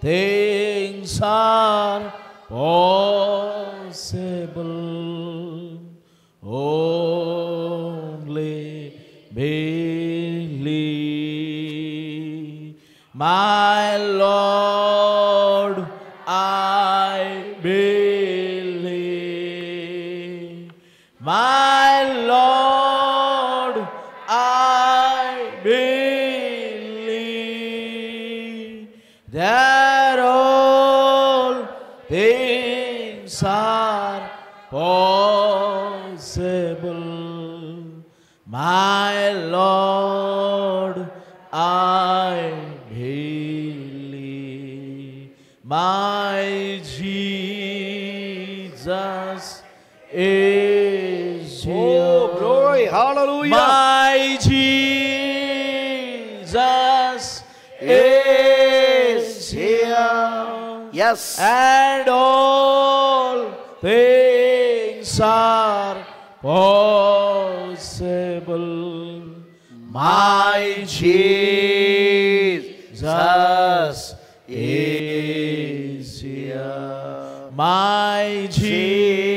things are possible. Only believe. My Lord, I believe. My Lord, I believe that all things are possible. My Lord, I believe. My Jesus is here. Oh, glory, hallelujah. My Jesus is here. Yes. And all things are possible. My Jesus is here. My Jesus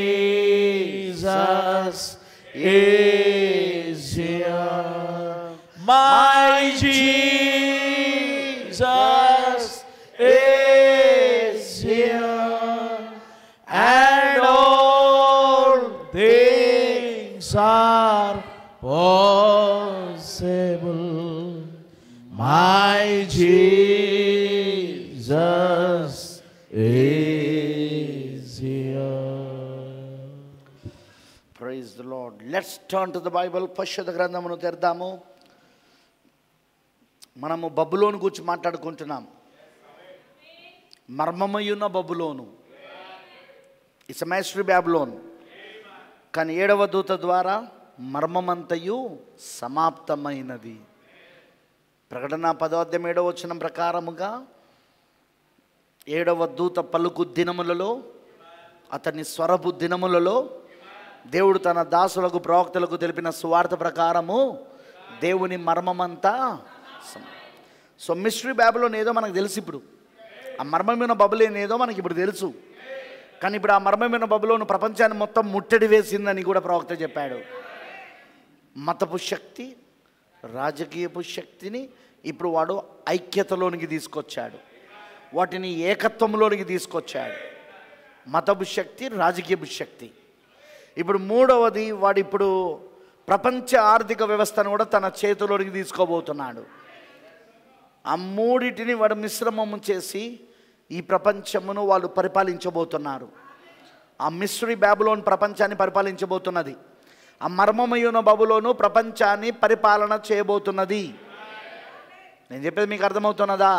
is here. My Jesus is here. And all things are possible. My Jesus is here. Praise the Lord. Let's turn to the Bible. పరిశుద్ధ గ్రంథమును తెరదాము. మనము బబులోను గురించి మాట్లాడుకుంటున్నాం. మర్మమయున్న బబులోను. It's mystery Babylon. కానీ 7వ దూత ద్వారా మర్మమంతయు సమాప్తమైనది. ప్రకటన 10వ అధ్యాయం 7వ వచనం ప్రకారముగా 7వ దూత పలుకు దినములలో, అతని స్వరపు దినములలో దేవుడు తన దాసులకు ప్రవక్తలకు తెలిపిన సువార్త ప్రకారము దేవుని మర్మమంతా. సో మిస్టరీ బ్యాబిలోన్ ఏదో మనకు తెలుసు. ఇప్పుడు ఆ మర్మమైన బబులోన్ ఏదో మనకి ఇప్పుడు తెలుసు. కానీ ఇప్పుడు ఆ మర్మమైన బబులోను ప్రపంచాన్ని మొత్తం ముట్టడి వేసిందని కూడా ప్రవక్త చెప్పాడు. మతపు శక్తి, రాజకీయపు శక్తిని ఇప్పుడు వాడు ఐక్యతలోనికి తీసుకొచ్చాడు. వాటిని ఏకత్వంలోనికి తీసుకొచ్చాడు. మతపు శక్తి, రాజకీయపు శక్తి. ఇప్పుడు మూడవది, వాడు ఇప్పుడు ప్రపంచ ఆర్థిక వ్యవస్థను కూడా తన చేతిలోనికి తీసుకోబోతున్నాడు. ఆ మూడిటిని వాడు మిశ్రమము చేసి ఈ ప్రపంచమును వాళ్ళు పరిపాలించబోతున్నారు. ఆ మిస్టరీ బ్యాబిలోన్ ప్రపంచాన్ని పరిపాలించబోతున్నది. ఆ మర్మమయున బబులోను ప్రపంచాన్ని పరిపాలన చేయబోతున్నది. నేను చెప్పేది మీకు అర్థమవుతున్నదా?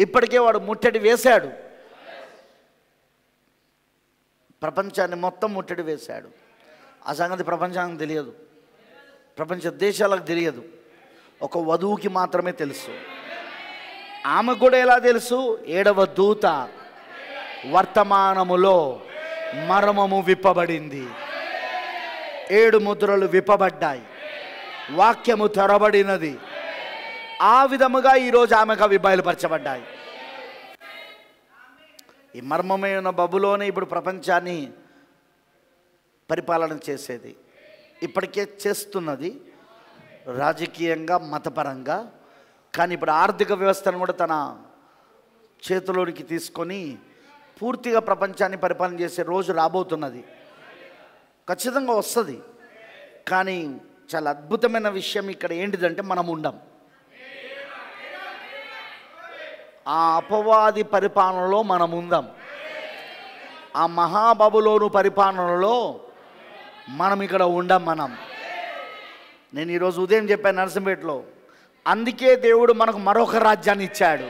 ఇప్పటికే వాడు ముట్టడి వేశాడు. ప్రపంచాన్ని మొత్తం ముట్టడి వేశాడు. ఆ సంగతి ప్రపంచానికి తెలియదు, ప్రపంచ దేశాలకు తెలియదు. ఒక వధువుకి మాత్రమే తెలుసు. ఆమె కూడా ఎలా తెలుసు? 7వ దూత వర్తమానములో మర్మము విప్పబడింది. 7 ముద్రలు విప్పబడ్డాయి. వాక్యము తెరబడినది. ఆ విధముగా ఈరోజు ఆమెకు అవి బయలుపరచబడ్డాయి. ఈ మర్మమైన బబులోనే ఇప్పుడు ప్రపంచాన్ని పరిపాలన చేసేది. ఇప్పటికే చేస్తున్నది, రాజకీయంగా, మతపరంగా. కానీ ఇప్పుడు ఆర్థిక వ్యవస్థను కూడా తన చేతిలోనికి తీసుకొని పూర్తిగా ప్రపంచాన్ని పరిపాలన చేసే రోజు రాబోతున్నది. ఖచ్చితంగా వస్తుంది. కానీ చాలా అద్భుతమైన విషయం ఇక్కడ ఏంటిదంటే మనం ఉండం. ఆ అపవాది పరిపాలనలో మనం ఉందాం. ఆ మహాబబులోను పరిపాలనలో మనం ఇక్కడ ఉండం. నేను ఈరోజు ఉదయం చెప్పాను నరసింహపేటలో, అందుకే దేవుడు మనకు మరొక రాజ్యాన్ని ఇచ్చాడు.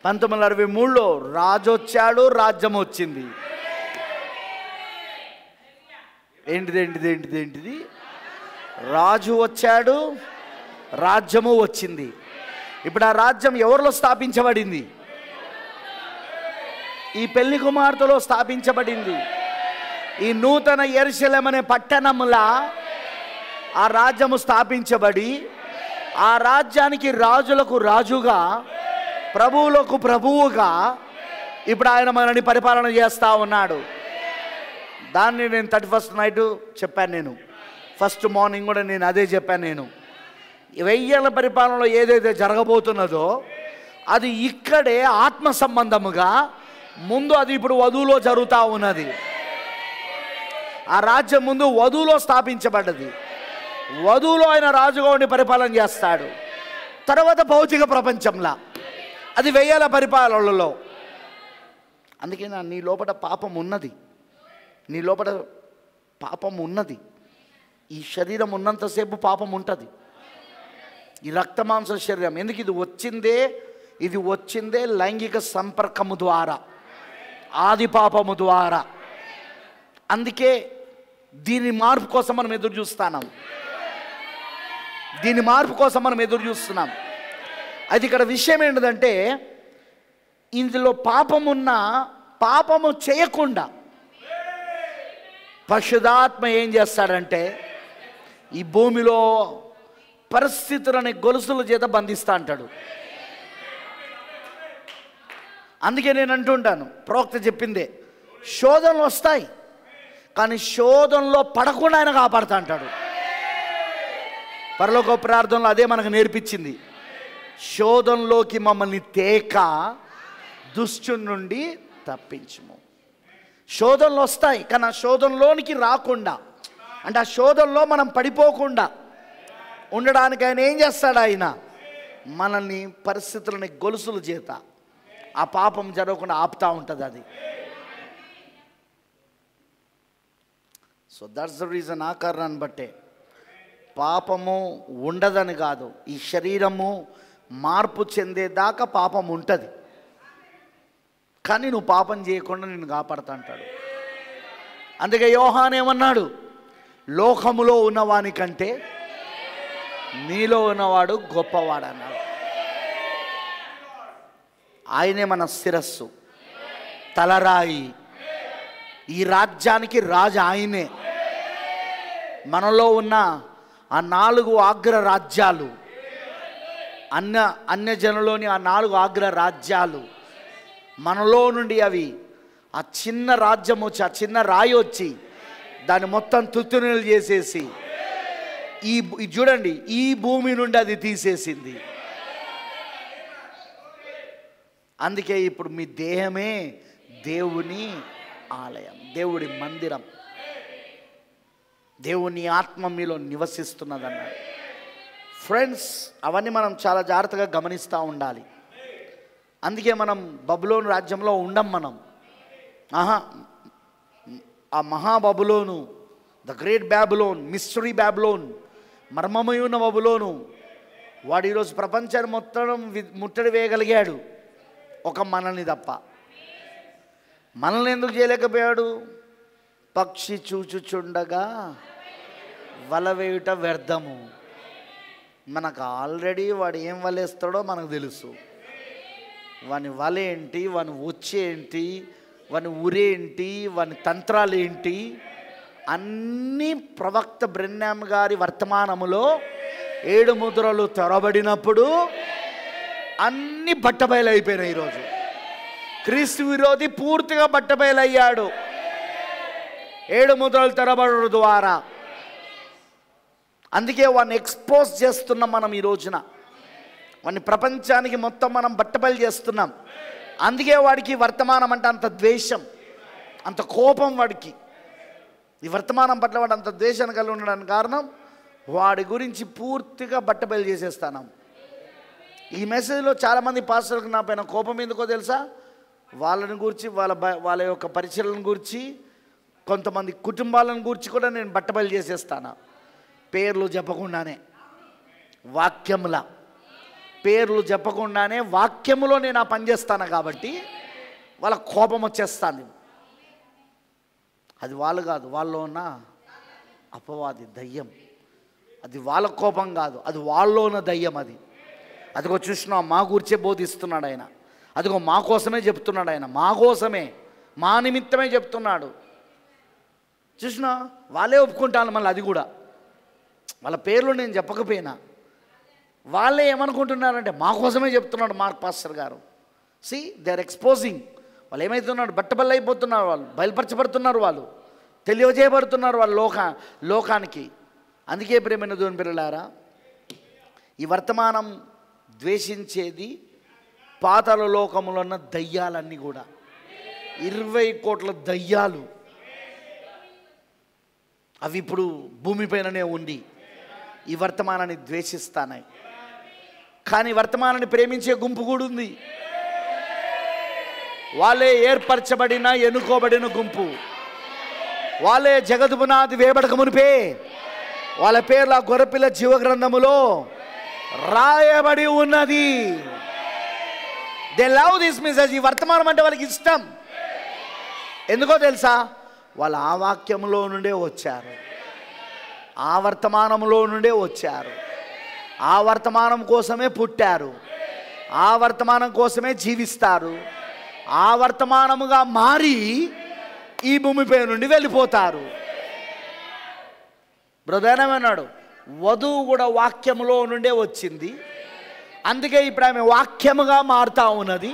1963లో రాజు వచ్చాడు, రాజ్యం వచ్చింది. ఏంటిది? రాజు వచ్చాడు, రాజ్యము వచ్చింది. ఇప్పుడు ఆ రాజ్యం ఎవరిలో స్థాపించబడింది? ఈ పెళ్లి కుమార్తెలో స్థాపించబడింది. ఈ నూతన యెరూషలేము అనే పట్టణంలా ఆ రాజ్యము స్థాపించబడి ఆ రాజ్యానికి రాజులకు రాజుగా, ప్రభువులకు ప్రభువుగా ఇప్పుడు ఆయన మనని పరిపాలన చేస్తూ ఉన్నాడు. దాన్ని నేను 31st నైట్ చెప్పాను. నేను ఫస్ట్ మార్నింగ్ కూడా నేను అదే చెప్పాను. నేను 1000 ఏళ్ల పరిపాలనలో ఏదైతే జరగబోతున్నదో అది ఇక్కడే ఆత్మ సంబంధముగా ముందు అది ఇప్పుడు వధువులో జరుగుతూ ఉన్నది. ఆ రాజ్యం ముందు వధువులో స్థాపించబడ్డది. వధువులో ఆయన రాజుగా ఉండి పరిపాలన చేస్తాడు. తర్వాత భౌతిక ప్రపంచంలో అది 1000 ఏళ్ల పరిపాలనలో. అందుకే నీ లోపల పాపం ఉన్నది, నీ లోపల పాపం ఉన్నది. ఈ శరీరం ఉన్నంతసేపు పాపం ఉంటుంది. ఈ రక్తమాంస శరీరం ఎందుకు ఇది వచ్చిందే లైంగిక సంపర్కము ద్వారా, ఆది పాపము ద్వారా. అందుకే దీని మార్పు కోసం మనం ఎదురు చూస్తున్నాం. అది ఇక్కడ విషయం ఏంటంటే, ఇందులో పాపము చేయకుండా పరిశుద్ధాత్మ ఏం చేస్తాడంటే ఈ భూమిలో పరిస్థితులని గొలుసుల చేత బంధిస్తా అంటాడు. అందుకే నేను అంటుంటాను, ప్రవక్త చెప్పిందే, శోధనలు వస్తాయి కానీ శోధనలో పడకుండా ఆయన కాపాడుతా అంటాడు. పరలోక ప్రార్థనలో అదే మనకు నేర్పించింది. శోధనలోకి మమ్మల్ని తేక దుష్టుని నుండి తప్పించుము. శోధనలు వస్తాయి కానీ ఆ శోధనలోనికి రాకుండా, అంటే ఆ శోధనలో మనం పడిపోకుండా ఉండడానికి ఆయన ఏం చేస్తాడు? ఆయన మనల్ని పరిస్థితులని గొలుసుల చేత ఆ పాపం జరగకుండా ఆపుతూ ఉంటుంది అది. So that's the reason. ఆ కారణాన్ని బట్టే పాపము ఉండదని కాదు, ఈ శరీరము మార్పు చెందేదాకా పాపం ఉంటుంది కానీ నువ్వు పాపం చేయకుండా నిన్ను కాపాడుతా అంటాడు. అందుకే యోహాను ఏమన్నాడు? లోకములో ఉన్నవాని కంటే నీలో ఉన్నవాడు గొప్పవాడు అన్నాడు. ఆయనే మన శిరస్సు, తలరాయి. ఈ రాజ్యానికి రాజు ఆయనే. మనలో ఉన్న ఆ 4 ఆగ్ర రాజ్యాలు, అన్యజనులోని ఆ 4 ఆగ్ర రాజ్యాలు మనలో నుండి అవి ఆ చిన్న రాజ్యం వచ్చి, ఆ చిన్న రాయి వచ్చి దాన్ని మొత్తం తుత్తునీలు చేసేసి చూడండి ఈ భూమి నుండి అది తీసేసింది. అందుకే ఇప్పుడు మీ దేహమే దేవుని ఆలయం, దేవుడి మందిరం, దేవుని ఆత్మ మీలో నివసిస్తున్నదన్నాడు. ఫ్రెండ్స్, అవన్నీ మనం చాలా జాగ్రత్తగా గమనిస్తూ ఉండాలి. అందుకే మనం బబులోను రాజ్యంలో ఉండం. మనం ఆ మహాబబులోను, the great Babylon, mystery Babylon, మర్మమయున్న బబులోను, వాడు ఈరోజు ప్రపంచాన్ని మొత్తం ముట్టడి వేయగలిగాడు ఒక మనల్ని తప్ప. మనల్ని ఎందుకు చేయలేకపోయాడు? పక్షి చూచుచుండగా వల వేయుట వ్యర్థము. మనకు ఆల్రెడీ వాడు ఏం వలేస్తాడో మనకు తెలుసు. వాని వల ఏంటి, వాని వచ్చేంటి, వాని ఊరేంటి, వాని తంత్రాలు ఏంటి, అన్నీ ప్రవక్త బ్రెన్హామ్ గారి వర్తమానములో 7 ముద్రలు తెరబడినప్పుడు అన్నీ బట్టబయలు అయిపోయినాయి. ఈరోజు క్రీస్తు విరోధి పూర్తిగా బట్టబయలయ్యాడు 7 ముద్రలు తెరబడడం ద్వారా. అందుకే వాడిని ఎక్స్పోజ్ చేస్తున్నాం మనం ఈ రోజున. వాడిని ప్రపంచానికి మొత్తం మనం బట్టబయలు చేస్తున్నాం. అందుకే వాడికి వర్తమానం అంటే అంత ద్వేషం, అంత కోపం వాడికి. ఈ వర్తమానం పట్ల వాడు అంత ద్వేషాన్ని కలిగి ఉండడానికి కారణం వాడి గురించి పూర్తిగా బట్టబయలు చేసేస్తాను. ఈ మెసేజ్లో చాలామంది పాస్టర్లకు నా పైన కోపం ఎందుకో తెలుసా? వాళ్ళని గురించి, వాళ్ళ యొక్క పరిచయలను గురించి, కొంతమంది కుటుంబాలను గురించి కూడా నేను బట్టబయలు చేసేస్తాను. పేర్లు చెప్పకుండానే, వాక్యముల పేర్లు చెప్పకుండానే వాక్యములో నేను ఆ పని చేస్తాను కాబట్టి వాళ్ళ కోపం వచ్చేస్తాను. అది వాళ్ళు కాదు, వాళ్ళలో ఉన్న అపవాది దయ్యం. అది వాళ్ళ కోపం కాదు, అది వాళ్ళలో ఉన్న దయ్యం. అదిగో చూసినా మా గురించే బోధిస్తున్నాడు ఆయన. అదిగో మా కోసమే చెప్తున్నాడు ఆయన, మా కోసమే, మా నిమిత్తమే చెప్తున్నాడు. చూసినా వాళ్ళే ఒప్పుకుంటాను. మళ్ళీ అది కూడా వాళ్ళ పేర్లు నేను చెప్పకపోయినా వాళ్ళే ఏమనుకుంటున్నారంటే మా కోసమే చెప్తున్నాడు మార్క్ పాస్టర్ గారు. See they are exposing. వాళ్ళు ఏమవుతున్నాడు, బట్టబల్ల అయిపోతున్నారు, వాళ్ళు బయలుపరచబడుతున్నారు, వాళ్ళు తెలియజేయబడుతున్నారు వాళ్ళ లోకానికి. అందుకే ప్రియమైన దేవుని పిల్లలారా, ఈ వర్తమానం ద్వేషించేది పాతాళ లోకములో ఉన్న దయ్యాలన్నీ కూడా 20 కోట్ల దయ్యాలు. అవి ఇప్పుడు భూమిపైననే ఉండి ఈ వర్తమానాన్ని ద్వేషిస్తానాయి. కానీ వర్తమానాన్ని ప్రేమించే గుంపు కూడా ఉంది. వాళ్ళే ఏర్పరచబడిన ఎన్నుకోబడిన గుంపు. వాళ్ళే జగతు పునాది వేయబడక మునిపే వాళ్ళ పేర్ల గొర్రెపిల్ల జీవ గ్రంథములో రాయబడి ఉన్నది. They love this message. ఈ వర్తమానం అంటే వాళ్ళకి ఇష్టం. ఎందుకో తెలుసా? వాళ్ళు ఆ వాక్యంలో నుండే వచ్చారు, ఆ వర్తమానంలో నుండే వచ్చారు, ఆ వర్తమానం కోసమే పుట్టారు, ఆ వర్తమానం కోసమే జీవిస్తారు, ఆ వర్తమానముగా మారి ఈ భూమిపై నుండి వెళ్ళిపోతారు. బ్రదర్ ఏమన్నాడు? వధువు కూడా వాక్యములో నుండే వచ్చింది, అందుకే ఇప్పుడు ఆమె వాక్యముగా మారుతా ఉన్నది.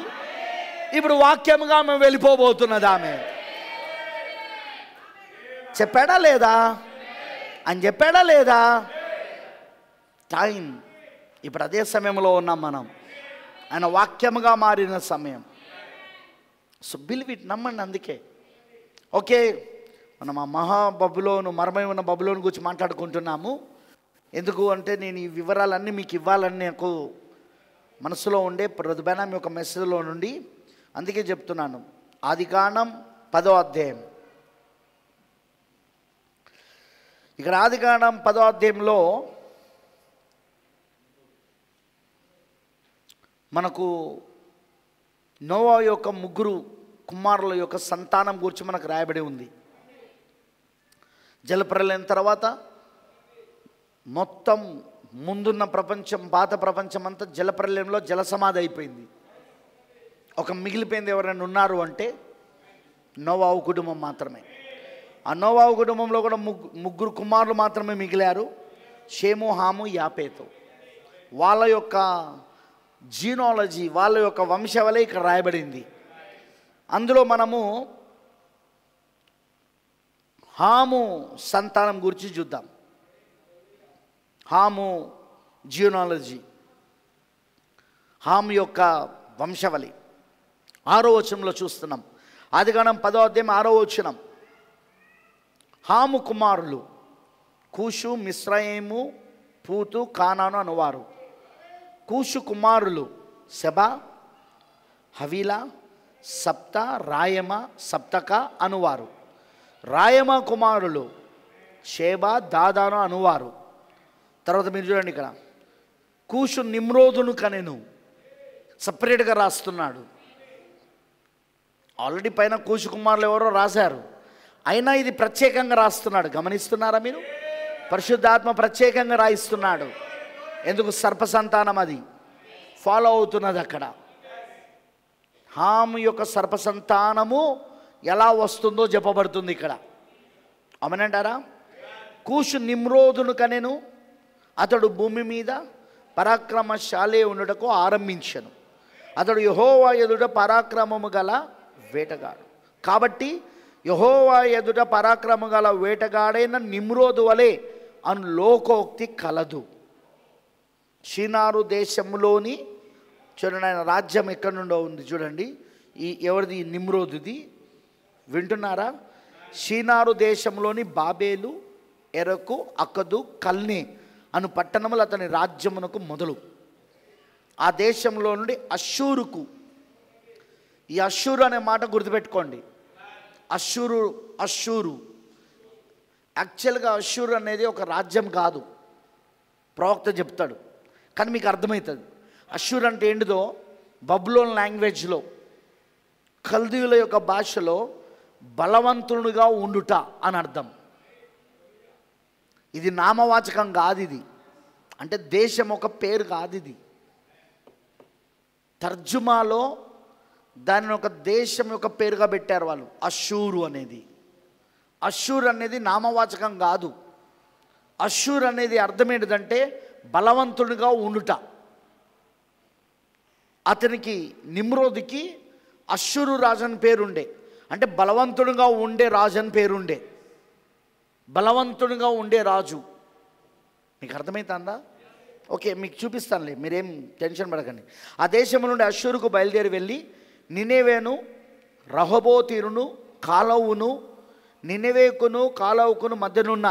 ఇప్పుడు వాక్యముగా ఆమె వెళ్ళిపోబోతున్నది. ఆమె చెప్పాడా లేదా అని చెప్పాడా లేదా? టైం ఇప్పుడు అదే సమయంలో ఉన్నాం మనం. ఆయన వాక్యముగా మారిన సమయం. సో బిలీవ్ ఇట్, నమ్మండి. అందుకే ఓకే, మనం ఆ మహాబబులోను, మర్మమైన బబులోను గురించి మాట్లాడుకుంటున్నాము. ఎందుకు అంటే నేను ఈ వివరాలన్నీ మీకు ఇవ్వాలని నాకు మనసులో ఉండే ప్రతిభానం యొక్క మెసేజ్లో నుండి, అందుకే చెప్తున్నాను. ఆదికాండం 10వ అధ్యాయం. ఇక్కడ ఆదికాండం 10వ అధ్యాయంలో మనకు నోవా యొక్క 3 కుమారుల యొక్క సంతానం గురించి మనకు రాయబడి ఉంది. జలప్రలయం తర్వాత మొత్తం ముందున్న ప్రపంచం, పాత ప్రపంచం అంతా జలప్రలయంలో జలసమాధి అయిపోయింది. ఒక మిగిలిపోయింది ఎవరైనా ఉన్నారు అంటే నోవాహు కుటుంబం మాత్రమే. ఆ నోవాహు కుటుంబంలో కూడా 3 కుమారులు మాత్రమే మిగిలారు, షేము, హాము, యాపేతు. వాళ్ళ యొక్క జీనాలజీ, వాళ్ళ యొక్క వంశావళి ఇక్కడ రాయబడింది. అందులో మనము హాము సంతానం గురించి చూద్దాం. హాము జీనాలజీ, హాము యొక్క వంశావళి 6వ వచనంలో చూస్తున్నాం. ఆదికాండం 10వ అధ్యాయం 6వ వచనం. హాము కుమారులు కూషు, మిస్రయీము, పూతు, కానాను అనువారు. కూషు కుమారులు సెబా, హవీలా, సప్త, రాయమ, సప్తక అనువారు. రాయమ కుమారులు షేబా, దాదాను అనువారు. తర్వాత మీరు చూడండి, ఇక్కడ కూషు నిమ్రోదును కనెను. సపరేట్గా రాస్తున్నాడు. ఆల్రెడీ పైన కూషు కుమారులు ఎవరో రాశారు, అయినా ఇది ప్రత్యేకంగా రాస్తున్నాడు. గమనిస్తున్నారా మీరు? పరిశుద్ధాత్మ ప్రత్యేకంగా రాయిస్తున్నాడు. ఎందుకు? సర్ప సంతానం అది ఫాలో అవుతున్నది అక్కడ. హాము యొక్క సర్ప సంతానము ఎలా వస్తుందో చెప్పబడుతుంది ఇక్కడ. అవునంటారా? కూషు నిమ్రోదును కనెను, అతడు భూమి మీద పరాక్రమశాలి ఉండుటకు ఆరంభించెను. అతడు యెహోవా ఎదుట పరాక్రమము గల వేటగాడు. కాబట్టి యెహోవా ఎదుట పరాక్రమము గల వేటగాడైన నిమ్రోదు వలె అను లోకోక్తి కలదు. షీనారు దేశంలోని, చూడండి ఆయన రాజ్యం ఎక్కడి నుండో ఉంది చూడండి. ఎవరిది? నిమ్రోదుది. వింటున్నారా? షీనారు దేశంలోని బాబేలు, ఎరకు, అకదు, కల్నే అను పట్టణములు అతని రాజ్యమునకు మొదలు. ఆ దేశంలో నుండి అశ్షూరుకు, ఈ అశ్షూరు అనే మాట గుర్తుపెట్టుకోండి. అశ్షూరు యాక్చువల్గా అశ్షూరు అనేది ఒక రాజ్యం కాదు, ప్రవక్త చెప్తాడు. కానీ మీకు అర్థమవుతుంది అశ్షూరు అంటే ఏంటిదో. బబులోన్ లాంగ్వేజ్లో, కల్దీయుల యొక్క భాషలో బలవంతునిగా ఉండుట అని అర్థం. ఇది నామవాచకం కాదు. ఇది అంటే దేశం ఒక పేరు కాదు. ఇది తర్జుమాలో దానిని ఒక దేశం యొక్క పేరుగా పెట్టారు వాళ్ళు. అశ్షూరు అనేది, అశ్షూర్ అనేది నామవాచకం కాదు. అశ్షూర్ అనేది అర్థం ఏంటిదంటే బలవంతుడిగా ఉండుట. అతనికి నిమ్రోదికి అశ్షూరు రాజు అని పేరుండే, అంటే బలవంతుడిగా ఉండే రాజు అని పేరుండే. బలవంతుడిగా ఉండే రాజు. మీకు అర్థమవుతుందా? ఓకే, మీకు చూపిస్తానులే, మీరేం టెన్షన్ పడకండి. ఆ దేశం నుండి అశ్షూరుకు బయలుదేరి వెళ్ళి నినెవేను, రహోబోతీరును, కాలవును, నినెవేకును కాలవుకును మధ్యనున్న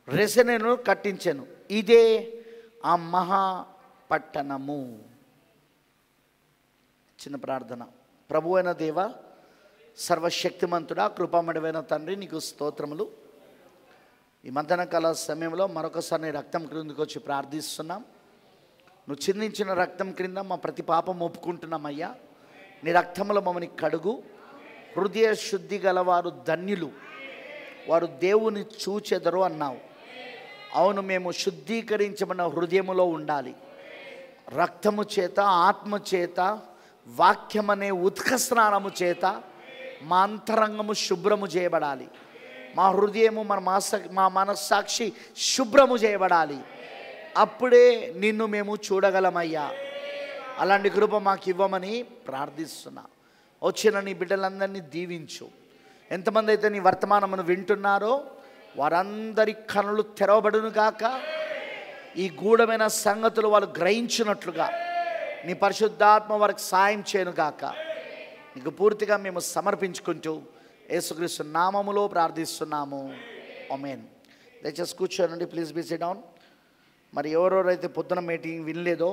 రెసెనును కట్టించెను. ఇదే ఆ మహాపట్టణము. చిన్న ప్రార్థన. ప్రభు అయిన దేవ, సర్వశక్తిమంతుడా, కృపామయుడైన తండ్రి, నీకు స్తోత్రములు. ఈ మధ్యాహ్న కాల సమయంలో మరొకసారి నీ రక్తం క్రిందకు వచ్చి ప్రార్థిస్తున్నాం. నువ్వు చిందించిన రక్తం క్రింద మా ప్రతి పాపం ఒప్పుకుంటున్నామయ్యా. నీ రక్తంలో మమ్మల్ని కడుగు. హృదయ శుద్ధి గలవారు ధన్యులు, వారు దేవుని చూచెదరు అన్నావు. అవును, మేము శుద్ధీకరించబడిన హృదయములో ఉండాలి. రక్తము చేత, ఆత్మ చేత, వాక్యమనే ఉత్క స్నానము చేత మా అంతరంగము శుభ్రము చేయబడాలి. మా హృదయము, మా మనస్సాక్షి శుభ్రము చేయబడాలి. అప్పుడే నిన్ను మేము చూడగలమయ్యా. అలాంటి కృప మాకు ఇవ్వమని ప్రార్థిస్తున్నా. వచ్చిన నీ బిడ్డలందరినీ దీవించు. ఎంతమంది అయితే నీ వర్తమానమును వింటున్నారో వారందరి కనులు తెరవబడును గాక. ఈ గూఢమైన సంగతులు వాళ్ళు గ్రహించినట్లుగా నీ పరిశుద్ధాత్మ వారికి సాయం చేయను గాక. నీకు పూర్తిగా మేము సమర్పించుకుంటూ యేసుక్రీస్తు నామములో ప్రార్థిస్తున్నాము. ఆమేన్. దయచేసి కూర్చోనండి, ప్లీజ్ బీ సిట్ డౌన్. మరి ఎవరెవరైతే పొద్దున మీటింగ్ వినలేదో,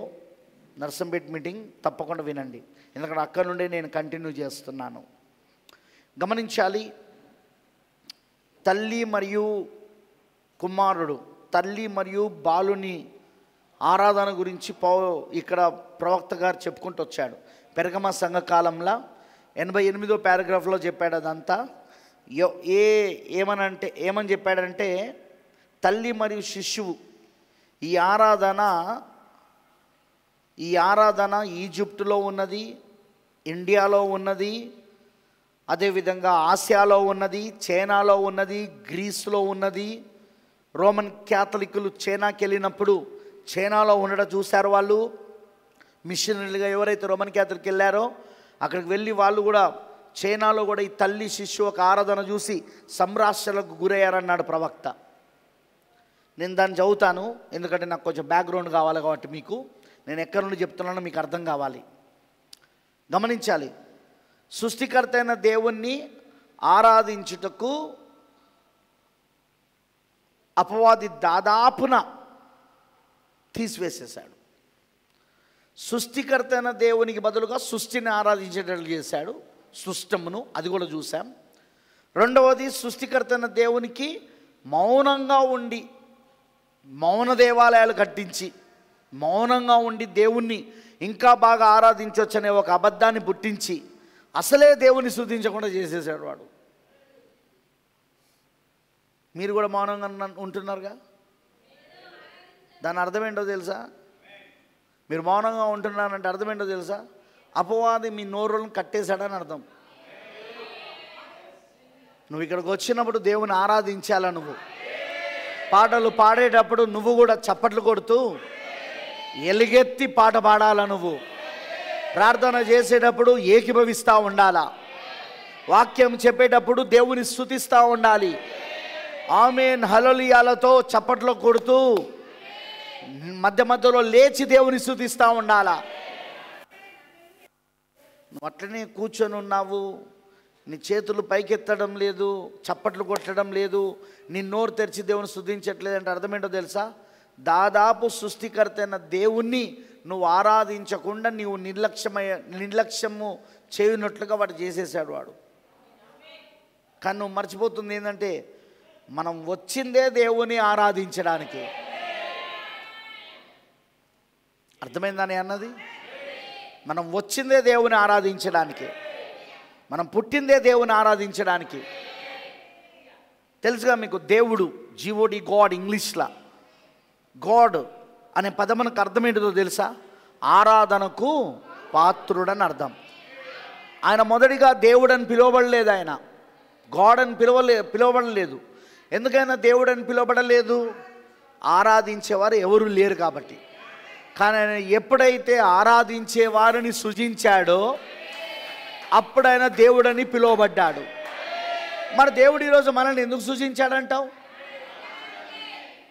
నర్సంపేట మీటింగ్ తప్పకుండా వినండి, ఎందుకంటే అక్కడ నుండే నేను కంటిన్యూ చేస్తున్నాను. గమనించాలి, తల్లి మరియు కుమారుడు, తల్లి మరియు బాలుని ఆరాధన గురించి ఇక్కడ ప్రవక్త గారు చెప్పుకుంటూ వచ్చాడు. పెరగమ సంఘకాలంలో 88వ పారాగ్రాఫ్లో చెప్పాడు. అదంతా ఏమని చెప్పాడంటే, తల్లి మరియు శిశువు ఈ ఆరాధన ఈజిప్టులో ఉన్నది, ఇండియాలో ఉన్నది, అదేవిధంగా ఆసియాలో ఉన్నది, చైనాలో ఉన్నది, గ్రీస్లో ఉన్నది. రోమన్ క్యాథలికులు చైనాకి వెళ్ళినప్పుడు చైనాలో ఉండడం చూశారు వాళ్ళు. మిషనరీలుగా ఎవరైతే రోమన్ క్యాథలిక్ వెళ్ళారో అక్కడికి వెళ్ళి వాళ్ళు కూడా చైనాలో కూడా ఈ తల్లి శిశువు ఒక ఆరాధన చూసి సంరాష్ట్రాలకు గురయ్యారన్నాడు ప్రవక్త. నేను దాన్ని చదువుతాను, ఎందుకంటే నాకు కొంచెం బ్యాక్గ్రౌండ్ కావాలి కాబట్టి మీకు నేను ఎక్కడి నుండి చెప్తున్నానో మీకు అర్థం కావాలి. గమనించాలి, సృష్టికర్త అయిన దేవుణ్ణి ఆరాధించుటకు అపవాది దాదాపున తీసివేసేశాడు. సృష్టికర్త అయిన దేవునికి బదులుగా సృష్టిని ఆరాధించేటట్లు చేశాడు, సృష్టమును, అది కూడా చూసాం. రెండవది, సృష్టికర్త అయిన దేవునికి మౌనంగా ఉండి మౌన దేవాలయాలు కట్టించి మౌనంగా ఉండి దేవుణ్ణి ఇంకా బాగా ఆరాధించవచ్చనే ఒక అబద్ధాన్ని పుట్టించి అసలే దేవుని స్తుతించకుండా చేసేసాడు వాడు. మీరు కూడా మౌనంగా ఉంటున్నారుగా, దాని అర్థం ఏంటో తెలుసా? మీరు మౌనంగా ఉంటున్నారంటే అర్థం ఏంటో తెలుసా? అపవాది మీ నోరులను కట్టేశాడని అర్థం. నువ్వు ఇక్కడికి వచ్చినప్పుడు దేవుని ఆరాధించాలా, నువ్వు పాటలు పాడేటప్పుడు నువ్వు కూడా చప్పట్లు కొడుతూ ఎలుగెత్తి పాట పాడాలా, నువ్వు ప్రార్థన చేసేటప్పుడు ఏకీభవిస్తూ ఉండాలా, వాక్యం చెప్పేటప్పుడు దేవుని స్తుతిస్తూ ఉండాలి. ఆమేన్ హల్లెలూయాలతో చప్పట్లు కొడుతూ మధ్య మధ్యలో లేచి దేవుని స్తుతిస్తూ ఉండాలా. నువ్వు అట్లనే కూర్చొని ఉన్నావు, నీ చేతులు పైకెత్తడం లేదు, చప్పట్లు కొట్టడం లేదు, నీ నోరు తెరిచి దేవుని స్తుతించట్లేదు అంటే అర్థమేంటో తెలుసా? దాదాపు సృష్టికర్త అయిన దేవుణ్ణి నువ్వు ఆరాధించకుండా నీవు నిర్లక్ష్యము చేయునట్లుగా వాడు చేసేసాడు వాడు. కానీ నువ్వు మర్చిపోతుంది ఏంటంటే, మనం వచ్చిందే దేవుని ఆరాధించడానికి. అర్థమైందని అన్నది? మనం వచ్చిందే దేవుని ఆరాధించడానికి, మనం పుట్టిందే దేవుని ఆరాధించడానికి. తెలుసుగా మీకు, దేవుడు, జీఓడి, గాడ్, ఇంగ్లీష్లో గాడ్ అనే పదమునకు అర్థం ఏంటిదో తెలుసా? ఆరాధనకు పాత్రుడని అర్థం. ఆయన మొదటిగా దేవుడని పిలువబడలేదు, ఆయన గాడ్ అని పిలువబడలేదు. ఎందుకైనా దేవుడని పిలువబడలేదు? ఆరాధించేవారు ఎవరు లేరు కాబట్టి. కానీ ఆయన ఎప్పుడైతే ఆరాధించే వారిని సృజించాడో అప్పుడైనా దేవుడని పిలువబడ్డాడు. మరి దేవుడు ఈరోజు మనల్ని ఎందుకు సృజించాడంటావు?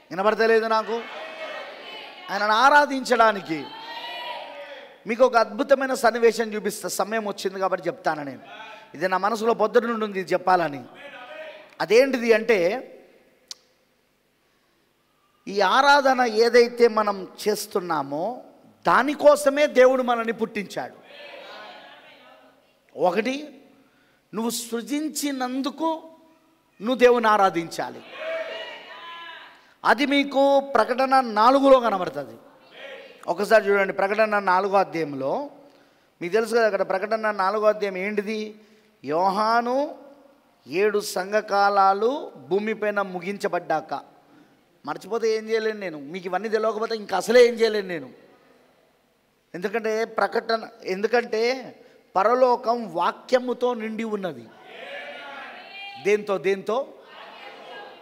వినపడతలేదు నాకు. ఆయనను ఆరాధించడానికి. మీకు ఒక అద్భుతమైన సన్నివేశం చూపిస్తా, సమయం వచ్చింది కాబట్టి చెప్తాను. నేను ఇది నా మనసులో పొద్దున నుండి ఉంది చెప్పాలని. అదేంటిది అంటే, ఈ ఆరాధన ఏదైతే మనం చేస్తున్నామో దానికోసమే దేవుడు మనల్ని పుట్టించాడు. ఒకటి, నువ్వు సృజించినందుకు నువ్వు దేవుని ఆరాధించాలి. అది మీకు ప్రకటన 4లో కనబడుతుంది. ఒకసారి చూడండి, ప్రకటన 4వ అధ్యాయంలో. మీకు తెలుసు కదా, అక్కడ ప్రకటన 4వ అధ్యాయం ఏంటిది? యోహాను 7 సంఘకాలాలు భూమిపైన ముగించబడ్డాక. మర్చిపోతే ఏం చేయలేను నేను, మీకు ఇవన్నీ తెలియకపోతే ఇంకా అసలే ఏం చేయలేను నేను. ఎందుకంటే పరలోకం వాక్యముతో నిండి ఉన్నది. దేంతో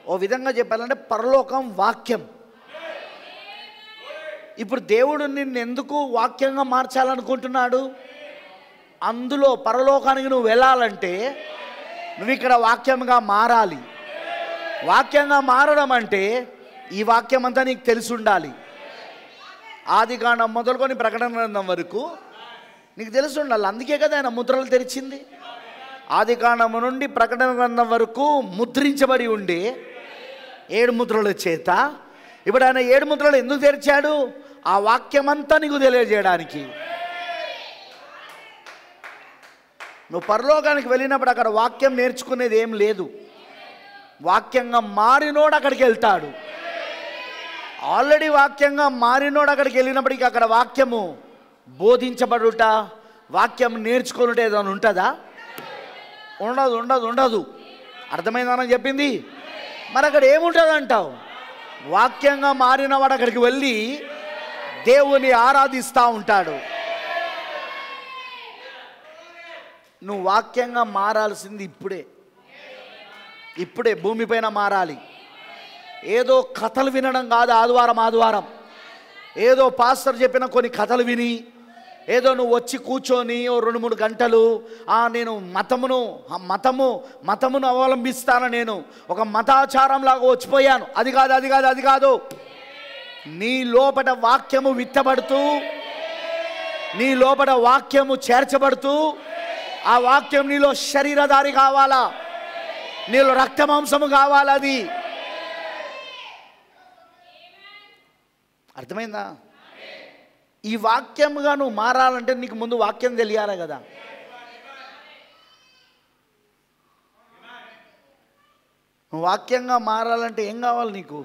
ఓ విధంగా చెప్పాలంటే పరలోకం వాక్యం. ఇప్పుడు దేవుడు నిన్ను ఎందుకు వాక్యంగా మార్చాలనుకుంటున్నాడు? అందులో పరలోకానికి నువ్వు వెళ్ళాలంటే నువ్వు ఇక్కడ వాక్యంగా మారాలి. వాక్యంగా మారడం అంటే ఈ వాక్యం అంతా నీకు తెలిసి ఉండాలి. ఆదికాండం మొదలుకొని ప్రకటన గ్రంథం వరకు నీకు తెలిసి ఉండాలి. అందుకే కదా ఆయన ముద్రలు తెరిచింది. ఆదికాండం నుండి ప్రకటన గ్రంథం వరకు ముద్రించబడి ఉండే 7 ముద్రల చేత ఇప్పుడు ఆయన 7 ముద్రలు ఎందుకు తెరిచాడు? ఆ వాక్యమంతా నీకు తెలియజేయడానికి. నువ్వు పరలోకానికి వెళ్ళినప్పుడు అక్కడ వాక్యం నేర్చుకునేది ఏం లేదు. వాక్యంగా మారినోడు అక్కడికి వెళ్తాడు. ఆల్రెడీ వాక్యంగా మారినోడు అక్కడికి వెళ్ళినప్పటికీ అక్కడ వాక్యము బోధించబడుట, వాక్యం నేర్చుకున్నట ఏదైనా ఉంటుందా? ఉండదు. అర్థమైందని చెప్పింది. మరి అక్కడ ఏముంటుంది అంటావు? వాక్యంగా మారినవాడు అక్కడికి వెళ్ళి దేవుని ఆరాధిస్తూ ఉంటాడు. నువ్వు వాక్యంగా మారాల్సింది ఇప్పుడే భూమిపైన మారాలి. ఏదో కథలు వినడం కాదు. ఆదివారం ఏదో పాస్టర్ చెప్పిన కొన్ని కథలు విని ఏదో నువ్వు వచ్చి కూర్చొని ఓ 2-3 గంటలు నేను మతమును అవలంబిస్తాను, నేను ఒక మతాచారంలాగా వచ్చిపోయాను. అది కాదు. నీ లోపల వాక్యము విత్తబడుతూ, నీ లోపల వాక్యము చేర్చబడుతూ, ఆ వాక్యం నీలో శరీరధారి కావాలా, నీలో రక్తమాంసము కావాలా. అది అర్థమైందా? ఈ వాక్యముగా నువ్వు మారాలంటే నీకు ముందు వాక్యం తెలియాలి కదా. నువ్వు వాక్యంగా మారాలంటే ఏం కావాలి? నీకు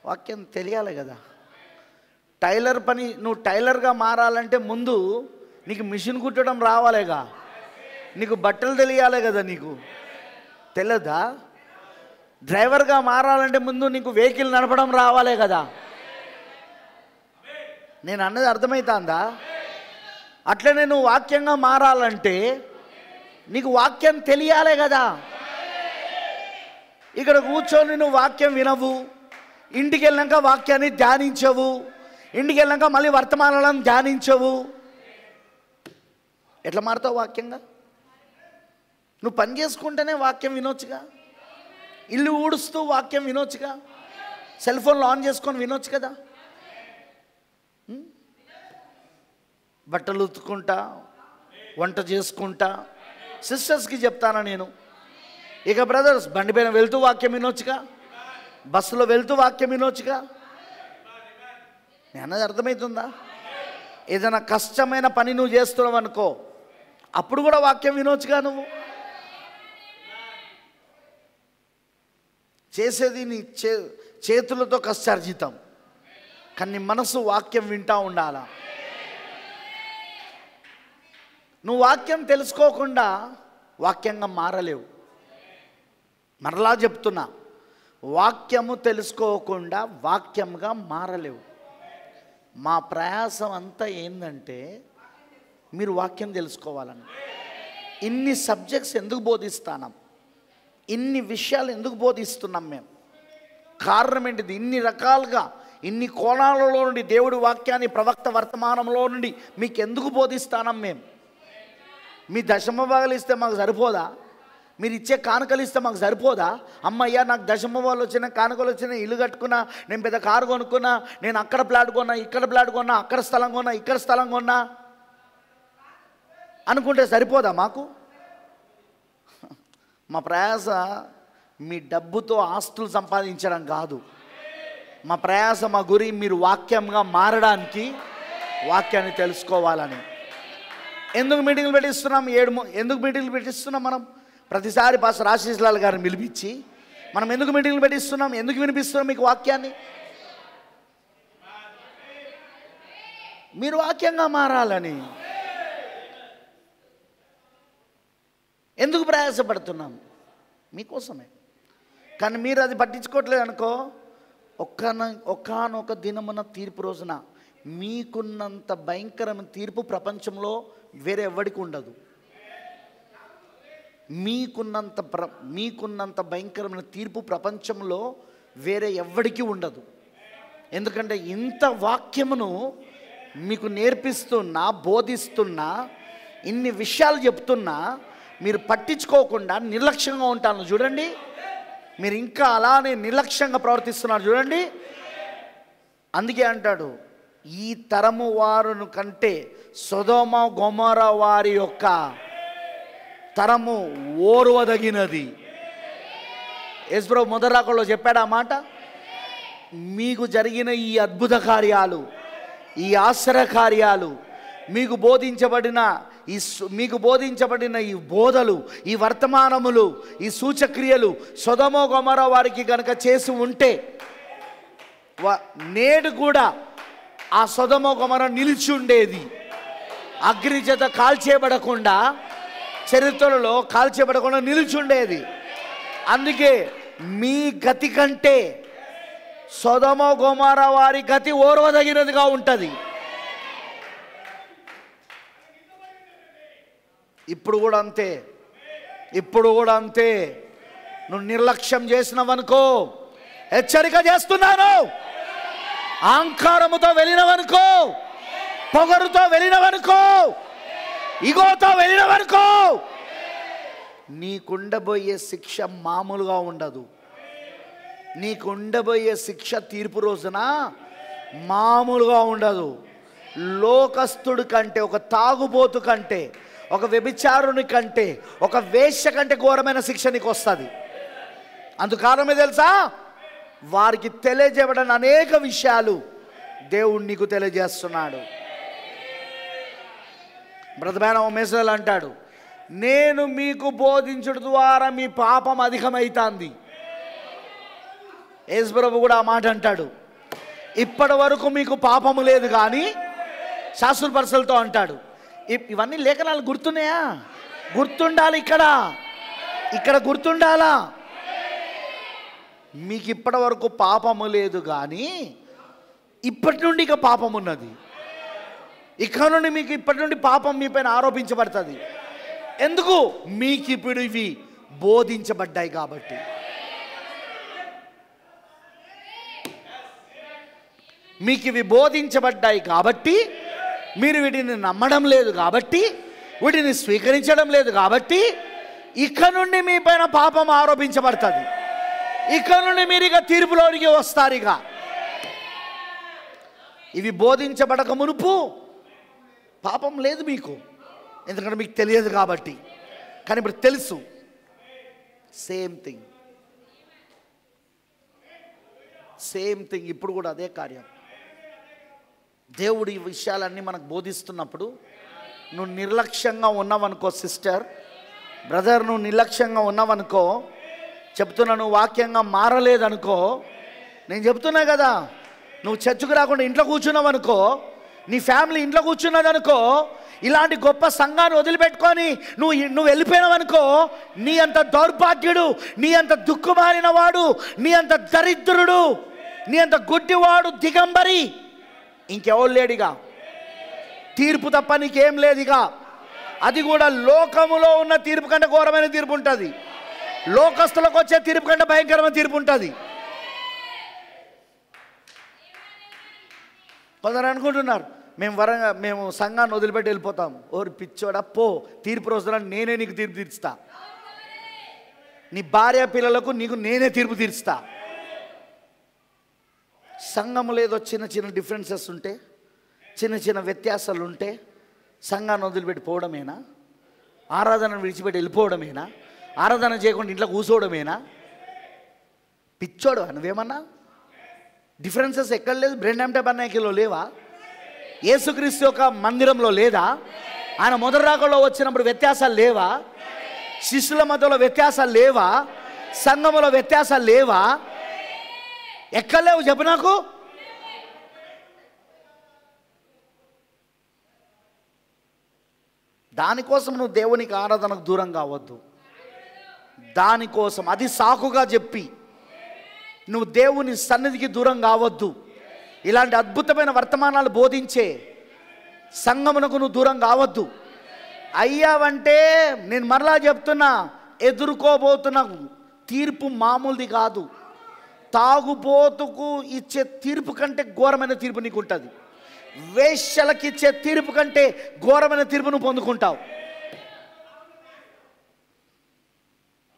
వాక్యం తెలియాలి కదా. టైలర్ పని, నువ్వు టైలర్గా మారాలంటే ముందు నీకు మిషన్ కుట్టడం రావాలేగా, నీకు బట్టలు తెలియాలి కదా. నీకు తెలియదా? డ్రైవర్గా మారాలంటే ముందు నీకు వెహికల్ నడపడం రావాలే కదా. నేను అన్నది అర్థమవుతుందా? అట్లనే నువ్వు వాక్యంగా మారాలంటే నీకు వాక్యం తెలియాలే కదా. ఇక్కడ కూర్చొని నువ్వు వాక్యం వినవు, ఇంటికి వెళ్ళాక వాక్యాన్ని ధ్యానించవు, ఇంటికి వెళ్ళాక మళ్ళీ వర్తమానాలను ధ్యానించవు. ఎట్లా మారుతావు వాక్యంగా? నువ్వు పని చేసుకుంటేనే వాక్యం వినొచ్చుగా. ఇల్లు ఊడుస్తూ వాక్యం వినొచ్చుగా. సెల్ ఫోన్లో ఆన్ చేసుకొని వినొచ్చు కదా. బట్టలు ఉతుక్కుంటా, వంట చేసుకుంటా. సిస్టర్స్కి చెప్తానా నేను, ఇక బ్రదర్స్ బండి పైన వెళ్తూ వాక్యం వినొచ్చుగా, బస్సులో వెళ్తూ వాక్యం వినొచ్చుగా. నేను అన్నది అర్థమవుతుందా? ఏదైనా కష్టమైన పని నువ్వు చేస్తున్నావు అనుకో, అప్పుడు కూడా వాక్యం వినొచ్చుగా. నువ్వు చేసేది నీ చేతులతో కష్టార్జితం, కానీ నీ మనసు వాక్యం వింటూ ఉండాలా. నువ్వు వాక్యం తెలుసుకోకుండా వాక్యంగా మారలేవు. మరలా చెప్తున్నా, వాక్యము తెలుసుకోకుండా వాక్యంగా మారలేవు. మా ప్రయాసం అంతా ఏంటంటే మీరు వాక్యం తెలుసుకోవాలని. ఇన్ని సబ్జెక్ట్స్ ఎందుకు బోధిస్తున్నాం, ఇన్ని విషయాలు ఎందుకు బోధిస్తున్నాం మేము? కారణం ఏంటిది? ఇన్ని రకాలుగా ఇన్ని కోణాలలో నుండి దేవుడి వాక్యాన్ని ప్రవక్త వర్తమానంలో నుండి మీకు ఎందుకు బోధిస్తానం మేము? మీ దశమ భాగాలు ఇస్తే మాకు సరిపోదా? మీరు ఇచ్చే కానుకలు ఇస్తే మాకు సరిపోదా? అమ్మయ్యా నాకు దశమ వాళ్ళు వచ్చిన కానుకలు వచ్చిన ఇల్లు కట్టుకున్నా, నేను పెద్ద కారు కొనుక్కున్నా, నేను అక్కడ ప్లాట్ కొన్నా, ఇక్కడ ప్లాట్ కొన్నా, అక్కడ స్థలం కొన్నా, ఇక్కడ స్థలం కొన్నా అనుకుంటే సరిపోదా మాకు? మా ప్రయాస మీ డబ్బుతో ఆస్తులు సంపాదించడం కాదు. మా ప్రయాస, మా గురి మీరు వాక్యంగా మారడానికి, వాక్యాన్ని తెలుసుకోవాలని. ఎందుకు మీటింగ్లు పెట్టిస్తున్నాం? ఎందుకు మీటింగ్లు పెట్టిస్తున్నాం? మనం ప్రతిసారి పాస్టర్ ఆశీస్ లాల్ గారిని పిలిపించి మనం ఎందుకు మీటింగ్లు పెట్టిస్తున్నాం? ఎందుకు వినిపిస్తున్నాం మీకు వాక్యాన్ని? మీరు వాక్యంగా మారాలని. ఎందుకు ప్రయాసపడుతున్నాం? మీకోసమే. కానీ మీరు అది పట్టించుకోవట్లేదు అనుకో, ఒక్కనొక దినమున తీర్పు రోజున మీకున్నంత భయంకరమైన తీర్పు ప్రపంచంలో వేరే ఎవరికి ఉండదు. మీకున్నంత భయంకరమైన తీర్పు ప్రపంచంలో వేరే ఎవరికి ఉండదు. ఎందుకంటే ఇంత వాక్యమును మీకు నేర్పిస్తున్నా, బోధిస్తున్నా, ఇన్ని విషయాలు చెప్తున్నా మీరు పట్టించుకోకుండా నిర్లక్ష్యంగా ఉంటాను చూడండి. మీరు ఇంకా అలానే నిర్లక్ష్యంగా ప్రవర్తిస్తున్నారు చూడండి. అందుకే అంటాడు, ఈ తరము వారును కంటే సొదొమ గొమొర వారి యొక్క తరము ఓర్వదగినది. యేసుప్రభు మొదటి రాకడలో చెప్పాడు ఆ మాట. మీకు జరిగిన ఈ అద్భుత కార్యాలు, ఈ ఆశ్చర్య కార్యాలు, మీకు బోధించబడిన ఈ బోధలు, ఈ వర్తమానములు, ఈ సూచక్రియలు సొదొమ గొమొర వారికి కనుక చేసి ఉంటే నేడు కూడా ఆ సొదొమ గొమొర నిలిచి ఉండేది. అగ్ని చేత కాల్చేయబడకుండా, చరిత్రలో కాల్చేయబడకుండా నిలిచి ఉండేది. అందుకే మీ గతి కంటే సొదొమ గొమొర వారి గతి ఓర్వదగినదిగా ఉంటుంది. ఇప్పుడు కూడా అంతే. నువ్వు నిర్లక్ష్యం చేసినవనుకో, హెచ్చరిక చేస్తున్నాను. అహంకారముతో వెళ్ళినవనుకో, పొగరుతో వెళ్ళినవనుకో, ఇగోతో వెళ్ళినవనుకో, నీకుండబోయే శిక్ష మామూలుగా ఉండదు. నీకుండబోయే శిక్ష తీర్పు రోజున మామూలుగా ఉండదు. లోకస్తుడి కంటే, ఒక తాగుబోతు కంటే, ఒక వ్యభిచారుని కంటే, ఒక వేశ్య కంటే ఘోరమైన శిక్ష నీకు వస్తుంది. అందుకారణమే తెలుసా? వారికి తెలియజేయబడిన అనేక విషయాలు దేవుడు నీకు తెలియజేస్తున్నాడు. బ్రదర్ మెసేజ్ అంటాడు, నేను మీకు బోధించడం ద్వారా మీ పాపం అధికమైతుంది. యేసుప్రభు కూడా ఆ మాట అంటాడు, ఇప్పటి వరకు మీకు పాపము లేదు కానీ శాస్త్రపరుసలతో అంటాడు. ఇవన్నీ లేఖనాలు గుర్తున్నాయా? గుర్తుండాలి. ఇక్కడ గుర్తుండాలా? మీకు ఇప్పటి వరకు పాపము లేదు కానీ ఇప్పటి నుండి ఇక పాపం ఉన్నది. ఇక్కడ నుండి మీకు ఇప్పటి నుండి పాపం మీ పైన ఆరోపించబడుతుంది. ఎందుకు? మీకు ఇప్పుడు ఇవి బోధించబడ్డాయి కాబట్టి. మీకు ఇవి బోధించబడ్డాయి కాబట్టి, మీరు వీటిని నమ్మడం లేదు కాబట్టి, వీటిని స్వీకరించడం లేదు కాబట్టి, ఇక్కడ నుండి మీ పైన పాపం ఆరోపించబడుతుంది. ఇక్కడ నుండి మీరు ఇక తీర్పులోనికి వస్తారు. ఇక ఇవి బోధించబడక మునుపు పాపం లేదు మీకు, ఎందుకంటే మీకు తెలియదు కాబట్టి. కానీ ఇప్పుడు తెలుసు. సేమ్ థింగ్ ఇప్పుడు కూడా అదే కార్యం. దేవుడు ఈ విషయాలన్నీ మనకు బోధిస్తున్నప్పుడు నువ్వు నిర్లక్ష్యంగా ఉన్నావనుకో, సిస్టర్ బ్రదర్, నువ్వు నిర్లక్ష్యంగా ఉన్నావనుకో, చెప్తున్నా, నువ్వు వాక్యంగా మారలేదనుకో, నేను చెప్తున్నా కదా, నువ్వు చర్చకు రాకుండా ఇంట్లో కూర్చున్నావు అనుకో, నీ ఫ్యామిలీ ఇంట్లో కూర్చున్నదనుకో, ఇలాంటి గొప్ప సంఘాన్ని వదిలిపెట్టుకొని నువ్వు వెళ్ళిపోయినావనుకో, నీ అంత దౌర్భాగ్యుడు, నీ అంత దుఃఖమారిన వాడు, నీ అంత దరిద్రుడు, నీ అంత గుడ్డివాడు, దిగంబరి ఇంకెవరు లేడిగా. తీర్పు తప్ప నీకేం లేదుగా. అది కూడా లోకములో ఉన్న తీర్పు కంటే ఘోరమైన తీర్పు ఉంటుంది. లోకస్తులకు వచ్చే తీర్పు కంటే భయంకరమైన తీర్పు ఉంటుంది. కొందరు అనుకుంటున్నారు మేము సంఘాన్ని వదిలిపెట్టి వెళ్ళిపోతాం. ఓరి పిచ్చోడా, పో, తీర్పు రోజున నేనే నీకు తీర్పు తీర్చుతా. నీ భార్య పిల్లలకు నీకు నేనే తీర్పు తీర్చుతా. సంఘములో ఏదో చిన్న చిన్న డిఫరెన్సెస్ ఉంటే, చిన్న చిన్న వ్యత్యాసాలు ఉంటే సంఘాన్ని వదిలిపెట్టి పోవడమేనా? ఆరాధనను విడిచిపెట్టి వెళ్ళిపోవడమేనా? ఆరాధన చేయకుండా ఇంట్లో కూర్చోవడమేనా? పిచ్చోడు నువ్వేమన్నా? డిఫరెన్సెస్ ఎక్కడ లేదు? బ్రెండామ్ టెబర్నాకిల్లో లేవా? యేసుక్రీస్తు యొక్క మందిరంలో లేదా? ఆయన మొదటి రాకడలో వచ్చినప్పుడు వ్యత్యాసాలు లేవా? శిష్యుల మధ్యలో వ్యత్యాసాలు లేవా? సంఘములో వ్యత్యాసాలు లేవా? ఎక్కడ లేవు చెప్పు నాకు. దానికోసం నువ్వు దేవునికి ఆరాధనకు దూరం కావద్దు. దానికోసం అది సాకుగా చెప్పి నువ్వు దేవుని సన్నిధికి దూరం కావద్దు. ఇలాంటి అద్భుతమైన వర్తమానాలు బోధించే సంఘమునకు నువ్వు దూరం కావద్దు. అయ్యావంటే నేను మరలా చెప్తున్నా, ఎదుర్కోబోతున్న తీర్పు మామూలుది కాదు. తాగుబోతుకు ఇచ్చే తీర్పు కంటే ఘోరమైన తీర్పు నీకు ఉంటుంది. వేశ్యలకు ఇచ్చే తీర్పు కంటే ఘోరమైన తీర్పు నువ్వు పొందుకుంటావు.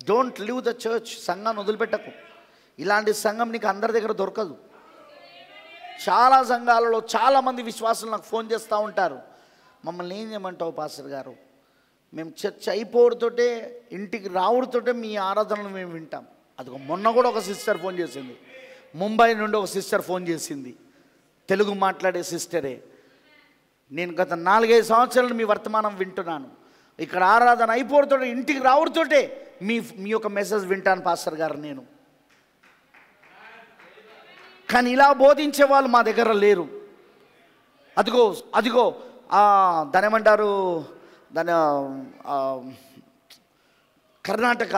Don't leave the church. సంఘాన్ని వదిలిపెట్టకు. ఇలాంటి సంఘం నీకు అందరి దగ్గర దొరకదు. చాలా సంఘాలలో చాలామంది విశ్వాసులు నాకు ఫోన్ చేస్తూ ఉంటారు, మమ్మల్ని ఏం చేయమంటావు పాస్టర్ గారు, మేము చర్చ్ అయిపోవడంతోటే ఇంటికి రావడంతోటే మీ ఆరాధనలు మేము వింటాం. అది మొన్న కూడా ఒక సిస్టర్ ఫోన్ చేసింది, ముంబై నుండి ఒక సిస్టర్ ఫోన్ చేసింది, తెలుగు మాట్లాడే సిస్టరే. నేను గత 4-5 సంవత్సరాలు మీ వర్తమానం వింటున్నాను. ఇక్కడ ఆరాధన అయిపోవడంతో ఇంటికి రావడంతోటే మీ యొక్క మెసేజ్ వింటాను పాస్టర్ గారు నేను. కానీ ఇలా బోధించే వాళ్ళు మా దగ్గర లేరు. అదిగో దాని ఏమంటారు, దాని కర్ణాటక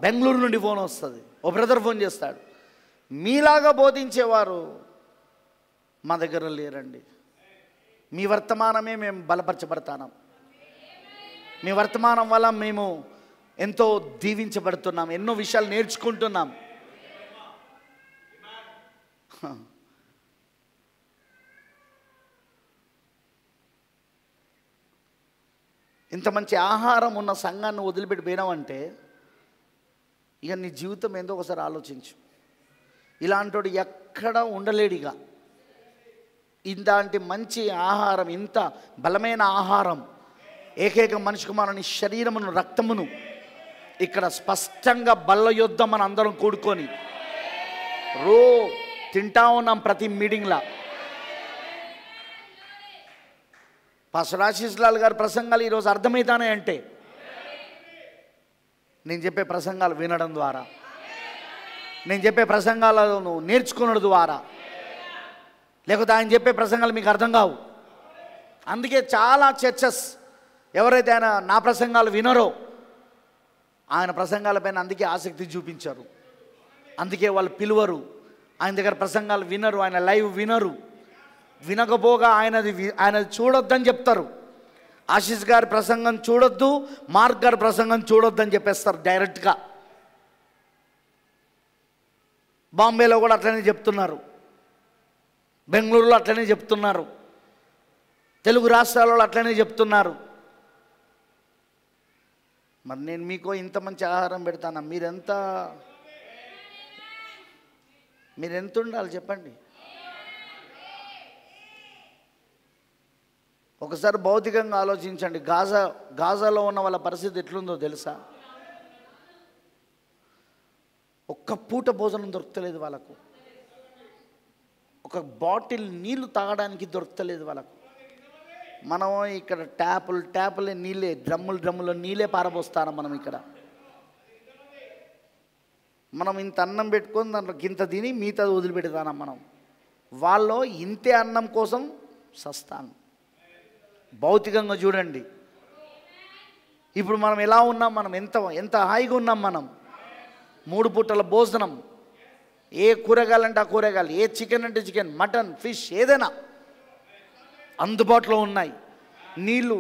బెంగళూరు నుండి ఫోన్ వస్తుంది, ఓ బ్రదర్ ఫోన్ చేస్తాడు, మీలాగా బోధించేవారు మా దగ్గర లేరండి. మీ వర్తమానమే మేము బలపరచబడతాం. మీ వర్తమానం వల్ల మేము ఎంతో దీవించబడుతున్నాం, ఎన్నో విషయాలు నేర్చుకుంటున్నాం. ఇంత మంచి ఆహారం ఉన్న సంఘాన్ని వదిలిపెట్టి పోయినావంటే ఇక నీ జీవితం ఏందో ఒకసారి ఆలోచించు. ఇలాంటి ఎక్కడ ఉండలేడిగా. ఇలాంటి మంచి ఆహారం, ఇంత బలమైన ఆహారం, ఏకైక మనిషి కుమారుని శరీరమును రక్తమును ఇక్కడ స్పష్టంగా బల్ల యొద్ద మన అందరం కూడుకొని తింటా ఉన్నాం ప్రతి మీటింగ్లా. పాస్టర్ ఆశీస్ లాల్ గారి ప్రసంగాలు ఈరోజు అర్థమవుతానే అంటే నేను చెప్పే ప్రసంగాలు వినడం ద్వారా, నేను చెప్పే ప్రసంగాలను నేర్చుకునడం ద్వారా, లేకపోతే ఆయన చెప్పే ప్రసంగాలు మీకు అర్థం కావు. అందుకే చాలా చర్చెస్ ఎవరైతే ఆయన నా ప్రసంగాలు వినరో ఆయన ప్రసంగాలపైన అందుకే ఆసక్తి చూపించారు. అందుకే వాళ్ళు పిలువరు, ఆయన దగ్గర ప్రసంగాలు వినరు, ఆయన లైవ్ వినరు. వినకపోగా ఆయనది చూడొద్దని చెప్తారు. ఆశీస్ గారి ప్రసంగం చూడొద్దు, మార్క్ గారి ప్రసంగం చూడొద్దని చెప్పేస్తారు డైరెక్ట్గా. బాంబేలో కూడా అట్లనే చెప్తున్నారు, బెంగళూరులో అట్లనే చెప్తున్నారు, తెలుగు రాష్ట్రాలలో అట్లనే చెప్తున్నారు. మరి నేను మీకు ఇంత మంచి ఆహారం పెడతానా? మీరెంత ఉండాలి చెప్పండి? ఒకసారి భౌతికంగా ఆలోచించండి. గాజాలో ఉన్న వాళ్ళ పరిస్థితి ఎట్లుందో తెలుసా? ఒక్క పూట భోజనం దొరకలేదు వాళ్ళకు, ఒక బాటిల్ నీళ్లు తాగడానికి దొరకలేదు వాళ్ళకు. మనం ఇక్కడ ట్యాపులే నీళ్ళే, డ్రమ్ములో నీళ్ళే పారబోస్తాను మనం ఇక్కడ. మనం ఇంత అన్నం పెట్టుకొని దాంట్లో ఇంత తిని మిగతా వదిలిపెడతాను మనం. వాళ్ళు ఇంతే అన్నం కోసం సస్తాను. భౌతికంగా చూడండి ఇప్పుడు మనం ఎలా ఉన్నాం, మనం ఎంత హాయిగా ఉన్నాం. మనం 3 పూటల భోజనం, ఏ కూరగాయలు అంటే ఆ కూరగాయలు, ఏ చికెన్ అంటే చికెన్, మటన్, ఫిష్ ఏదైనా అందుబాటులో ఉన్నాయి. నీళ్ళు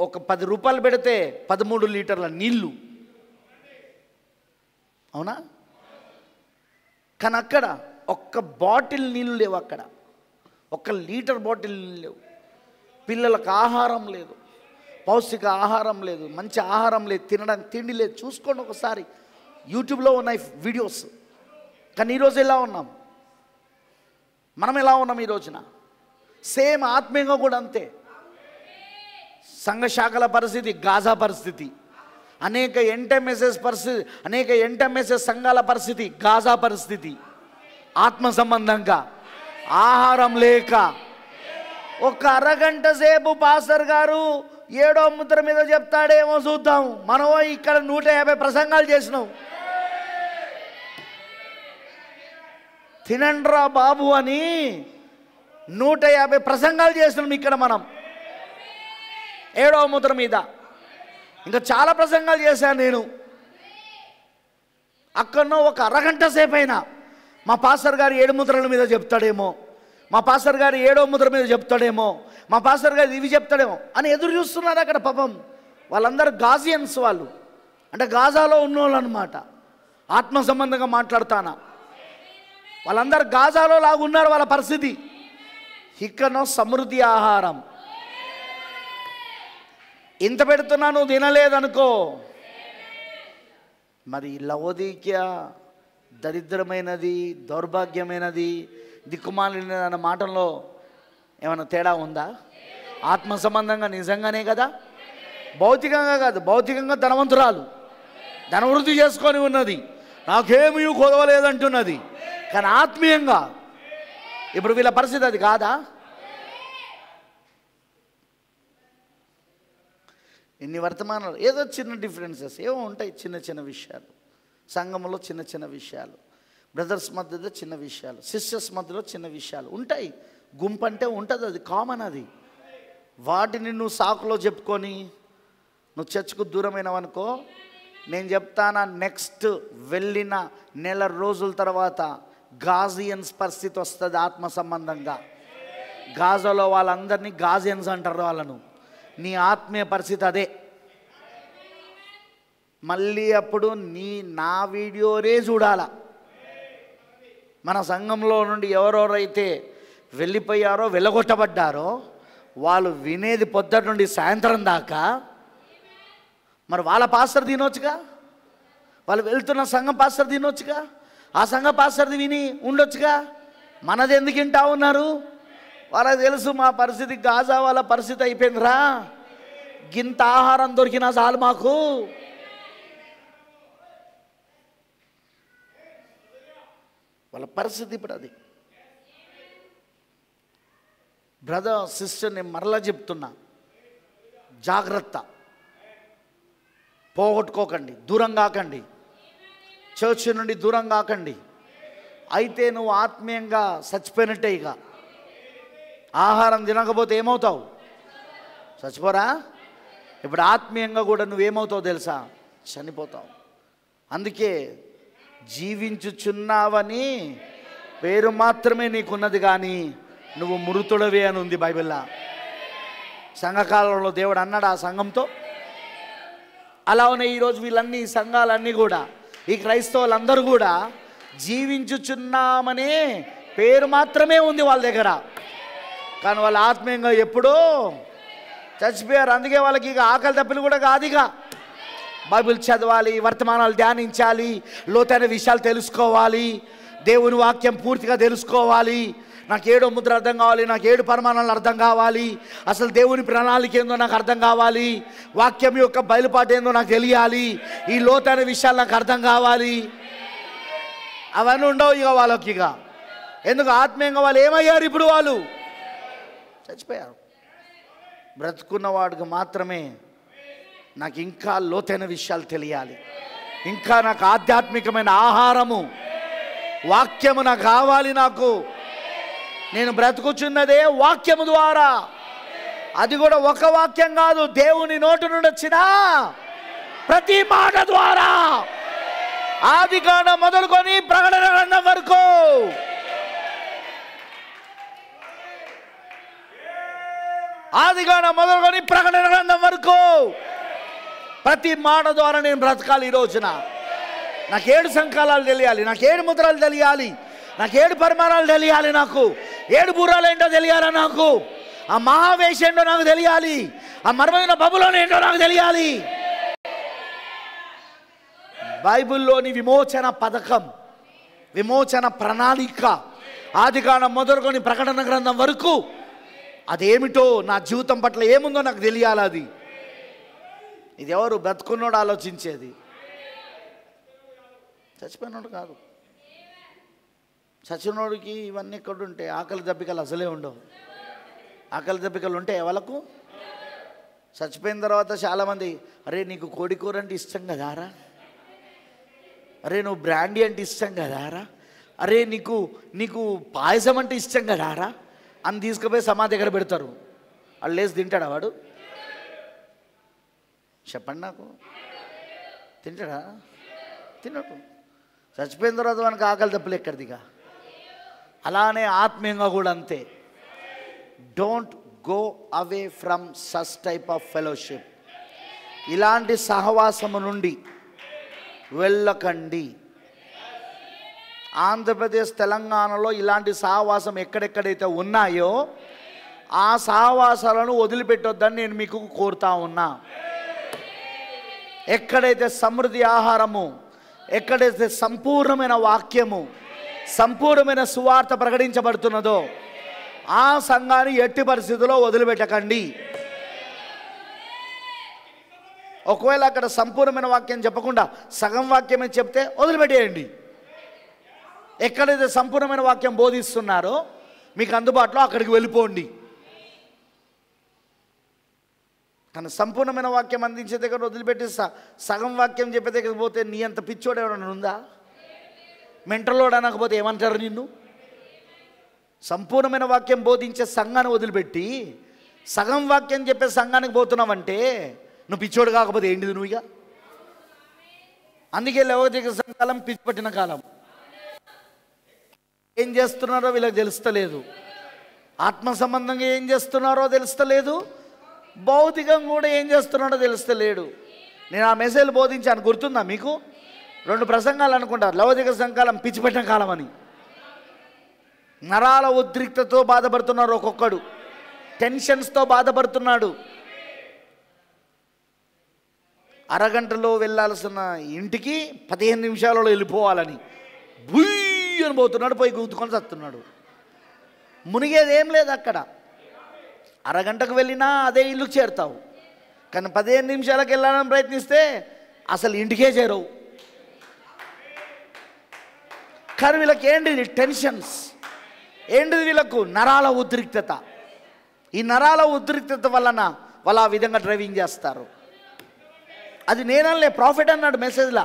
ఒక 10 రూపాయలు పెడితే 13 లీటర్ల నీళ్ళు, అవునా? కానీ అక్కడ ఒక్క బాటిల్ నీళ్ళు లేవు. అక్కడ 1 లీటర్ బాటిల్ లేవు, పిల్లలకు ఆహారం లేదు, పౌష్టిక ఆహారం లేదు, మంచి ఆహారం లేదు, తినడానికి తిండి లేదు. చూసుకోండి ఒకసారి, యూట్యూబ్లో ఉన్నాయి వీడియోస్. కానీ ఈరోజు ఎలా ఉన్నాం, మనం ఎలా ఉన్నాం ఈ రోజున? సేమ్ ఆత్మీయంగా కూడా అంతే. సంఘ శాఖల పరిస్థితి గాజా పరిస్థితి, అనేక ఎంటెంఎస్ఎస్ పరిస్థితి, అనేక ఎంటెంఎస్ఎస్ సంఘాల పరిస్థితి గాజా పరిస్థితి. ఆత్మ సంబంధంగా ఆహారం లేక, ఒక అరగంట సేపు పాస్టర్ గారు 7వ ముద్ర మీద చెప్తాడేమో చూద్దాం, మనం ఇక్కడ 150 ప్రసంగాలు చేసినాం. తినండ్రా బాబు అని 150 ప్రసంగాలు చేసినాం ఇక్కడ మనం 7వ ముద్ర మీద. ఇంకా చాలా ప్రసంగాలు చేశాను నేను. అక్కడనో ఒక అరగంట సేపు అయినా మా పాస్టర్ గారు 7 ముద్రల మీద చెప్తాడేమో, మా పాస్టర్ గారు 7వ ముద్ర మీద చెప్తాడేమో, మా పాస్టర్ గారు ఇవి చెప్తాడేమో అని ఎదురు చూస్తున్నారు అక్కడ. పాపం వాళ్ళందరూ గాజియన్స్, వాళ్ళు అంటే గాజాలో ఉన్నోళ్ళు అనమాట. ఆత్మ సంబంధంగా మాట్లాడతానా, వాళ్ళందరూ గాజాలో లాగున్నారు వాళ్ళ పరిస్థితి. ఇక్కడనో సమృద్ధి ఆహారం, ఇంత పెడుతున్నాను తినలేదనుకో, మరి లవోదికయ దరిద్రమైనది, దౌర్భాగ్యమైనది, దిక్కుమాలినది అన్న మాటల్లో ఏమైనా తేడా ఉందా? ఆత్మ సంబంధంగా నిజంగానే కదా, భౌతికంగా కాదు. భౌతికంగా ధనవంతురాలు, ధనవృద్ధి చేసుకొని ఉన్నది, నాకేమీ కొదవలేదంటున్నది. కానీ ఆత్మీయంగా ఇప్పుడు వీళ్ళ పరిస్థితి అది కాదా? ఇన్ని వర్తమానాలు, ఏదో చిన్న డిఫరెన్సెస్ ఏమో ఉంటాయి, చిన్న చిన్న విషయాలు, సంఘంలో చిన్న చిన్న విషయాలు, బ్రదర్స్ మధ్యలో చిన్న విషయాలు, సిస్టర్స్ మధ్యలో చిన్న విషయాలు ఉంటాయి. గుంపు అంటే ఉంటుంది, అది కామన్. అది వాటిని నువ్వు సాకులో చెప్పుకొని నువ్వు చర్చకు దూరమైనవనుకో, నేను చెప్తానా, నెక్స్ట్ వెళ్ళిన నెల రోజుల తర్వాత గాజియన్స్ పరిస్థితి వస్తుంది. ఆత్మ సంబంధంగా గాజాలో వాళ్ళందరినీ గాజియన్స్ అంటారు వాళ్ళను. నీ ఆత్మీయ పరిస్థితి అదే. మళ్ళీ అప్పుడు నా వీడియోనే చూడాలా. మన సంఘంలో నుండి ఎవరెవరైతే వెళ్ళిపోయారో, వెళ్ళగొట్టబడ్డారో వాళ్ళు వినేది పొద్దుట నుండి సాయంత్రం దాకా. మరి వాళ్ళ పాస్టర్ తినొచ్చుగా, వాళ్ళు వెళ్తున్న సంఘం పాస్టర్ తినొచ్చుగా, ఆ సంఘ పాస్టర్ది విని ఉండొచ్చుగా. మనది ఎందుకు వింటా ఉన్నారు? వాళ్ళకి తెలుసు మా పరిస్థితి గాజా వాళ్ళ పరిస్థితి అయిపోయిందిరా, గింత ఆహారం దొరికినా చాలు మాకు. వాళ్ళ పరిస్థితి ఇప్పుడు అది. బ్రదర్ సిస్టర్, నేను మరలా చెప్తున్నా, జాగ్రత్త, పోగొట్టుకోకండి, దూరం కాకండి, చర్చ్ నుండి దూరం కాకండి. అయితే నువ్వు ఆత్మీయంగా చచ్చిపోయినట్టే. ఇక ఆహారం తినకపోతే ఏమవుతావు? చచ్చిపోరా? ఇప్పుడు ఆత్మీయంగా కూడా నువ్వేమవుతావు తెలుసా? చనిపోతావు. అందుకే జీవించుచున్నావని పేరు మాత్రమే నీకున్నది, కానీ నువ్వు మృతుడవే అని ఉంది బైబిల్లో. సంఘకాలంలో దేవుడు అన్నాడు ఆ సంఘంతో. అలా ఉన్నాయి ఈరోజు వీళ్ళన్నీ సంఘాలన్నీ కూడా, ఈ క్రైస్తవులందరూ కూడా జీవించుచున్నామనే పేరు మాత్రమే ఉంది వాళ్ళ దగ్గర, కానీ వాళ్ళ ఆత్మీయంగా ఎప్పుడో చచ్చిపోయారు. అందుకే వాళ్ళకి ఇక ఆకలి తప్పులు కూడా కాదు. ఇక బైబిల్ చదవాలి, వర్తమానాలు ధ్యానించాలి, లోతైన విషయాలు తెలుసుకోవాలి, దేవుని వాక్యం పూర్తిగా తెలుసుకోవాలి. నాకు 7వ ముద్ర అర్థం కావాలి, నాకు 7 పరిమాణాలు అర్థం కావాలి, అసలు దేవుని ప్రణాళిక ఏందో నాకు అర్థం కావాలి, వాక్యం యొక్క బయలుపాటు ఏందో నాకు తెలియాలి, ఈ లోతైన విషయాలు నాకు అర్థం కావాలి. అవన్నీ ఉండవు ఇక వాళ్ళకి. ఇక ఎందుకు? ఆత్మీయంగా వాళ్ళు ఏమయ్యారు? ఇప్పుడు వాళ్ళు చచ్చిపోయారు. బ్రతుకున్నవాడికి మాత్రమే నాకు ఇంకా లోతైన విషయాలు తెలియాలి, ఇంకా నాకు ఆధ్యాత్మికమైన ఆహారము, వాక్యము నాకు కావాలి. నాకు నేను బ్రతుకుచున్నదే వాక్యము ద్వారా. అది కూడా ఒక వాక్యం కాదు, దేవుని నోటి నుండి వచ్చిన ప్రతి మాట ద్వారా, ఆదికాండం మొదలుకొని ప్రకటన గ్రంథం వరకు. ఆదికాండం మొదలుకొని ప్రకటన గ్రంథం వరకు ప్రతి మాట ద్వారా నేను బ్రతకాలి. ఈ రోజున నాకు 7 సంకాలాలు తెలియాలి, నాకు 7 ముద్రలు తెలియాలి, నాకు 7 పరిమాణాలు తెలియాలి. నాకు ఏడు బూరాలు ఏంటో తెలియాలా నాకు, ఆ మహావేష ఏంటో నాకు తెలియాలి, ఆ మర్మైన బబులోను ఏంటో నాకు తెలియాలి. బైబిల్లోని విమోచన పథకం, విమోచన ప్రణాళిక ఆదికాండం మొదలుకొని ప్రకటన గ్రంథం వరకు అదేమిటో, నా జీవితం పట్ల ఏముందో నాకు తెలియాలి. అది ఇది ఎవరు బ్రతుకున్నోడు ఆలోచించేది, చచ్చిపోయినోడు కాదు. చచ్చినోడికి ఇవన్నీ ఎక్కడుంటే ఆకలి దప్పికలు అసలే ఉండవు. ఆకలి దప్పికలు ఉంటే ఎవలకు? చచ్చిపోయిన తర్వాత చాలామంది, అరే నీకు కోడి కూర అంటే ఇష్టం కదారా, అరే నువ్వు బ్రాండీ అంటే ఇష్టం కదారా, అరే నీకు నీకు పాయసం అంటే ఇష్టం కదారా అని తీసుకుపోయి సమాధి దగ్గర పెడతారు. వాళ్ళు లేచి తింటాడా వాడు? చెప్పండి నాకు, తింటాడా? తినడు. చచ్చిపోయిన తర్వాత మనకు ఆకలి దప్పులు ఎక్కడిదిగా. అలానే ఆత్మీయంగా కూడా అంతే. Don't go away from such type of fellowship. ఇలాంటి సహవాసము నుండి వెళ్ళకండి. ఆంధ్రప్రదేశ్ తెలంగాణలో ఇలాంటి సహవాసం ఎక్కడెక్కడైతే ఉన్నాయో ఆ సహవాసాలను వదిలిపెట్టొద్దని నేను మీకు కోరుతా ఉన్నా. ఎక్కడైతే సమృద్ధి ఆహారము, ఎక్కడైతే సంపూర్ణమైన వాక్యము, సంపూర్ణమైన సువార్త ప్రకటించబడుతున్నదో ఆ సంఘాన్ని ఎట్టి పరిస్థితుల్లో వదిలిపెట్టకండి. ఒకవేళ అక్కడ సంపూర్ణమైన వాక్యం చెప్పకుండా సగం వాక్యమే చెప్తే వదిలిపెట్టేయండి. ఎక్కడైతే సంపూర్ణమైన వాక్యం బోధిస్తున్నారో మీకు అందుబాటులో అక్కడికి వెళ్ళిపోండి. కానీ సంపూర్ణమైన వాక్యం అందించే దగ్గర వదిలిపెట్టి సగం వాక్యం చెప్పే దగ్గర పోతే నీ అంత పిచ్చోడు ఎవరైనా ఉందా? మెంటలోడు అనకపోతే ఏమంటారు నిన్ను? సంపూర్ణమైన వాక్యం బోధించే సంఘాన్ని వదిలిపెట్టి సగం వాక్యం చెప్పే సంఘానికి పోతున్నావంటే నువ్వు పిచ్చోడు కాకపోతే ఏంటిది నువ్వు? ఇక అందుకే లౌకిక సంఘాలం పిచ్చి పట్టిన కాలం. ఏం చేస్తున్నారో వీళ్ళకి తెలుస్తలేదు, ఆత్మ సంబంధంగా ఏం చేస్తున్నారో తెలుస్తలేదు, భౌతికంగా కూడా ఏం చేస్తున్నాడో తెలుస్తలేడు. నేను ఆ మెసేజ్ బోధించాను, గుర్తుందా మీకు? 2 ప్రసంగాలు అనుకుంటారు, లౌకిక సంఘాలం పిచ్చిపెట్టిన కాలం అని. నరాల ఉద్రిక్తతో బాధపడుతున్నారు, ఒక్కొక్కడు టెన్షన్స్తో బాధపడుతున్నాడు. అరగంటలో వెళ్ళాల్సిన ఇంటికి 15 నిమిషాలలో వెళ్ళిపోవాలని బుయ్యని పోతున్నాడు, పోయి గుర్తుకొని చస్తున్నాడు. మునిగేది ఏం లేదు అక్కడ. అరగంటకు వెళ్ళినా అదే ఇల్లుకు చేరుతావు, కానీ 15 నిమిషాలకు వెళ్ళాలని ప్రయత్నిస్తే అసలు ఇంటికే చేరవు. కానీ వీళ్ళకి ఏంటిది? టెన్షన్స్. ఏంటిది వీళ్ళకు? నరాల ఉద్రిక్తత. ఈ నరాల ఉద్రిక్తత వలన వాళ్ళు ఆ విధంగా డ్రైవింగ్ చేస్తారు. అది నేనలే, ప్రాఫిట్ అన్నాడు మెసేజ్లా.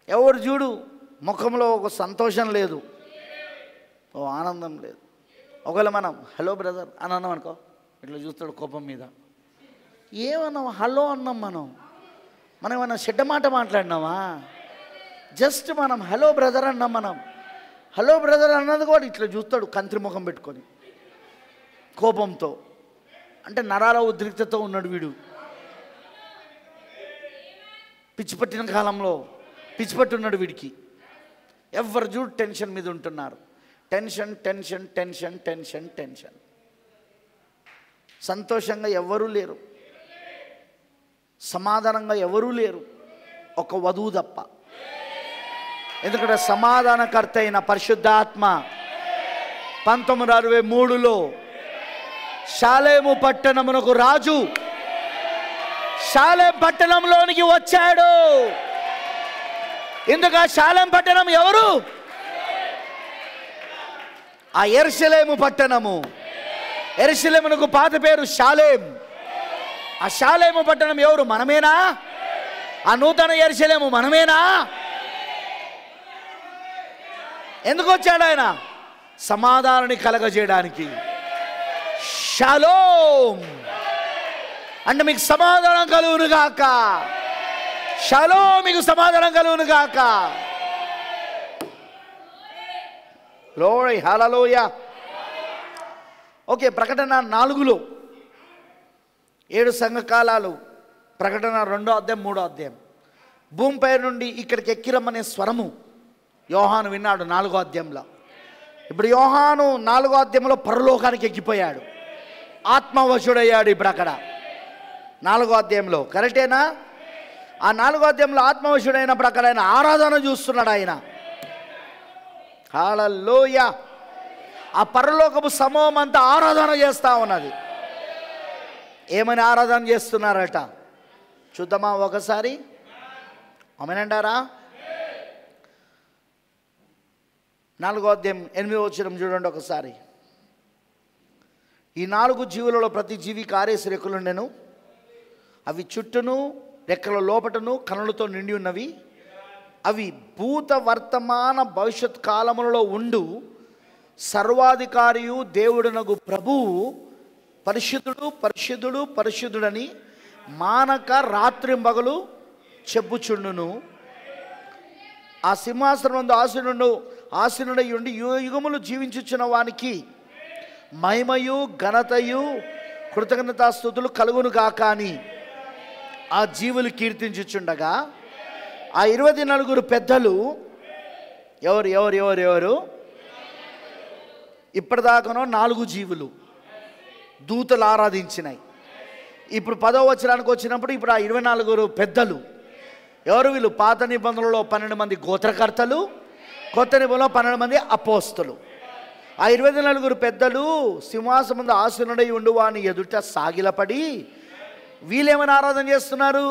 ఎవరు చూడు ముఖంలో ఒక సంతోషం లేదు, ఓ ఆనందం లేదు. ఒకవేళ మనం హలో బ్రదర్ అని అన్నాం అనుకో, ఇట్లా చూస్తాడు కోపం మీద. ఏమన్నాం? హలో అన్నాం. మనం ఏమన్నా చెడ్డ మాట మాట్లాడినామా? జస్ట్ మనం హలో బ్రదర్ అన్నాం. మనం హలో బ్రదర్ అన్నది కూడా ఇట్లా చూస్తాడు కంత్రి ముఖం పెట్టుకొని కోపంతో. అంటే నరాల ఉద్రిక్తతో ఉన్నాడు వీడు. పిచ్చిపట్టిన కాలంలో పిచ్చిపట్టున్నాడు వీడికి. ఎవరు చూడు టెన్షన్ మీద ఉంటున్నారు. Tension tension tension tension tension. సంతోషంగా ఎవరూ లేరు, సమాధానంగా ఎవరూ లేరు, ఒక వధువు తప్ప. ఎందుకంటే సమాధానకర్త అయిన పరిశుద్ధాత్మ 1963లో షాలేము పట్టణమునకు రాజు షాలేం పట్టణంలోనికి వచ్చాడు. ఎందుకు? షాలేం పట్టణం ఎవరు? ఆ యెరూషలేము పట్టణము. యెరూషలేమునకు పాత పేరు షాలేం. ఆ షాలేము పట్టణం ఎవరు? మనమేనా? ఆ నూతన యెరూషలేము మనమేనా? ఎందుకు వచ్చాడు ఆయన? సమాధానాన్ని కలగజేయడానికి. షాలోమ్ అంటే మీకు సమాధానం కలుగును గాక. షాలోమ్ మీకు సమాధానం కలుగును గాక. గ్లోరీ హల్లెలూయా. ఓకే, ప్రకటన 4లో 7 సంఘకాలాలు. ప్రకటన 2వ అధ్యాయం 3వ అధ్యాయం. భూమిపై నుండి ఇక్కడికి ఎక్కిరమ్మనే స్వరము యోహాను విన్నాడు 4వ అధ్యాయంలో. ఇప్పుడు యోహాను 4వ అధ్యాయంలో పరలోకానికి ఎక్కిపోయాడు, ఆత్మవశుడయ్యాడు. ఇప్పుడు అక్కడ 4వ అధ్యాయంలో కరెక్టేనా? ఆ 4వ అధ్యాయంలో ఆత్మవశుడైనప్పుడు అక్కడ ఆయన ఆరాధన చూస్తున్నాడు. ఆయన హల్లెలూయా. ఆ పరలోకపు సమూహం అంతా ఆరాధన చేస్తూ ఉన్నది. ఏమని ఆరాధన చేస్తున్నారట చూద్దామా ఒకసారి? ఆమేనంటారా? 4వ అధ్యాయం 8వ వచనం చూడండి ఒకసారి. ఈ 4 జీవులలో ప్రతి జీవికి 6 రెక్కలుండెను, అవి చుట్టూను రెక్కల లోపటను కనులతో నిండి ఉన్నవి. అవి భూత వర్తమాన భవిష్యత్ కాలములలో ఉండు సర్వాధికారియు దేవుడునగు ప్రభువు పరిశుద్ధుడు పరిశుద్ధుడు పరిశుద్ధుడని మానక రాత్రింబగలు చెప్పుచుండును. ఆ సింహాసనం ఆసీనుడై ఉండి యుగములు జీవించుచున్న వానికి మహిమయు ఘనతయు కృతజ్ఞతాస్తుతులు కలుగును గాక అని ఆ జీవులు కీర్తించుచుండగా ఆ 24 పెద్దలు ఎవరు ఎవరు ఎవరు ఎవరు ఇప్పటిదాకానో 4 జీవులు దూతలు ఆరాధించినాయి. ఇప్పుడు 10వ వచనానికి వచ్చినప్పుడు ఇప్పుడు ఆ 24 పెద్దలు ఎవరు? వీళ్ళు పాత నిబంధనలో 12 మంది గోత్రకర్తలు, కొత్త నిబంధనలో 12 మంది అపోస్తలు. ఆ 24 పెద్దలు సింహాసనం ముందు ఆసీనుడై ఉండు వాని ఎదుట సాగిలపడి వీళ్ళేమని ఆరాధన చేస్తున్నారు?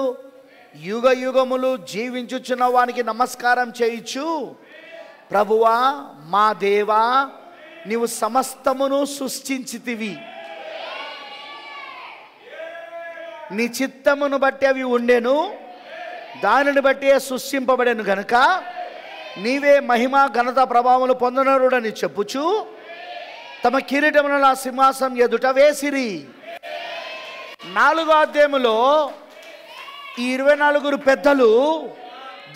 యుగ యుగములు జీవించుచున్న వానికి నమస్కారం చేయించు, ప్రభువా మా దేవా నీవు సమస్తమును సృష్టించితివి, నీ చిత్తమును బట్టి అవి ఉండెను, దానిని బట్టి సృష్టింపబడెను గనుక నీవే మహిమ ఘనత ప్రభావములు పొందనరుడని చెప్పుచు తమ కిరీటములను ఆ సింహాసనం ఎదుట వేసిరి. 4వ అధ్యాయములో ఈ 24 పెద్దలు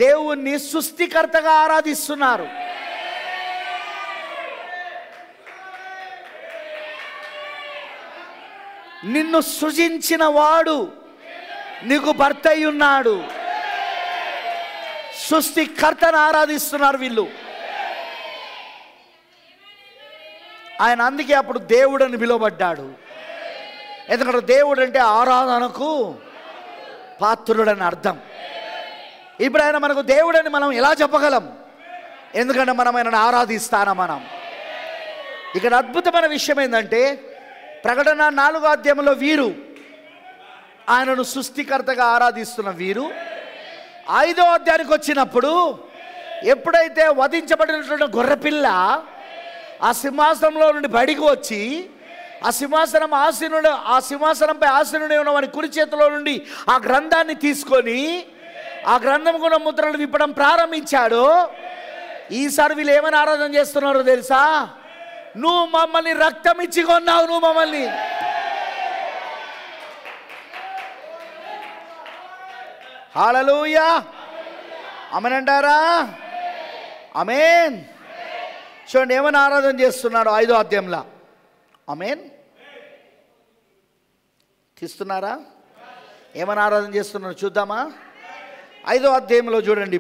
దేవుణ్ణి సృష్టికర్తగా ఆరాధిస్తున్నారు. నిన్ను సృజించిన వాడు నీకు భర్త అయి ఉన్నాడు. సృష్టికర్తను ఆరాధిస్తున్నారు వీళ్ళు. ఆయన అందుకే అప్పుడు దేవుడు అని పిలువబడ్డాడు. ఎందుకంటే దేవుడు అంటే ఆరాధనకు పాత్రుడని అర్థం. ఇప్పుడు ఆయన మనకు దేవుడని మనం ఎలా చెప్పగలం? ఎందుకంటే మనం ఆయనను ఆరాధిస్తానా మనం. ఇక్కడ అద్భుతమైన విషయం ఏంటంటే ప్రకటన 4వ అధ్యాయంలో వీరు ఆయనను సృష్టికర్తగా ఆరాధిస్తున్న వీరు 5వ అధ్యాయానికి వచ్చినప్పుడు ఎప్పుడైతే వధించబడినటువంటి గొర్రెపిల్ల ఆ సింహాసనంలో నుండి బయటికి వచ్చి ఆ సింహాసనంపై ఆసీనుడై ఉన్న వారి కుడి చేతిలో నుండి ఆ గ్రంథాన్ని తీసుకొని ఆ గ్రంథం కూడా ముద్రలు విప్పడం ప్రారంభించాడు. ఈసారి వీళ్ళు ఏమైనా ఆరాధన చేస్తున్నారో తెలుసా? నువ్వు మమ్మల్ని రక్తం ఇచ్చి కొన్నావు, నువ్వు మమ్మల్ని. హల్లెలూయా. ఆమేనంటారా? ఆమేన్. చూడండి ఏమైనా ఆరాధన చేస్తున్నాడు 5వ అధ్యాయంలో. ఆమేన్. తీస్తున్నారా? ఏమైనా ఆరాధన చేస్తున్నారు చూద్దామా? 5వ అధ్యాయంలో చూడండి.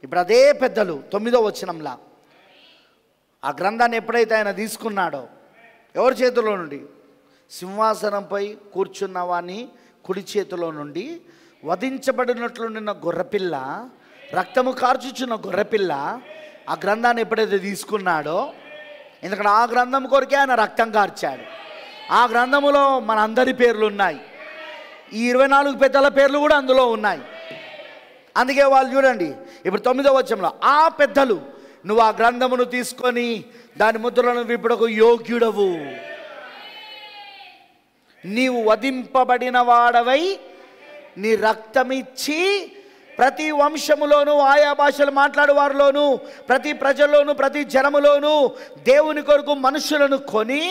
ఇప్పుడు అదే పెద్దలు 9వ వచనంలా ఆ గ్రంథాన్ని ఎప్పుడైతే ఆయన తీసుకున్నాడో ఎవరి చేతిలో నుండి? సింహాసనంపై కూర్చున్న వాని కుడి చేతిలో నుండి వధించబడినట్లు నిన్న గొర్రెపిల్ల, రక్తము కార్చుచున్న గొర్రెపిల్ల ఆ గ్రంథాన్ని ఎప్పుడైతే తీసుకున్నాడో, ఎందుకంటే ఆ గ్రంథం కొరకే ఆయన రక్తం కార్చాడు. ఆ గ్రంథములో మన అందరి పేర్లు ఉన్నాయి. ఈ 24 పెద్దల పేర్లు కూడా అందులో ఉన్నాయి. అందుకే వాళ్ళు చూడండి ఇప్పుడు 9వ వచనంలో ఆ పెద్దలు నువ్వు ఆ గ్రంథమును తీసుకొని దాని ముద్రలను విప్పుటకు యోగ్యుడవు, నీవు వధింపబడిన వాడవై నీ రక్తమిచ్చి ప్రతి వంశములోను ఆయా భాషలు మాట్లాడు వారిలోను ప్రతి ప్రజల్లోను ప్రతి జనములోను దేవుని కొరకు మనుషులను కొని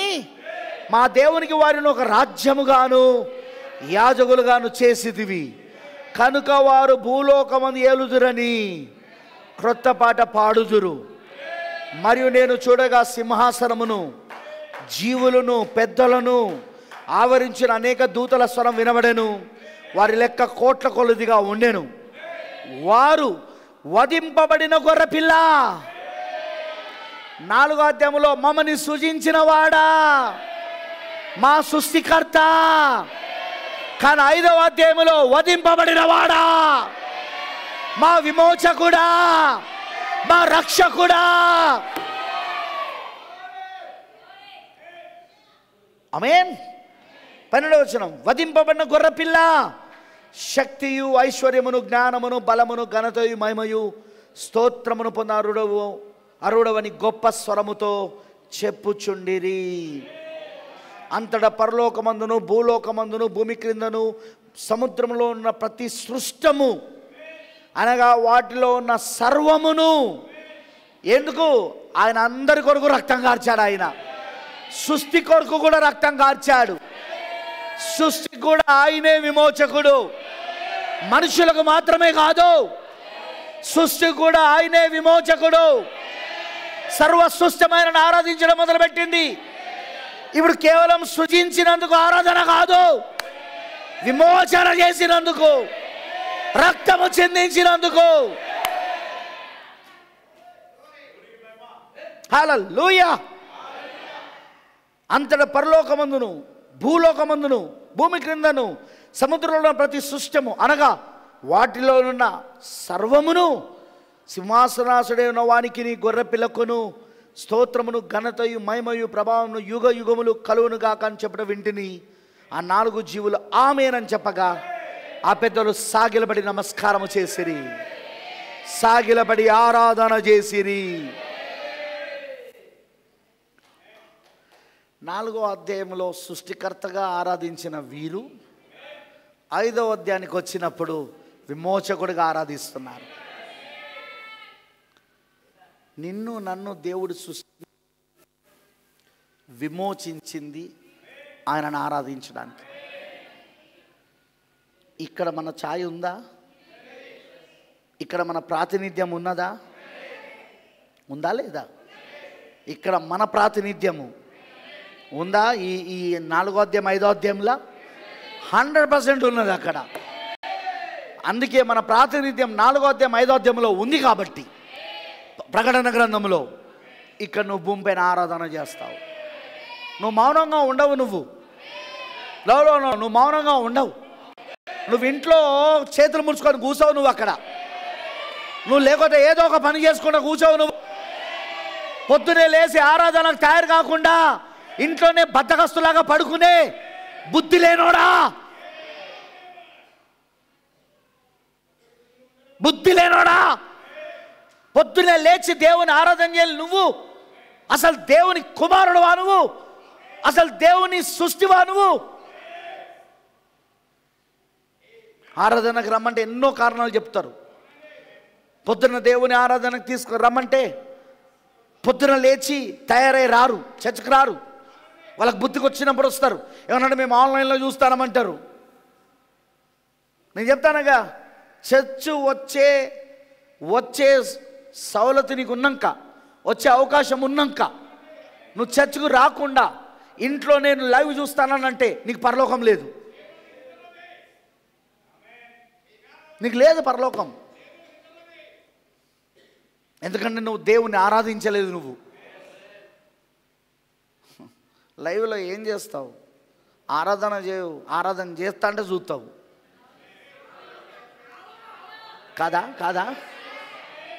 మా దేవునికి వారిని ఒక రాజ్యముగాను యాజకులుగాను చేసిదివి, కనుక వారు భూలోకమందు ఏలుదురని క్రొత్త పాట పాడుదురు. మరియు నేను చూడగా సింహాసనమును జీవులను పెద్దలను ఆవరించిన అనేక దూతల స్వరం వినబడెను. వారి లెక్క కోట్ల కొలదిగా ఉండెను. వారు వధింపబడిన గొర్రెపిల్ల 4వ అధ్యాయంలో మమ్మని సృజించిన వాడా, మా సృష్టికర్త. కానీ 5వ అధ్యాయంలో వధింపబడిన వాడా, మా విమోచకుడా, మా రక్షకుడా. ఆమేన్. 12వ వచనం, వధింపబడిన గొర్రెపిల్ల శక్తియు ఐశ్వర్యమును జ్ఞానమును బలమును ఘనతయు మహిమయు స్తోత్రమును పొంద అరుడవని గొప్ప స్వరముతో చెప్పుచుండిరి. అంతటా పరలోకమందును భూలోకమందును భూమి క్రిందను సముద్రంలో ఉన్న ప్రతి సృష్టము అనగా వాటిలో ఉన్న సర్వమును. ఎందుకు? ఆయన అందరి కొరకు రక్తం కార్చాడు. ఆయన సృష్టి కొరకు కూడా రక్తం కార్చాడు. సృష్టి కూడా ఆయనే విమోచకుడు. మనుషులకు మాత్రమే కాదు, సృష్టి కూడా ఆయనే విమోచకుడు. సర్వ సృష్టమైన ఆరాధించడం మొదలుపెట్టింది. ఇప్పుడు కేవలం సృజించినందుకు ఆరాధన కాదు, విమోచన చేసినందుకు, రక్తము చెందించినందుకు. హల్లెలూయా. అంతటా పరలోకమందును భూలోకమందును భూమి క్రిందను సముద్రంలో ప్రతి సృష్టము అనగా వాటిలో ఉన్న సర్వమును సింహాసనాసుడైన వానికి నీ గొర్రె పిల్లకును స్తోత్రమును ఘనతయు మహిమయు ప్రభావమును యుగ యుగములు కలుగును గాక అని చెప్పడం వింటిని. ఆ 4 జీవులు ఆమేనని చెప్పగా ఆ పెద్దలు సాగిలబడి నమస్కారము చేసిరి, సాగిలబడి ఆరాధన చేసిరి. 4వ అధ్యాయంలో సృష్టికర్తగా ఆరాధించిన వీరు 5వ అధ్యాయానికి వచ్చినప్పుడు విమోచకుడిగా ఆరాధిస్తున్నారు. నిన్ను నన్ను దేవుడు విమోచించింది ఆయనను ఆరాధించడానికి. ఇక్కడ మన ఛాయ్ ఉందా? ఇక్కడ మన ప్రాతినిధ్యం ఉన్నదా? ఉందా లేదా? ఇక్కడ మన ప్రాతినిధ్యము ఉందా? ఈ 4వ అధ్యాయం 5వ అధ్యాయంలో 100% ఉన్నది అక్కడ. అందుకే మన ప్రాతినిధ్యం 4వ అధ్యాయం 5వ అధ్యాయంలో ఉంది. కాబట్టి ప్రకటన గ్రంథంలో ఇక్కడ నువ్వు భూమి పైన ఆరాధన చేస్తావు. నువ్వు మౌనంగా ఉండవు. నువ్వు నువ్వు మౌనంగా ఉండవు. నువ్వు ఇంట్లో చేతులు ముడుచుకొని కూర్చోవు. నువ్వు అక్కడ నువ్వు లేకపోతే ఏదో ఒక పని చేసుకుంటూ కూర్చోవు. నువ్వు పొద్దునే లేచి ఆరాధనకు తయారు కాకుండా ఇంట్లోనే బద్దకస్తులాగా పడుకునే బుద్ధి లేనోడా, బుద్ధి లేనోడా, పొద్దునే లేచి దేవుని ఆరాధన చేయాలి. నువ్వు అసలు దేవుని కుమారుడువా? నువ్వు అసలు దేవుని సృష్టివా? నువ్వు ఆరాధనకు రమ్మంటే ఎన్నో కారణాలు చెప్తారు. పొద్దున్న దేవుని ఆరాధనకు తీసుకు రమ్మంటే పొద్దున లేచి తయారై రారు, చర్చకు రారు. వాళ్ళకి బుద్ధికి వచ్చినప్పుడు వస్తారు. ఏమన్నా మేము ఆన్లైన్లో చూస్తానమంటారు. నేను చెప్తానగా, చర్చు వచ్చే సౌలత్ నీకు ఉన్నాక, వచ్చే అవకాశం ఉన్నాక నువ్వు చర్చకు రాకుండా ఇంట్లో నేను లైవ్ చూస్తానంటే నీకు పరలోకం లేదు. నీకు లేదు పరలోకం. ఎందుకంటే నువ్వు దేవుణ్ణి ఆరాధించలేదు. నువ్వు లైవ్లో ఏం చేస్తావు? ఆరాధన చేయవు. ఆరాధన చేస్తా అంటే చూస్తావు. కాదా? కాదా?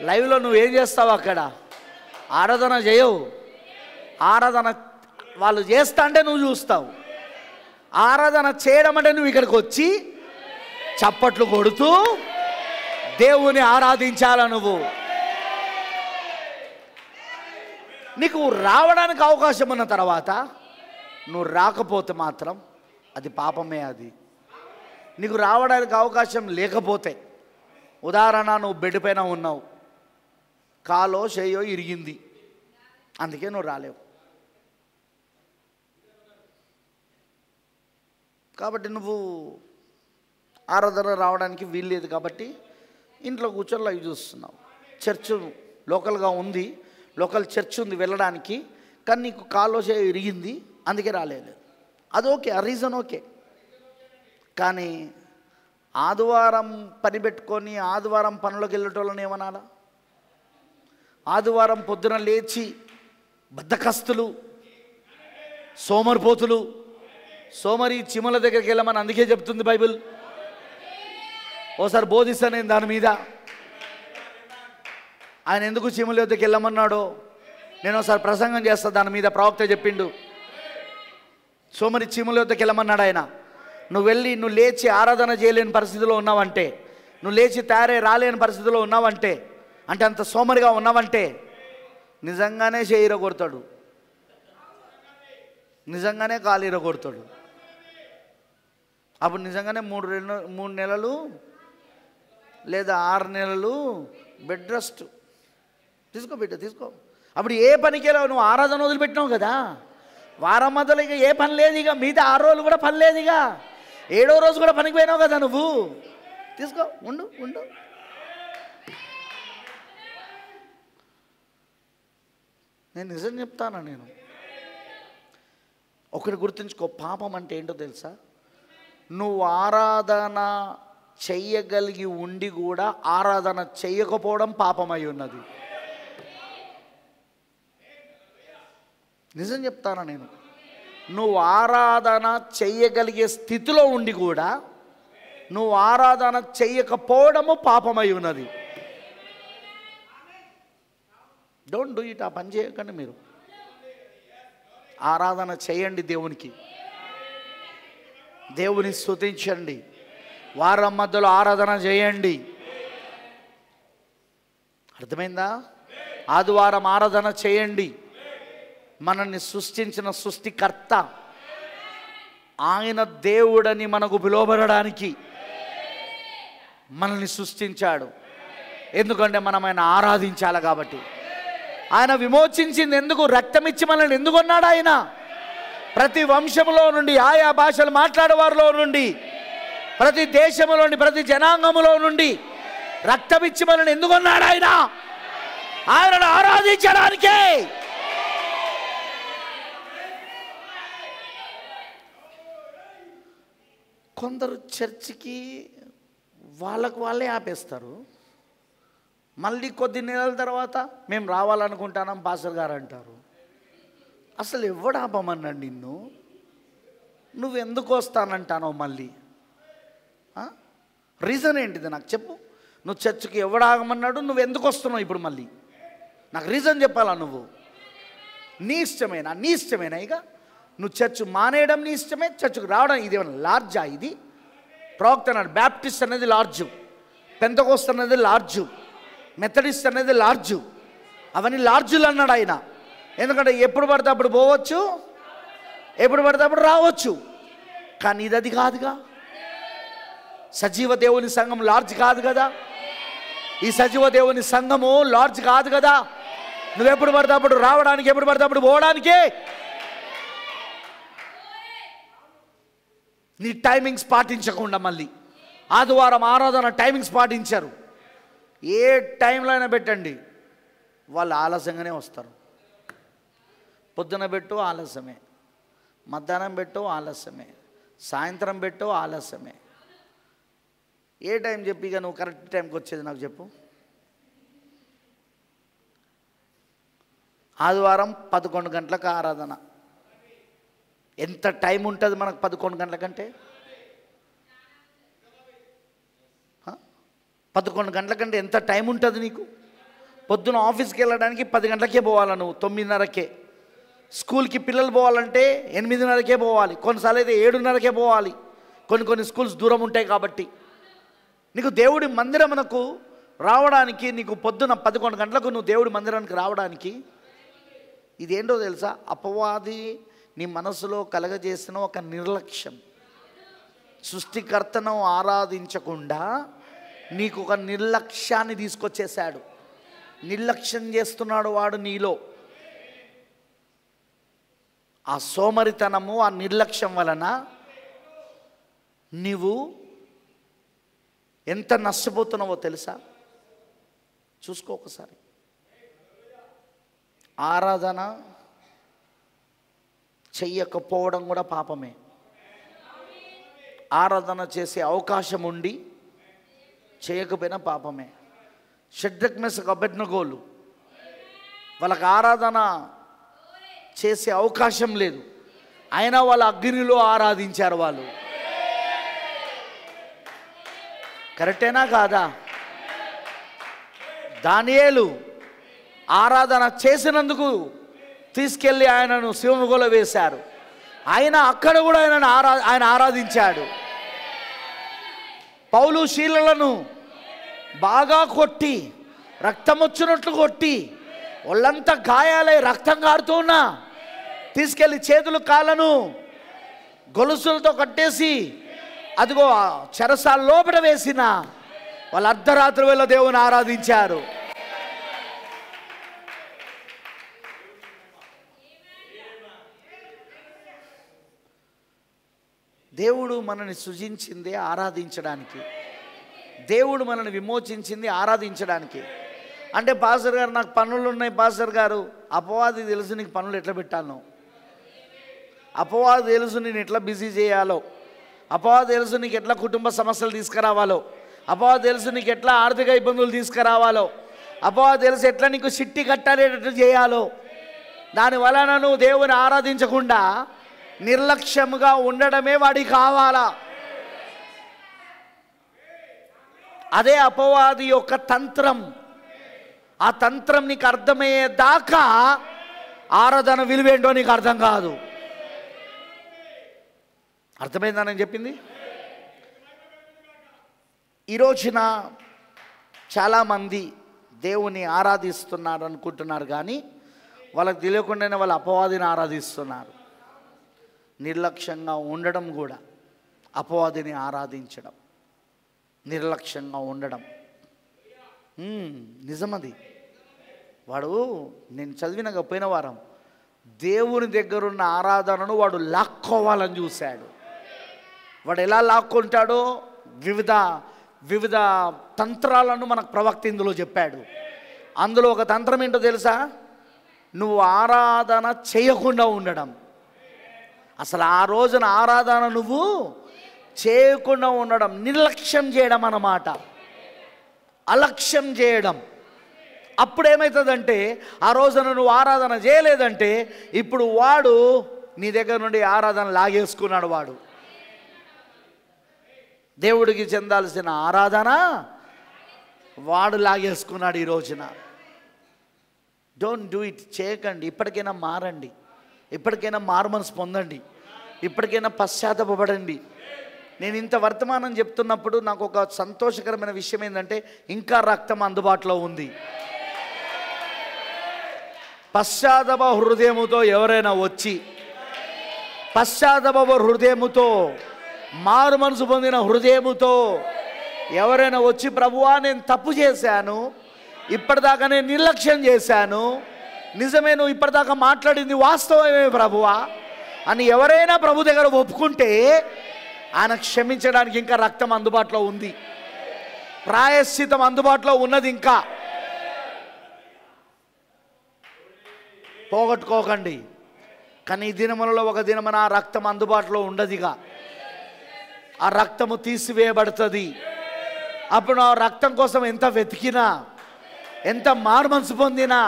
లైవ్లో నువ్వేం చేస్తావు? అక్కడ ఆరాధన చేయవు. ఆరాధన వాళ్ళు చేస్తా అంటే నువ్వు చూస్తావు. ఆరాధన చేయడం అంటే నువ్వు ఇక్కడికి వచ్చి చప్పట్లు కొడుతూ దేవుని ఆరాధించాల. నువ్వు నీకు రావడానికి అవకాశం ఉన్న తర్వాత నువ్వు రాకపోతే మాత్రం అది పాపమే. అది నీకు రావడానికి అవకాశం లేకపోతే, ఉదాహరణ నువ్వు బెడ్ పైన ఉన్నావు, కాలో చెయ్యో ఇరిగింది, అందుకే నువ్వు రాలేవు. కాబట్టి నువ్వు ఆరాధన రావడానికి వీల్లేదు. కాబట్టి ఇంట్లో కూర్చొని లైవ్ చూస్తున్నావు. చర్చ్ లోకల్గా ఉంది, లోకల్ చర్చ్ ఉంది వెళ్ళడానికి, కానీ నీకు కాలో చెయ్యో ఇరిగింది, అందుకే రాలేదు. అది ఓకే, ఆ రీజన్ ఓకే. కానీ ఆదివారం పని పెట్టుకొని ఆదివారం పనులకు వెళ్ళేటోళ్ళని ఏమనాలా? ఆదివారం పొద్దున లేచి బద్ధకస్తులు, సోమరిపోతులు. సోమరి చిముల దగ్గరికి వెళ్ళమని అందుకే చెప్తుంది బైబిల్. ఓసారి బోధిస్తాను నేను దాని మీద. ఆయన ఎందుకు చీమల వద్దకు వెళ్ళమన్నాడో నేను ఒకసారి ప్రసంగం చేస్తా దాని మీద. ప్రవక్త చెప్పిండు, సోమరి చీమల వద్దకు వెళ్ళమన్నాడు ఆయన. నువ్వు లేచి ఆరాధన చేయలేని పరిస్థితిలో ఉన్నావంటే, నువ్వు లేచి తయారై రాలేని పరిస్థితిలో ఉన్నావంటే, అంటే అంత సోమరిగా ఉన్నావంటే నిజంగానే చేయిర కొడతాడు, నిజంగానే కాలీర కొడతాడు. అప్పుడు నిజంగానే 3 నెలలు లేదా 6 నెలలు బెడ్ రెస్ట్ తీసుకో బిడ్డ, తీసుకో. అప్పుడు ఏ పనికి వెళ్ళావు? నువ్వు ఆరాధన వదిలిపెట్టినావు కదా, వారం మధ్యలో ఇక ఏ పని లేదు, ఇక మిగతా 6 రోజులు కూడా పని లేదు, ఇక 7వ రోజు కూడా పనికి పోయినావు కదా నువ్వు. తీసుకో, ఉండు. నేను నిజం చెప్తాను. నేను ఒకటి గుర్తుంచుకో, పాపం అంటే ఏంటో తెలుసా? నువ్వు ఆరాధన చెయ్యగలిగి ఉండి కూడా ఆరాధన చెయ్యకపోవడం పాపమై ఉన్నది. నిజం చెప్తాను నేను. నువ్వు ఆరాధన చెయ్యగలిగే స్థితిలో ఉండి కూడా నువ్వు ఆరాధన చెయ్యకపోవడము పాపమై ఉన్నది. Don't do it. ఆ పని చేయకండి మీరు. ఆరాధన చేయండి దేవునికి, దేవుని స్తుతించండి, వారం మధ్యలో ఆరాధన చేయండి. అర్థమైందా? ఆదివారం ఆరాధన చేయండి. మనల్ని సృష్టించిన సృష్టికర్త ఆయన దేవుడని మనకు పిలువబడడానికి మనల్ని సృష్టించాడు. ఎందుకంటే మనం ఆయన ఆరాధించాలి కాబట్టి. ఆయన విమోచించింది ఎందుకు? రక్తమిచ్చి మనల్ని ఎందుకు కొన్నాడు ఆయన? ప్రతి వంశంలో నుండి, ఆయా భాషలు మాట్లాడేవారిలో నుండి, ప్రతి దేశంలో నుండి, ప్రతి జనాంగములో నుండి రక్తమిచ్చి మనల్ని ఎందుకు కొన్నాడు ఆయన? ఆయనను ఆరాధించడానికే. కొందరు చర్చికి వాళ్ళకు వాళ్ళే ఆపేస్తారు. మళ్ళీ కొద్ది నెలల తర్వాత మేము రావాలనుకుంటున్నాం పాస్టర్ గారు అంటారు. అసలు ఎవడు ఆపమన్నాడు నిన్ను? నువ్వెందుకు వస్తానంటానో మళ్ళీ? రీజన్ ఏంటిది నాకు చెప్పు. నువ్వు చర్చికి ఎవడు ఆగమన్నాడు? నువ్వు ఎందుకు వస్తున్నావు ఇప్పుడు మళ్ళీ? నాకు రీజన్ చెప్పాలా నువ్వు? నీ ఇష్టమేనా? ఇక నువ్వు చర్చ్ మానేయడం నీ ఇష్టమే, చర్చ్కి రావడం ఇది ఏమన్నా లార్జా? ఇది ప్రవక్త అన్నాడు, బ్యాప్టిస్ట్ అనేది లార్జు, పెంతెకోస్తు అనేది లార్జు, మెథడిస్ట్ అనేది లార్జు, అవన్నీ లార్జులు అన్నాడు ఆయన. ఎందుకంటే ఎప్పుడు పడితే అప్పుడు పోవచ్చు, ఎప్పుడు పడితే అప్పుడు రావచ్చు. కానీ ఇది అది కాదుగా. సజీవ దేవుని సంఘం లార్జ్ కాదు కదా. ఈ సజీవ దేవుని సంఘము లార్జ్ కాదు కదా. నువ్వెప్పుడు పడితే అప్పుడు రావడానికి, ఎప్పుడు పడితే అప్పుడు పోవడానికి. నీ టైమింగ్స్ పాటించకుండా మళ్ళీ ఆదివారం ఆరాధన టైమింగ్స్ పాటించారు. ఏ టైంలో అయినా పెట్టండి, వాళ్ళు ఆలస్యంగానే వస్తారు. పొద్దున పెట్టు ఆలస్యమే, మధ్యాహ్నం పెట్టు ఆలస్యమే, సాయంత్రం పెట్టు ఆలస్యమే. ఏ టైం చెప్పి ఇక నువ్వు కరెక్ట్ టైంకి వచ్చేది నాకు చెప్పు. ఆదివారం 11 గంటలకు ఆరాధన. ఎంత టైం ఉంటుంది మనకు 11 గంటల కంటే? 11 గంటల కంటే ఎంత టైం ఉంటుంది నీకు? పొద్దున ఆఫీస్కి వెళ్ళడానికి 10 గంటలకే పోవాలి నువ్వు, 9:30కే. స్కూల్కి పిల్లలు పోవాలంటే 8:30కే పోవాలి, కొన్నిసార్లు అయితే 7:30కే పోవాలి. కొన్ని స్కూల్స్ దూరం ఉంటాయి కాబట్టి నీకు దేవుడి మందిరమునకు రావడానికి, నీకు పొద్దున 11 గంటలకు నువ్వు దేవుడి మందిరానికి రావడానికి, ఇదేంటో తెలుసా? అపవాది నీ మనసులో కలగజేసిన ఒక నిర్లక్ష్యం. సృష్టికర్తను ఆరాధించకుండా నీకు ఒక నిర్లక్ష్యాన్ని తీసుకొచ్చేసాడు. నిర్లక్ష్యం చేస్తున్నాడు వాడు నీలో. ఆ సోమరితనము, ఆ నిర్లక్ష్యం వలన నీవు ఎంత నష్టపోతున్నావో తెలుసా? చూసుకో ఒకసారి. ఆరాధన చెయ్యకపోవడం కూడా పాపమే. ఆరాధన చేసే అవకాశం ఉండి చేయకపోయినా పాపమే. షడ్రక్ మెషక్ అబేద్నెగోలు వాళ్ళకి ఆరాధన చేసే అవకాశం లేదు. అయినా వాళ్ళు అగ్నిలో ఆరాధించారు. వాళ్ళు కరెక్టేనా కాదా? దానియేలు ఆరాధన చేసినందుకు తీసుకెళ్ళి ఆయనను సింహములో వేశారు. ఆయన అక్కడ కూడా ఆయన ఆరాధించాడు. పౌలు శీలలను బాగా కొట్టి, రక్తం వచ్చినట్లు కొట్టి, వాళ్ళంతా గాయాలై రక్తం కారుతున్నా తీసుకెళ్ళి చేతులు కాళ్ళను గొలుసులతో కట్టేసి అదిగో చెరసాల లోపల వేసిన వాళ్ళు అర్ధరాత్రి వేళ దేవుని ఆరాధించారు. దేవుడు మనల్ని సృజించింది ఆరాధించడానికి. దేవుడు మనల్ని విమోచించింది ఆరాధించడానికి. అంటే పాస్టర్ గారు నాకు పనులు ఉన్నాయి, పాస్టర్ గారు అపవాది తెలుసు నీకు పనులు ఎట్లా పెట్టాలో, అపవాది తెలుసు నేను ఎట్లా బిజీ చేయాలో, అపవాది తెలుసు నీకు ఎట్లా కుటుంబ సమస్యలు తీసుకురావాలో, అపవాది తెలుసు నీకు ఎట్లా ఆర్థిక ఇబ్బందులు తీసుకురావాలో, అపవాది తెలుసు ఎట్లా నీకు సిట్టి కట్టలేటట్టు చేయాలో. దానివలన నువ్వు దేవుని ఆరాధించకుండా నిర్లక్ష్యముగా ఉండడమే వాడికి కావాలా. అదే అపవాది యొక్క తంత్రం. ఆ తంత్రం నీకు అర్థమయ్యేదాకా ఆరాధన విలువేంటో నీకు అర్థం కాదు. అర్థమైందా నేను చెప్పింది? ఈ రోజున చాలామంది దేవుని ఆరాధిస్తున్నారు అనుకుంటున్నారు, కానీ వాళ్ళకి తెలియకుండానే వాళ్ళు అపవాదిని ఆరాధిస్తున్నారు. నిర్లక్ష్యంగా ఉండడం కూడా అపవాదిని ఆరాధించడం, నిర్లక్ష్యంగా ఉండడం. నిజమది. వాడు నేను చదివినగా పోయిన వారం దేవుని దగ్గరున్న ఆరాధనను వాడు లాక్కోవాలని చూశాడు. వాడు ఎలా లాక్కుంటాడో వివిధ తంత్రాలను మనకు ప్రవక్త ఇందులో చెప్పాడు. అందులో ఒక తంత్రం ఏంటో తెలుసా? నువ్వు ఆరాధన చేయకుండా ఉండడం. అసలు ఆ రోజున ఆరాధన నువ్వు చేయకుండా ఉండడం, నిర్లక్ష్యం చేయడం అన్నమాట, అలక్ష్యం చేయడం. అప్పుడు ఏమవుతుందంటే ఆ రోజున నువ్వు ఆరాధన చేయలేదంటే ఇప్పుడు వాడు నీ దగ్గర నుండి ఆరాధన లాగేసుకున్నాడు. వాడు దేవుడికి చెందాల్సిన ఆరాధన వాడు లాగేసుకున్నాడు ఈ రోజున. Don't do it. చేయకండి. ఇప్పటికైనా మారండి, ఇప్పటికైనా మారుమనసు పొందండి, ఇప్పటికైనా పశ్చాత్తాపపడండి. నేను ఇంత వర్తమానం చెప్తున్నప్పుడు నాకు ఒక సంతోషకరమైన విషయం ఏంటంటే ఇంకా రక్తం అందుబాటులో ఉంది. పశ్చాత్తాప హృదయముతో ఎవరైనా వచ్చి, పశ్చాత్తాప హృదయముతో, మారు మనసు పొందిన హృదయముతో ఎవరైనా వచ్చి, ప్రభువా నేను తప్పు చేశాను, ఇప్పటిదాకా నేను నిర్లక్ష్యం చేశాను, నిజమే నువ్వు ఇప్పటిదాకా మాట్లాడింది వాస్తవమే ప్రభువా అని ఎవరైనా ప్రభు దగ్గర ఒప్పుకుంటే ఆయన క్షమించడానికి ఇంకా రక్తం అందుబాటులో ఉంది, ప్రాయశ్చితం అందుబాటులో ఉన్నది. ఇంకా పోగొట్టుకోకండి. కానీ ఈ దినములలో ఒక దినమున ఆ రక్తం అందుబాటులో ఉండదిగా. ఆ రక్తము తీసివేయబడుతుంది. అప్పుడు ఆ రక్తం కోసం ఎంత వెతికినా, ఎంత మారుమనసు పొందినా,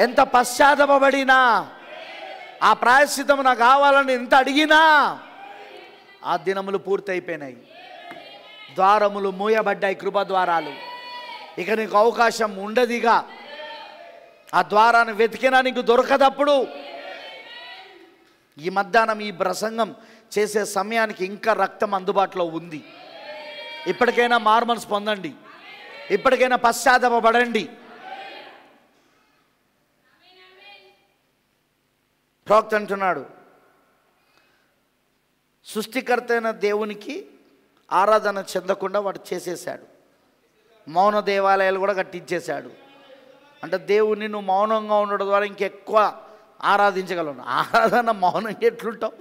ఎంత పశ్చాత్తాపపడినా, ఆ ప్రాయశ్చితం నాకు కావాలని ఎంత అడిగినా ఆ దినములు పూర్తయిపోయినాయి. ద్వారములు మూయబడ్డాయి, కృపద్వారాలు. ఇక నీకు అవకాశం ఉండదిగా. ఆ ద్వారాన్ని వెతికినా నీకు దొరకదప్పుడు. ఈ మధ్యాహ్నం ఈ ప్రసంగం చేసే సమయానికి ఇంకా రక్తం అందుబాటులో ఉంది. ఇప్పటికైనా మారుమనసు పొందండి, ఇప్పటికైనా పశ్చాత్తాపపడండి. ప్రవక్త అంటున్నాడు, సృష్టికర్త అయిన దేవునికి ఆరాధన చెందకుండా వాడు చేసేసాడు. మౌన దేవాలయాలు కూడా కట్టించేశాడు. అంటే దేవుణ్ణి నువ్వు మౌనంగా ఉండడం ద్వారా ఇంకెక్కువ ఆరాధించగలను. ఆరాధన మౌనంగా ఎట్లుంటావు?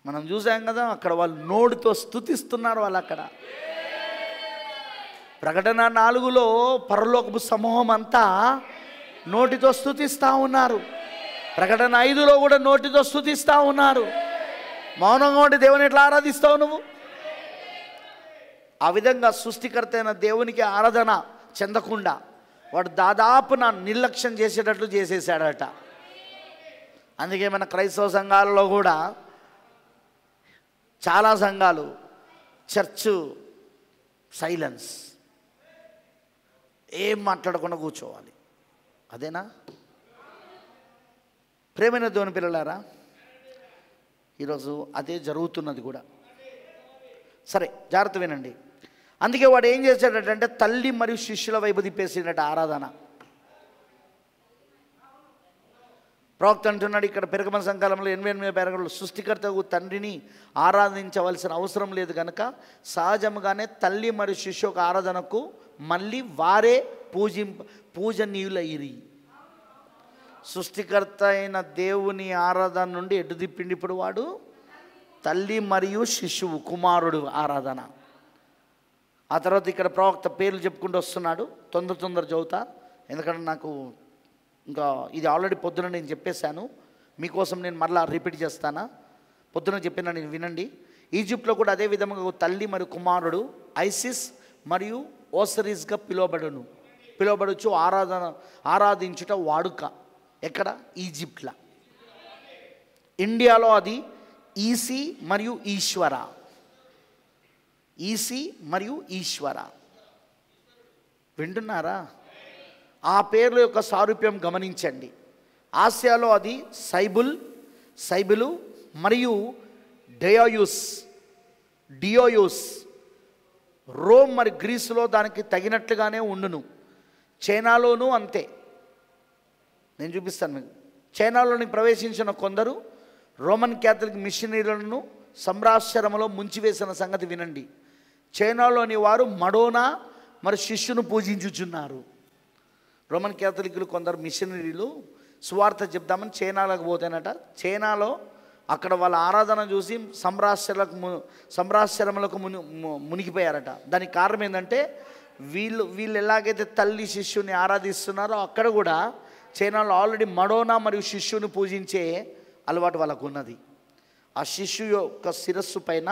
మనం చూసాం కదా, అక్కడ వాళ్ళు నోటితో స్తుతిస్తున్నారు. వాళ్ళు అక్కడ ప్రకటన 4లో పరలోకపు సమూహం అంతా నోటితో స్తుతిస్తూ ఉన్నారు. ప్రకటన 5లో కూడా నోటితో స్తుతిస్తూ ఉన్నారు. మౌనంగా ఉండి దేవుని ఎట్లా ఆరాధిస్తావు నువ్వు? ఆ విధంగా సృష్టికర్త అయిన దేవునికి ఆరాధన చెందకుండా వాడు దాదాపు నా నిర్లక్ష్యం చేసేటట్లు చేసేసాడట. అందుకే మన క్రైస్తవ సంఘాలలో కూడా చాలా సంఘాలు చర్చు సైలెన్స్, ఏం మాట్లాడకుండా కూర్చోవాలి. అదేనా? ప్రేమైన దేవుని పిల్లలారా, ఈరోజు అదే జరుగుతున్నది కూడా. సరే, జాగ్రత్త వినండి. అందుకే వాడు ఏం చేశాడటంటే తల్లి మరియు శిష్యుల వైపు తిప్పేసినట్టు ఆరాధన. ప్రవక్త అంటున్నాడు ఇక్కడ పెరగమన సంకాలంలో 88 పేరగలు సృష్టికర్తకు తండ్రిని ఆరాధించవలసిన అవసరం లేదు కనుక సహజంగానే తల్లి మరియు శిష్యు ఒక ఆరాధనకు మళ్ళీ వారే పూజనీయులయ్యిరి. సృష్టికర్త అయిన దేవుని ఆరాధన నుండి ఎటు తిప్పిండి ఇప్పుడు వాడు? తల్లి మరియు శిశువు కుమారుడు ఆరాధన. ఆ తర్వాత ఇక్కడ ప్రవక్త పేర్లు చెప్పుకుంటూ వస్తున్నాడు. తొందర చదువుతా, ఎందుకంటే నాకు ఇంకా ఇది ఆల్రెడీ పొద్దున నేను చెప్పేశాను, మీకోసం నేను మరలా రిపీట్ చేస్తానా? పొద్దున చెప్పిన నేను వినండి. ఈజిప్ట్లో కూడా అదే విధంగా తల్లి మరియు కుమారుడు ఐసిస్ మరియు ఓసరీస్గా పిలువబడచ్చు. ఆరాధించుట వాడుక. ఎక్కడ? ఈజిప్ట్లా. ఇండియాలో అది ఈసీ మరియు ఈశ్వర. ఈసీ మరియు ఈశ్వర. వింటున్నారా? ఆ పేర్ల యొక్క సారూప్యం గమనించండి. ఆసియాలో అది సైబులు మరియు డియోయూస్. రోమ్ మరి గ్రీసులో దానికి తగినట్లుగానే ఉండును. చైనాలోనూ అంతే. నేను చూపిస్తాను మీకు. చైనాలోని ప్రవేశించిన కొందరు రోమన్ క్యాథలిక్ మిషనరీలను సంరాశ్రమంలో ముంచివేసిన సంగతి వినండి. చైనాలోని వారు మడోనా మరి శిష్యును పూజించుచున్నారు. రోమన్ క్యాథలిక్లు కొందరు మిషనరీలు సువార్త చెప్దామని చైనాలకు పోతేనట. చైనాలో అక్కడ వాళ్ళ ఆరాధన చూసి సంరాశ్రములకు మునిగిపోయారట. దానికి కారణం ఏంటంటే వీళ్ళు ఎలాగైతే తల్లి శిష్యుని ఆరాధిస్తున్నారో అక్కడ కూడా చైనాలో ఆల్రెడీ మడోనా మరియు శిష్యుని పూజించే అలవాటు వాళ్ళకు ఉన్నది. ఆ శిష్యు యొక్క శిరస్సు పైన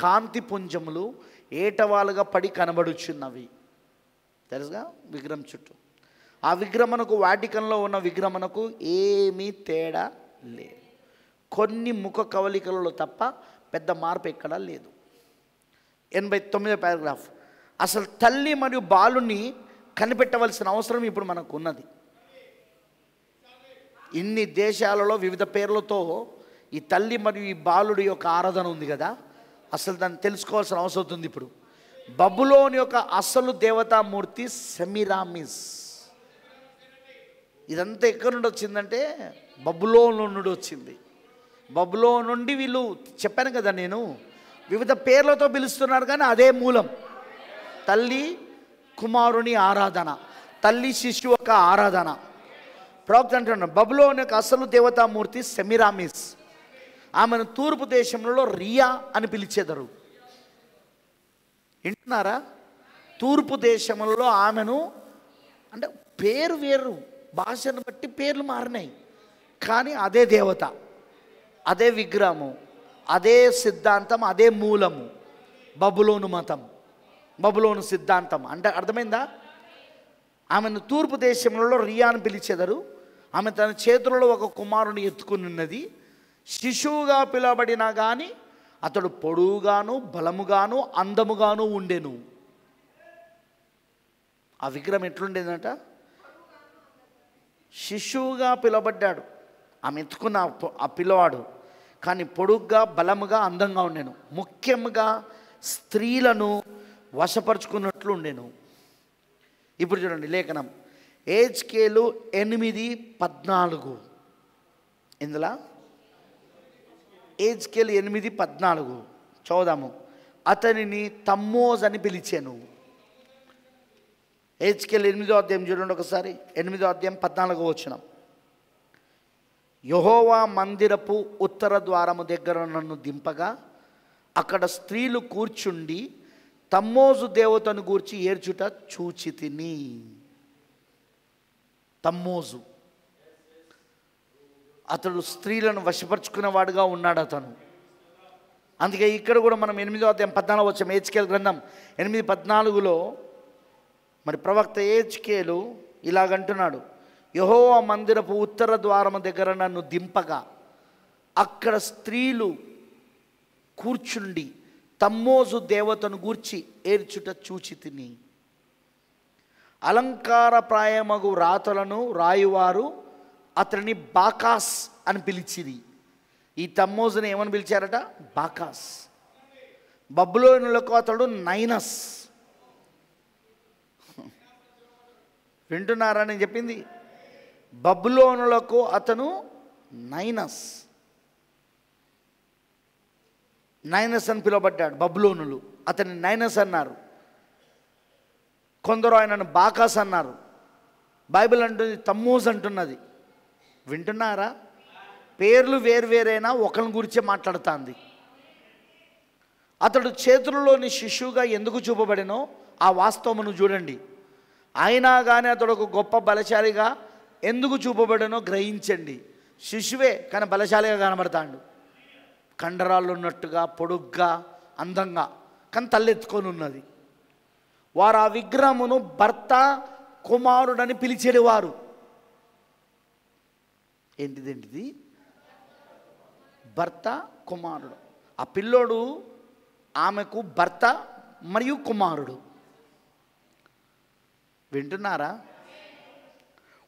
కాంతి పుంజములు ఏటవాలుగా పడి కనబడుచున్నవి. తెలుసుగా? విగ్రహం చుట్టూ. ఆ విగ్రహమునకు వాటికన్లో ఉన్న విగ్రహమునకు ఏమీ తేడా లేదు. కొన్ని ముఖ కవలికలలో తప్ప పెద్ద మార్పు ఎక్కడా లేదు. 89వ పారాగ్రాఫ్. అసలు తల్లి మరియు బాలుని కనిపెట్టవలసిన అవసరం ఇప్పుడు మనకు ఉన్నది. ఇన్ని దేశాలలో వివిధ పేర్లతో ఈ తల్లి మరియు ఈ బాలుడి యొక్క ఆరాధన ఉంది కదా, అసలు దాన్ని తెలుసుకోవాల్సిన అవసరం ఉంది ఇప్పుడు. బబులోని యొక్క అసలు దేవతామూర్తి సెమిరామిస్. ఇదంతా ఎక్కడి నుండి వచ్చిందంటే బబులోన్ నుండి వచ్చింది. బబులోన్ నుండి వీళ్ళు చెప్పాను కదా నేను, వివిధ పేర్లతో పిలుస్తున్నారు కానీ అదే మూలం. తల్లి కుమారుని ఆరాధన, తల్లి శిశువు యొక్క ఆరాధన. ప్రవక్త అంటున్నాడు బబులోన్ యొక్క అసలు దేవతామూర్తి సెమిరామిస్. ఆమెను తూర్పు దేశంలో రియా అని పిలిచేదరు. వింటున్నారా? తూర్పు దేశంలో ఆమెను, అంటే పేరు వేరు, భాషను బట్టి పేర్లు మారినాయి కానీ అదే దేవత, అదే విగ్రహము, అదే సిద్ధాంతం, అదే మూలము. బబులోను మతం, బబులోను సిద్ధాంతం అంటే అర్థమైందా? ఆమెను తూర్పు దేశంలో రియా అని పిలిచేదరు. ఆమె తన చేతులలో ఒక కుమారుని ఎత్తుకుని ఉన్నది. శిశువుగా పిలువబడినా కానీ అతడు పొడువుగాను బలముగాను అందముగాను ఉండెను. ఆ విగ్రహం ఎట్లుండేదంట? శిశువుగా పిలువబడ్డాడు, ఆమె ఎత్తుకున్న ఆ పిల్లవాడు, కానీ పొడుగ్గా బలముగా అందంగా ఉండెను. ముఖ్యంగా స్త్రీలను వశపరుచుకున్నట్లు ఉండెను. ఇప్పుడు చూడండి లేఖనం హెజ్కేలు 8:14. ఇందులో హెజ్కేలు 8:14 చదువుదాము. అతనిని తమ్మోజ్ అని పిలిచాను. హెజ్కేలు 8వ అధ్యాయం చూడండి ఒకసారి. 8వ అధ్యాయం 14వ వచనం. యెహోవా మందిరపు ఉత్తర ద్వారము దగ్గర నన్ను దింపగా అక్కడ స్త్రీలు కూర్చుండి తమ్మోజు దేవతను గూర్చి ఏడ్చుట చూచితిని. తమ్మోజు అతడు స్త్రీలను వశపరుచుకునేవాడుగా ఉన్నాడు అతను. అందుకే ఇక్కడ కూడా మనం 8వ అధ్యాయం 14 వచ్చాం. హెజ్కేలు గ్రంథం 8:14లో మరి ప్రవక్త హెజ్కేలు ఇలాగంటున్నాడు, యెహోవా మందిరపు ఉత్తర ద్వారము దగ్గర నన్ను దింపగా అక్కడ స్త్రీలు కూర్చుండి తమ్మోజు దేవతను గూర్చి ఏడ్చుట చూచి తిని, అలంకారప్రాయమగు రాతలను రాయువారు అతనిని బాకాస్ అని పిలిచిరి. ఈ తమ్మోజుని ఏమని పిలిచారట? బాకాస్. బబులోనులకు అతడు నైనస్. వింటున్నారా నేను చెప్పింది? బబులోనులకు అతను నైనస్ అని పిలువబడ్డాడు. బబులోనులు అతని నైనస్ అన్నారు, కొందరు ఆయనను బాకాస్ అన్నారు. బైబిల్ అంటుంది తమ్మూజ్ అంటున్నది. వింటున్నారా? పేర్లు వేరువేరైనా ఒకరిని గురించే మాట్లాడుతుంది. అతడు చేతులలోని శిశువుగా ఎందుకు చూపబడినో ఆ వాస్తవమును చూడండి. అయినా కానీ అతడు ఒక గొప్ప బలశాలిగా ఎందుకు చూపబడినో గ్రహించండి. శిశువే కానీ బలశాలిగా కనబడతాడు. కండరాళ్ళు ఉన్నట్టుగా, పొడుగ్గా, అందంగా, కానీ తలెత్తుకొని ఉన్నది. వారు ఆ విగ్రహమును భర్త కుమారుడని పిలిచేవారు. ఏంటిది? భర్త కుమారుడు. ఆ పిల్లోడు ఆమెకు భర్త మరియు కుమారుడు. వింటున్నారా?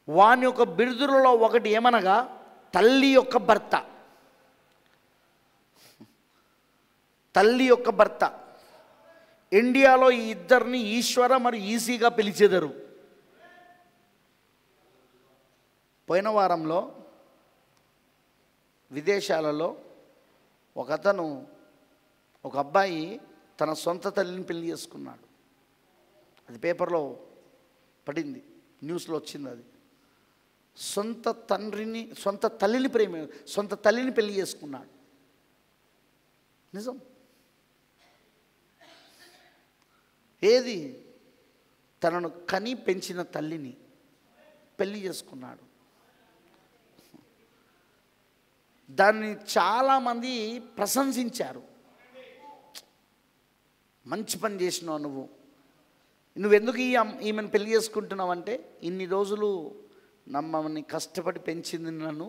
వాని యొక్క బిరుదులలో ఒకటి ఏమనగా తల్లి యొక్క భర్త. తల్లి యొక్క భర్త. ఇండియాలో ఈ ఇద్దరిని ఈశ్వర మరియు ఈసీగా పిలిచేదరు. పోయిన వారంలో విదేశాలలో ఒక అబ్బాయి తన సొంత తల్లిని పెళ్లి చేసుకున్నాడు. అది పేపర్లో పడింది, న్యూస్లో వచ్చింది. అది సొంత తల్లిని పెళ్లి చేసుకున్నాడు. నిజం. ఏది? తనను కని పెంచిన తల్లిని పెళ్లి చేసుకున్నాడు. దాన్ని చాలామంది ప్రశంసించారు. మంచి పని చేసినావు నువ్వెందుకు ఈమెను పెళ్లి చేసుకుంటున్నావు అంటే, ఇన్ని రోజులు మమ్మల్ని కష్టపడి పెంచింది, నన్ను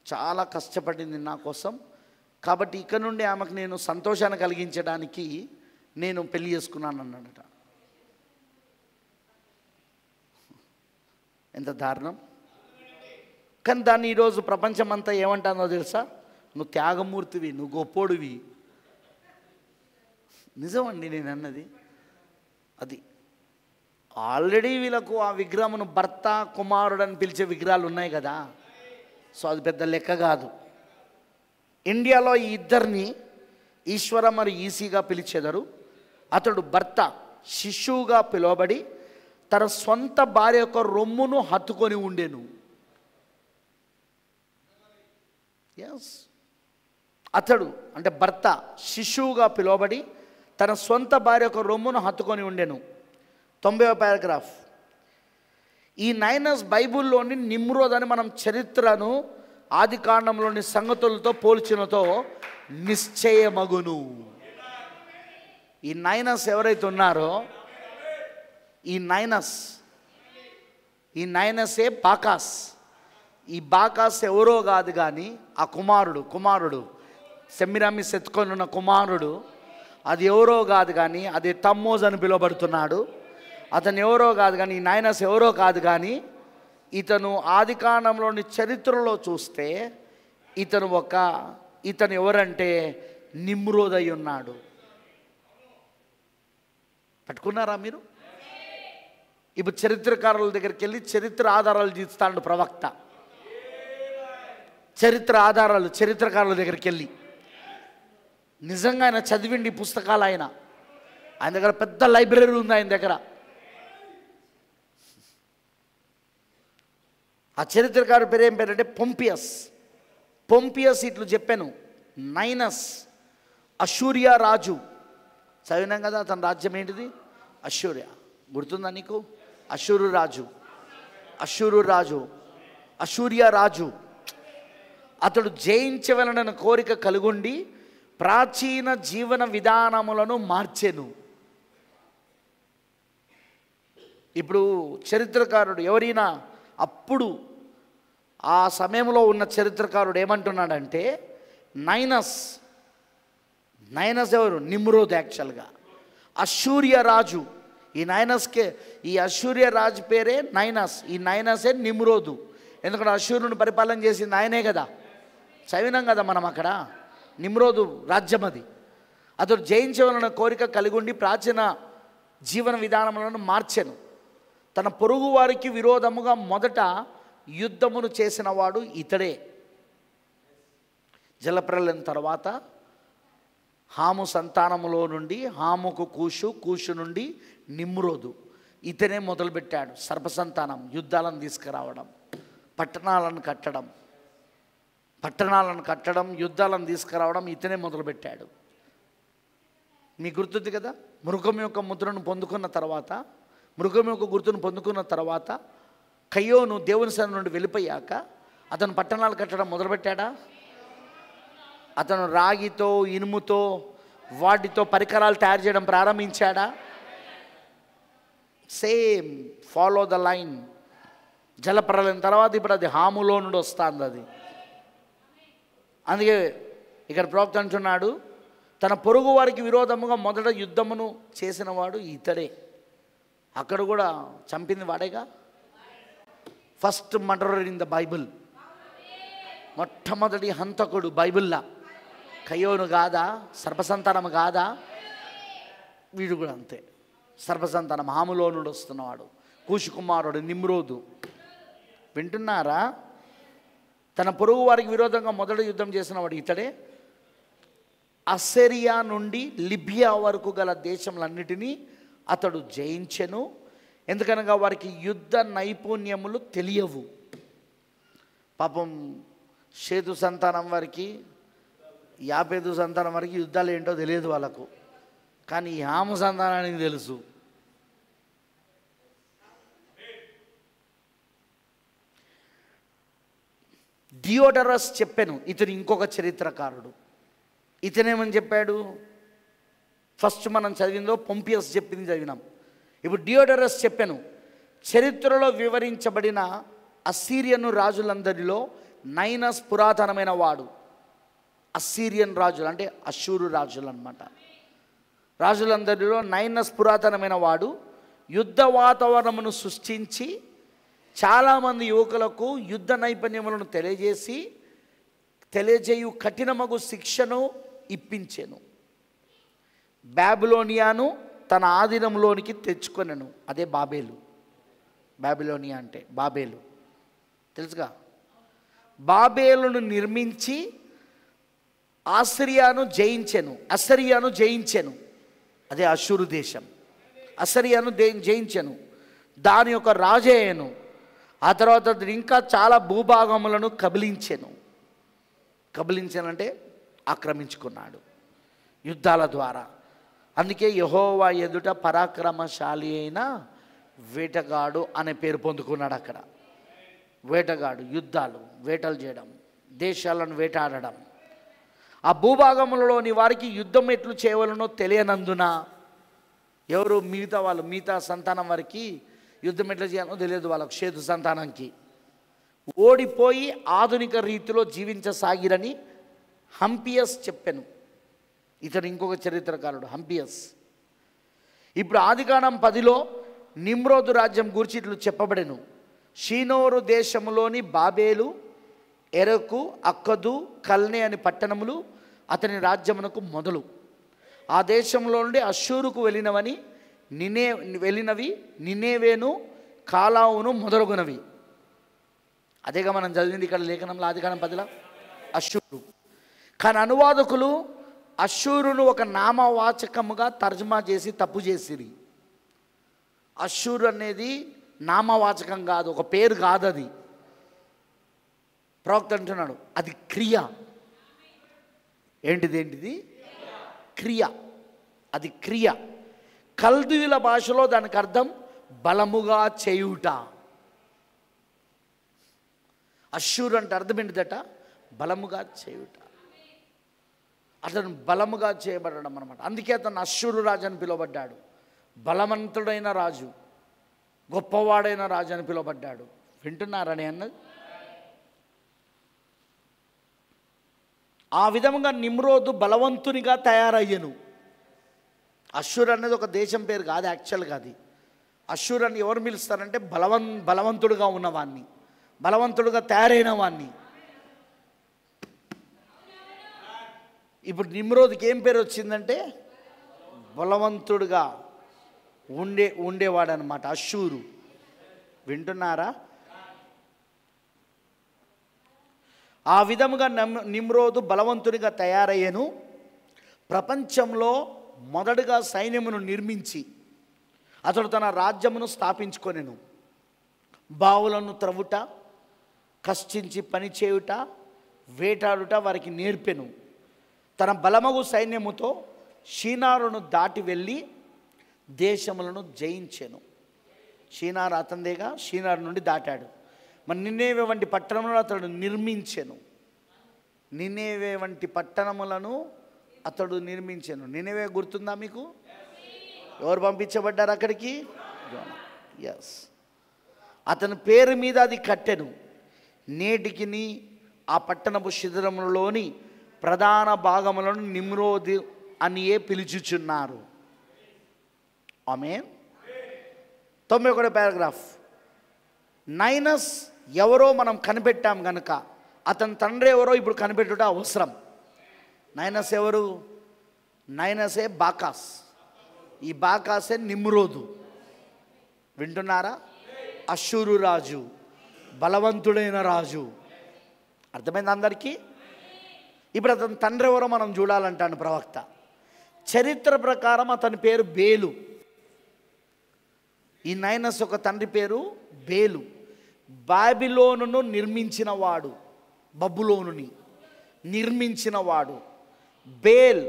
చాలా కష్టపడింది నా కోసం, కాబట్టి ఇక నుండి ఆమెకు నేను సంతోషాన్ని కలిగించడానికి నేను పెళ్లి చేసుకున్నాను అన్నాడట. ఎంత దారుణం! కానీ దాన్ని ఈరోజు ప్రపంచమంతా ఏమంటుందో తెలుసా? నువ్వు త్యాగమూర్తివి, నువ్వు గొప్పోడివి. నిజమండి నేను అన్నది అది. ఆల్రెడీ వీళ్ళకు ఆ విగ్రహమును భర్త కుమారుడు అని పిలిచే విగ్రహాలు ఉన్నాయి కదా, సో అది పెద్ద లెక్క కాదు. ఇండియాలో ఈ ఇద్దరిని ఈశ్వర మరియు ఈసీగా పిలిచేదరు. అతడు భర్త శిశువుగా పిలువబడి తన సొంత భార్య యొక్క రొమ్మును హత్తుకొని ఉండెను. అతడు అంటే భర్త శిశువుగా పిలువబడి తన సొంత భార్య యొక్క రొమ్మును హత్తుకొని ఉండెను. 90వ పారాగ్రాఫ్. ఈ నైనస్ బైబిల్లోని నిమ్రోద్ అని మనం చరిత్రను ఆది కాండంలోని సంగతులతో పోల్చినతో నిశ్చయమగును. ఈ నైనస్ ఎవరైతే ఉన్నారో, ఈ నైనసే బాకాస్. ఈ బాకాస్ ఎవరో కాదు కానీ ఆ కుమారుడు సెమిరామిస్ ఎత్తుకొని ఉన్న కుమారుడు, అది ఎవరో కాదు కానీ అది తమ్మోజ్ అని పిలువబడుతున్నాడు. అతను ఎవరో కాదు కానీ, ఈ నైనస్ ఎవరో కాదు కానీ, ఇతను ఆది కాండంలోని చరిత్రలో చూస్తే ఇతను ఎవరంటే నిమ్రోద్ అయి ఉన్నాడు. పట్టుకున్నారా మీరు? ఇప్పుడు చరిత్రకారుల దగ్గరికి వెళ్ళి చరిత్ర ఆధారాలు తీస్తాడు ప్రవక్త. చరిత్రకారుల దగ్గరికి వెళ్ళి నిజంగా ఆయన చదివిండి పుస్తకాలు. ఆయన దగ్గర పెద్ద లైబ్రరీ ఉంది ఆయన దగ్గర. ఆ చరిత్రకారు పేరు ఏం పేరంటే పొంపియస్ ఇట్లు చెప్పాను. నైనస్ అషూరియా రాజు. చదివినాం కదా అతని రాజ్యం ఏంటిది? అషూరియా. గుర్తుందా నీకు? అషూరియా రాజు. అతడు జయించవలనని కోరిక కలుగుండి ప్రాచీన జీవన విధానములను మార్చెను. ఇప్పుడు చరిత్రకారుడు ఎవరైనా అప్పుడు ఆ సమయంలో ఉన్న చరిత్రకారుడు ఏమంటున్నాడంటే నైనస్ ఎవరు? నిమ్రోద్. యాక్చువల్గా అశూర్య రాజు. ఈ అశూర్య రాజు పేరే నైనస్. ఈ నైనసే నిమ్రోదు. ఎందుకంటే అశూరుని పరిపాలన చేసింది ఆయనే కదా, చదివినాం కదా మనం అక్కడ. నిమ్రోదు రాజ్యం అది. అతడు జయించవలన కోరిక కలిగి ఉండి ప్రాచీన జీవన విధానములను మార్చెను. తన పొరుగు వారికి విరోధముగా మొదట యుద్ధమును చేసిన వాడు ఇతడే. జలప్రలయం తర్వాత హాము సంతానములో నుండి హాముకు కూషు నుండి నిమ్రోదు. ఇతనే మొదలుపెట్టాడు సర్పసంతానం. యుద్ధాలను తీసుకురావడం, పట్టణాలను కట్టడం, యుద్ధాలను తీసుకురావడం ఇతనే మొదలుపెట్టాడు. మీకు గుర్తుంది కదా, మృగం యొక్క ముద్రను పొందుకున్న తర్వాత, మృగం యొక్క గుర్తును పొందుకున్న తర్వాత కయ్యోను దేవుని సన్నిధి నుండి వెళ్ళిపోయాక అతను పట్టణాలు కట్టడం మొదలుపెట్టాడా? అతను రాగితో ఇనుముతో వాటితో పరికరాలు తయారు చేయడం ప్రారంభించాడా? Same follow the line. జలప్రలయం తర్వాత ఇప్పుడు అది హాములో నుండి వస్తుంది అది. అందుకే ఇక్కడ ప్రవక్త అంటున్నాడు, తన పొరుగు వారికి విరోధముగా మొదట యుద్ధమును చేసిన వాడు ఇతడే. అక్కడ కూడా చంపింది వాడేగా. First murderer in the Bible. మొట్టమొదటి హంతకుడు బైబిల్లా. కయ్యోను కాదా? సర్పసంతానం కాదా? వీడు కూడా అంతే, సర్పసంతానం. హాములో నుండి వస్తున్నవాడు, కూషు కుమారుడు నిమ్రోదు. వింటున్నారా? తన పొరుగు వారికి విరోధంగా మొదట యుద్ధం చేసిన వాడు ఇతడే. అస్సిరియా నుండి లిబియా వరకు గల దేశములన్నిటినీ అతడు జయించెను. ఎందుకనగా వారికి యుద్ధ నైపుణ్యములు తెలియవు. పాపం షేతు సంతానం వారికి, యాపేతు సంతానం వారికి యుద్ధాలు ఏంటో తెలియదు వాళ్ళకు. కానీ ఈ హాము సంతానానికి తెలుసు. డియోడరస్ చెప్పాను, ఇతను ఇంకొక చరిత్రకారుడు. ఇతనేమని చెప్పాడు? ఫస్ట్ మనం చదివిందో పొంపియస్ చెప్పింది చదివినాం. ఇప్పుడు డియోడరస్ చెప్పాను, చరిత్రలో వివరించబడిన అస్సీరియన్ రాజులందరిలో నైనస్ పురాతనమైన వాడు. అస్సీరియన్ రాజులు అంటే అషూరు రాజులు అన్నమాట. రాజులందరిలో నైనస్ పురాతనమైన వాడు యుద్ధ వాతావరణమును సృష్టించి చాలామంది యువకులకు యుద్ధ నైపుణ్యములను తెలియజేయు కఠినమగు శిక్షను ఇప్పించెను. బాబిలోనియాను తన ఆధీనంలోనికి తెచ్చుకొనెను. అదే బాబేలు. బాబిలోనియా అంటే బాబేలు, తెలుసుగా. బాబేలును నిర్మించి అస్సిరియాను జయించెను. అదే అషూరు దేశం. అస్సిరియాను జయించెను, దాని యొక్క రాజయ్యను. ఆ తర్వాత ఇంకా చాలా భూభాగములను కబలించానంటే ఆక్రమించుకున్నాడు యుద్ధాల ద్వారా. అందుకే యెహోవా ఎదుట పరాక్రమశాలి అయిన వేటగాడు అనే పేరు పొందుకున్నాడు అక్కడ. వేటగాడు, వేటలు చేయడం, దేశాలను వేటాడడం. ఆ భూభాగములలోని వారికి యుద్ధం ఎట్లు చేయవలనో తెలియనందున, ఎవరు మిగతా సంతానం వారికి యుద్ధం ఎట్లా చేయాలో తెలియదు వాళ్ళకు, షేతు సంతానానికి. ఓడిపోయి ఆధునిక రీతిలో జీవించసాగిరని హంపియస్ చెప్పాను. ఇతను ఇంకొక చరిత్రకారుడు హంపియస్. ఇప్పుడు ఆదికాండం 10లో నిమ్రోదు రాజ్యం గురించి ఇట్లు చెప్పబడెను. షీనోరు దేశములోని బాబేలు, ఎరకు, అక్కదు, కల్నే అని పట్టణములు అతని రాజ్యమునకు మొదలు. ఆ దేశంలో నుండి అషూరుకు వెళ్ళినవి నినేవేను, కాలావును మొదలుగునవి. అదేగా మనం చదివింది ఇక్కడ లేఖనంలో ఆదికాండం 10లో అషూరు. కానీ అనువాదకులు అషూరును ఒక నామవాచకముగా తర్జుమా చేసి తప్పు చేసిరి. అషూరు అనేది నామవాచకం కాదు, ఒక పేరు కాదు. అది ప్రవక్త అంటున్నాడు అది క్రియ. ఏంటిది? క్రియ. అది క్రియ. కల్దీయుల భాషలో దానికి అర్థం బలముగా చేయుట. అషూరు అంటే అర్థం ఏంటిదట? బలముగా చేయుట. అతను బలముగా చేయబడడం అన్నమాట. అందుకే అతను అషూరు రాజు అని పిలువబడ్డాడు. బలవంతుడైన రాజు, గొప్పవాడైన రాజు అని పిలువబడ్డాడు. వింటున్నారని అన్నది. ఆ విధంగా నిమ్రోదు బలవంతునిగా తయారయ్యను. అష్షూర్ అనేది ఒక దేశం పేరు కాదు, యాక్చువల్గా అది. అష్షూర్ అని ఎవరు పిలుస్తారంటే బలవంతుడుగా ఉన్నవాన్ని, బలవంతుడుగా తయారైన వాన్ని. ఇప్పుడు నిమ్రోదుకి ఏం పేరు వచ్చిందంటే బలవంతుడుగా ఉండేవాడనమాట అష్షూరు. వింటున్నారా? ఆ విధముగా నిమ్రోదు బలవంతునిగా తయారయ్యను. ప్రపంచంలో మొదటగా సైన్యమును నిర్మించి అతడు తన రాజ్యమును స్థాపించుకొనెను. బావులను త్రవ్వుట, కష్టించి పని చేయుట, వేటాడుట వారికి నేర్పెను. తన బలమగు సైన్యముతో షీనారును దాటి వెళ్ళి దేశములను జయించెను. షీనారు అతనిదేగా, షీనారు నుండి దాటాడు. మరి నినేవే వంటి పట్టణములను అతడు నిర్మించెను. నినేవే వంటి పట్టణములను అతడు నిర్మించెను. నినేవే గుర్తుందా మీకు? ఎవరు పంపించబడ్డారు అక్కడికి? ఎస్. అతని పేరు మీద అది కట్టెను. నేటికిని ఆ పట్టణపు శిథిరములలోని ప్రధాన భాగములను నిమ్రోదు అనియే పిలుచుచున్నారు. ఆమేన్. 91వ పారాగ్రాఫ్. నైనస్ ఎవరో మనం కనిపెట్టాం గనుక అతని తండ్రి ఎవరో ఇప్పుడు కనిపెట్టుట అవసరం. నైనస్ ఎవరు? నైనసే బాకాస్. ఈ బాకాసే నిమ్రోదు. వింటున్నారా? అష్షూరు రాజు, బలవంతుడైన రాజు. అర్థమైంది అందరికీ? ఇప్పుడు అతని తండ్రి ఎవరో మనం చూడాలంటాను ప్రవక్త. చరిత్ర ప్రకారం అతని పేరు బేలు. ఈ నైనస్ ఒక తండ్రి పేరు బేలు. బాబిలోనును నిర్మించినవాడు, బబులోనుని నిర్మించినవాడు బేల్.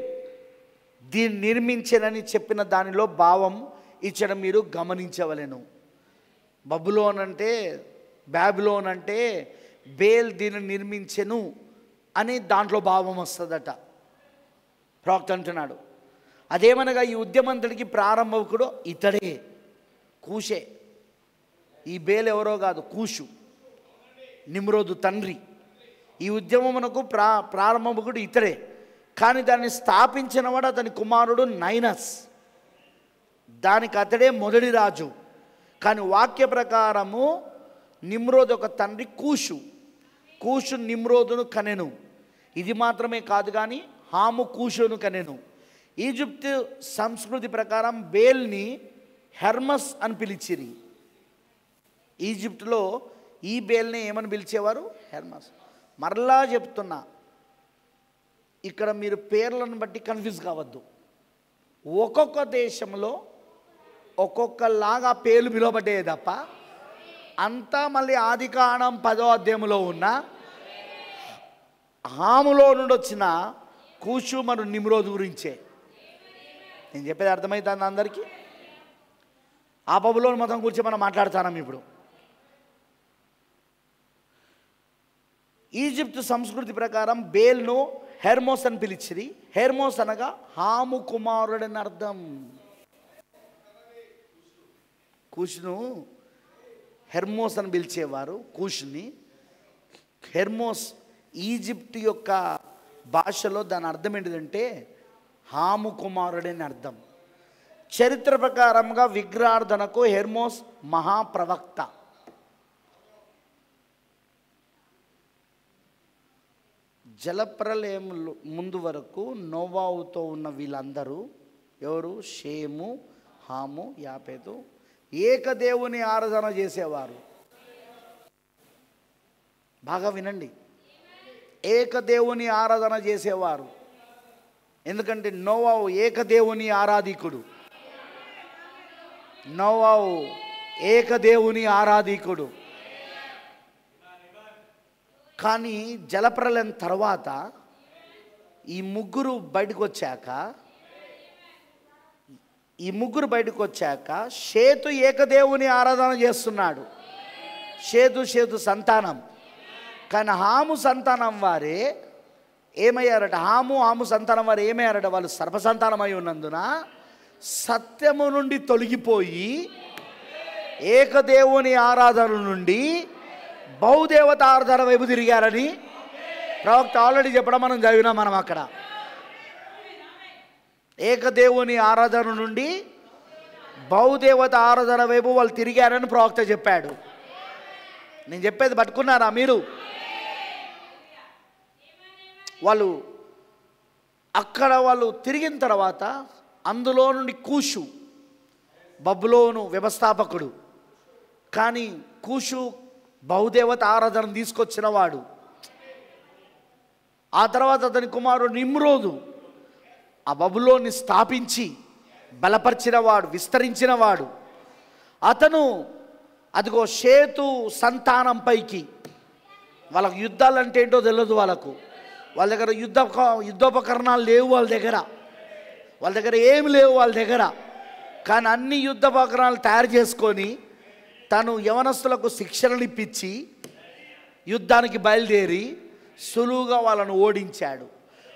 దీన్ని నిర్మించనని చెప్పిన దానిలో భావం ఇచ్చడం మీరు గమనించవలెను. బబులోన్ అంటే, బాబిలోన్ అంటే బేల్ దీన్ని నిర్మించెను అని దాంట్లో భావం వస్తుందట. ప్రవక్త అంటున్నాడు. అదేమనగా ఈ ఉద్యమంతటికి ప్రారంభకుడు ఇతడే, కూషే. ఈ బేల్ ఎవరో కాదు, కూషు, నిమ్రోదు తండ్రి. ఈ ఉద్యమమునకు ప్రారంభకుడు ఇతడే. కానీ దాన్ని స్థాపించినవాడు అతని కుమారుడు నైనస్. దానికి అతడే మొదటి రాజు. కానీ వాక్య ప్రకారము నిమ్రోదు ఒక తండ్రి కూషు. కూషు నిమ్రోదును కనెను. ఇది మాత్రమే కాదు కానీ హాము కూషును కనెను. ఈజిప్ట్ సంస్కృతి ప్రకారం బేల్ని హెర్మస్ అని పిలిచిరి. ఈజిప్ట్లో ఈ బేల్ని ఏమని పిలిచేవారు? హెర్మస్. మరలా చెప్తున్నా, ఇక్కడ మీరు పేర్లను బట్టి కన్ఫ్యూజ్ కావద్దు. ఒక్కొక్క దేశంలో ఒక్కొక్కలాగా పేర్లు పిలువబడ్డాయి తప్ప అంతా మళ్ళీ ఆదికాండం 10వ అధ్యాయంలో ఉన్న హాములో నుండి వచ్చిన కూషు మరియు నిమ్రోదు గురించే. నేను చెప్పేది అర్థమవుతుంది అందరికీ? ఆ బబులోను మతం గురించి మనం మాట్లాడుతున్నాం ఇప్పుడు. ఈజిప్ట్ సంస్కృతి ప్రకారం బేల్ను హెర్మోస్ అని పిలిచిరి. హెర్మోస్ అనగా హాము కుమారుడని అర్థం. కూషును హెర్మోస్ అని పిలిచేవారు. కూషుని హెర్మోస్ ఈజిప్ట్ యొక్క భాషలో దాని అర్థం ఏంటిదంటే హాము కుమారుడని అర్థం. చరిత్ర ప్రకారంగా విగ్రహార్థనకు హెర్మోస్ మహాప్రవక్త. జలప్రలయం ముందు వరకు నోవాహుతో ఉన్న వీళ్ళందరూ ఎవరు? షేము, హాము, యాపేతు ఏకదేవుని ఆరాధన చేసేవారు. బాగా వినండి, ఏకదేవుని ఆరాధన చేసేవారు. ఎందుకంటే నోవాహు ఏకదేవుని ఆరాధికుడు. నోవాహు ఏకదేవుని ఆరాధికుడు. కానీ జలప్రలయం తర్వాత ఈ ముగ్గురు బయటకు వచ్చాక షేతు ఏకదేవుని ఆరాధన చేస్తున్నాడు. షేతు సంతానం. కానీ హాము సంతానం వారే ఏమయ్యారట? హాము సంతానం వారు ఏమయ్యారట? వాళ్ళు సర్పసంతానమై ఉన్నందున సత్యము నుండి తొలగిపోయి ఏకదేవుని ఆరాధన నుండి బహుదేవత ఆరాధన వైపు తిరిగారని ప్రవక్త ఆల్రెడీ చెప్పడం మనం చదివినాం. మనం అక్కడ ఏకదేవుని ఆరాధన నుండి బహుదేవత ఆరాధన వైపు వాళ్ళు తిరిగారని ప్రవక్త చెప్పాడు. నేను చెప్పేది పట్టుకున్నారా మీరు? వాళ్ళు అక్కడ వాళ్ళు తిరిగిన తర్వాత అందులో నుండి కూషు, బబులోను వ్యవస్థాపకుడు, కానీ కూషు బహుదేవత ఆరాధన తీసుకొచ్చిన వాడు. ఆ తర్వాత అతని కుమారుడు నిమ్రోదు ఆ బబులోని స్థాపించి బలపరిచినవాడు, విస్తరించినవాడు. అతను అదిగో షేతు సంతానంపైకి, వాళ్ళకు యుద్ధాలు అంటే ఏంటో తెలియదు వాళ్ళ దగ్గర యుద్ధోపకరణాలు లేవు వాళ్ళ దగ్గర ఏమి లేవు వాళ్ళ దగ్గర. కానీ అన్ని యుద్ధోపకరణాలు తయారు చేసుకొని తను యవనస్తులకు శిక్షణలు ఇప్పించి యుద్ధానికి బయలుదేరి సులువుగా వాళ్ళను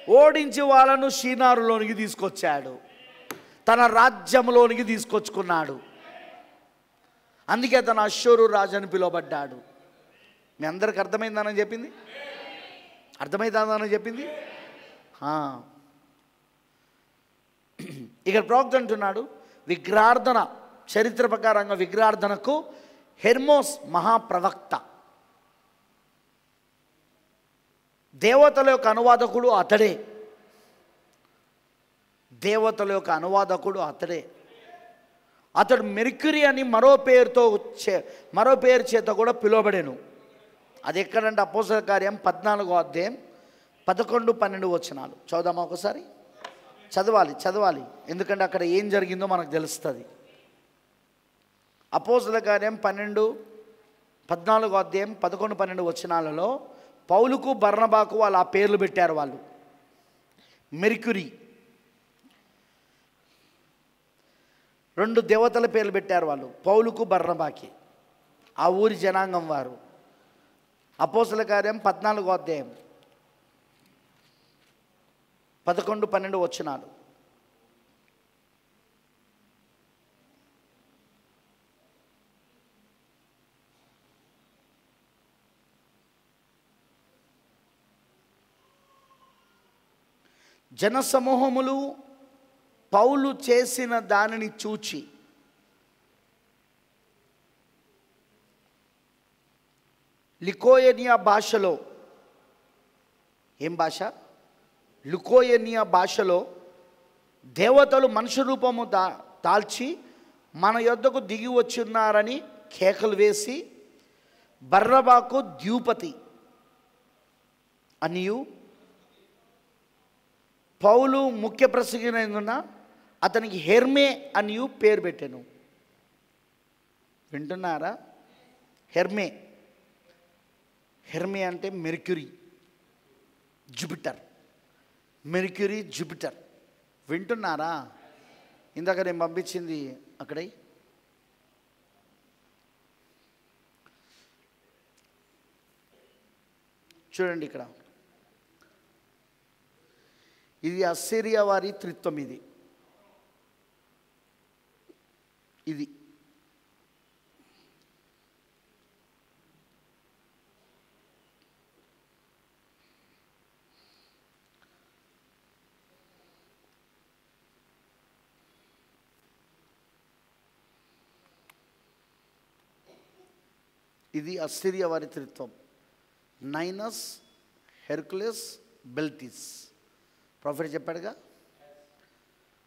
ఓడించి వాళ్ళను షీనారులోనికి తీసుకొచ్చాడు, తన రాజ్యంలోనికి తీసుకొచ్చుకున్నాడు. అందుకే తన అశ్షూరు రాజు అని పిలువబడ్డాడు. మీ అందరికి అర్థమైందని చెప్పింది? ఇక్కడ ప్రవక్త అంటున్నాడు, విగ్రహార్థన చరిత్ర ప్రకారంగా విగ్రహార్థనకు హెర్మోస్ మహాప్రవక్త, దేవతల యొక్క అనువాదకుడు అతడే. అతడు మెర్క్యూరీ అని మరో పేరు చేత కూడా పిలువబడేను. అది ఎక్కడంటే అపోస్తల కార్యం 14వ అధ్యాయం 11-12 వచనాలు చదువుదామా ఒకసారి? చదవాలి ఎందుకంటే అక్కడ ఏం జరిగిందో మనకు తెలుస్తుంది. అపోస్తల కార్యం 14వ అధ్యాయం 11-12 వచనాలలో పౌలుకు బర్నబాకు వాళ్ళు ఆ పేర్లు పెట్టారు. వాళ్ళు మెర్క్యూరీ, 2 దేవతల పేర్లు పెట్టారు వాళ్ళు, పౌలుకు బర్నబాకి, ఆ ఊరి జనాంగం వారు. అపోస్తల కార్యం 14వ అధ్యాయం 11-12 వచనాలు. జనసమూహములు పౌలు చేసిన దానిని చూచి లికోయనియా భాషలో, ఏం భాష? లుకోయనియా భాషలో, దేవతలు మనుష్య రూపము దాల్చి మన యొద్దకు దిగి వచ్చున్నారని కేకలు వేసి బర్నబాకు ద్యూపతి అనియు, పౌలు ముఖ్య ప్రసంగినందున అతనికి హెర్మే అనియు పేరు పెట్టాను. వింటున్నారా? హెర్మే అంటే మెర్క్యూరీ, జూపిటర్. వింటున్నారా? ఇందాక నేను పంపించింది అక్కడ చూడండి. ఇక్కడ ఇది అస్సిరియా వారి త్రిత్వం. ఇది ఇది అస్సిరియా వారి త్రిత్వం. నైనస్, హెర్కులెస్, బెల్టిస్. ప్రొఫెట్ చెప్పాడుగా,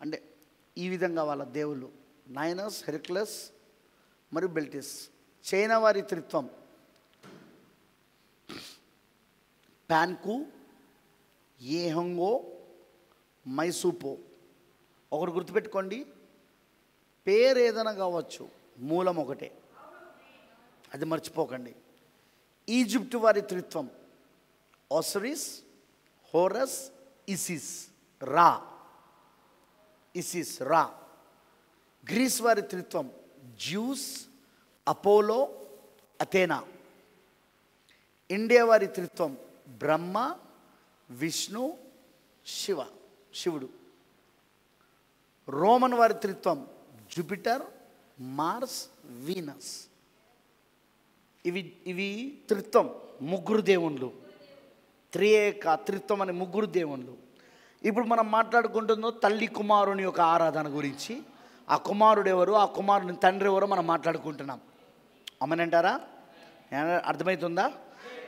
అంటే ఈ విధంగా వాళ్ళ దేవుళ్ళు నైనస్, హెర్కులెస్ మరియు బెల్టిస్. చైనా వారి త్రిత్వం ప్యాన్కు, ఏహంగో, మైసూపో. ఒకటి గుర్తుపెట్టుకోండి, పేరు ఏదైనా కావచ్చు, మూలం ఒకటే, అది మర్చిపోకండి. ఈజిప్ట్ వారి త్రిత్వం ఓసిరిస్, హోరస్, ఇసిస్, రా. గ్రీస్ వారి త్రిత్వం జ్యూస్, అపోలో, అథేనా. ఇండియా వారి త్రిత్వం బ్రహ్మ, విష్ణు, శివుడు. రోమన్ వారి త్రిత్వం జూపిటర్, మార్స్, వీనస్. ఇవి ఇవి త్రిత్వం, ముగ్గురు దేవుళ్ళు, త్రియేక త్రిత్వం అనే ముగ్గురు దేవుళ్ళు. ఇప్పుడు మనం మాట్లాడుకుంటుందో తల్లి కుమారుని యొక్క ఆరాధన గురించి. ఆ కుమారుడు ఎవరు, ఆ కుమారుని తండ్రి ఎవరో మనం మాట్లాడుకుంటున్నాం. అమ్మనంటారా? అర్థమవుతుందా?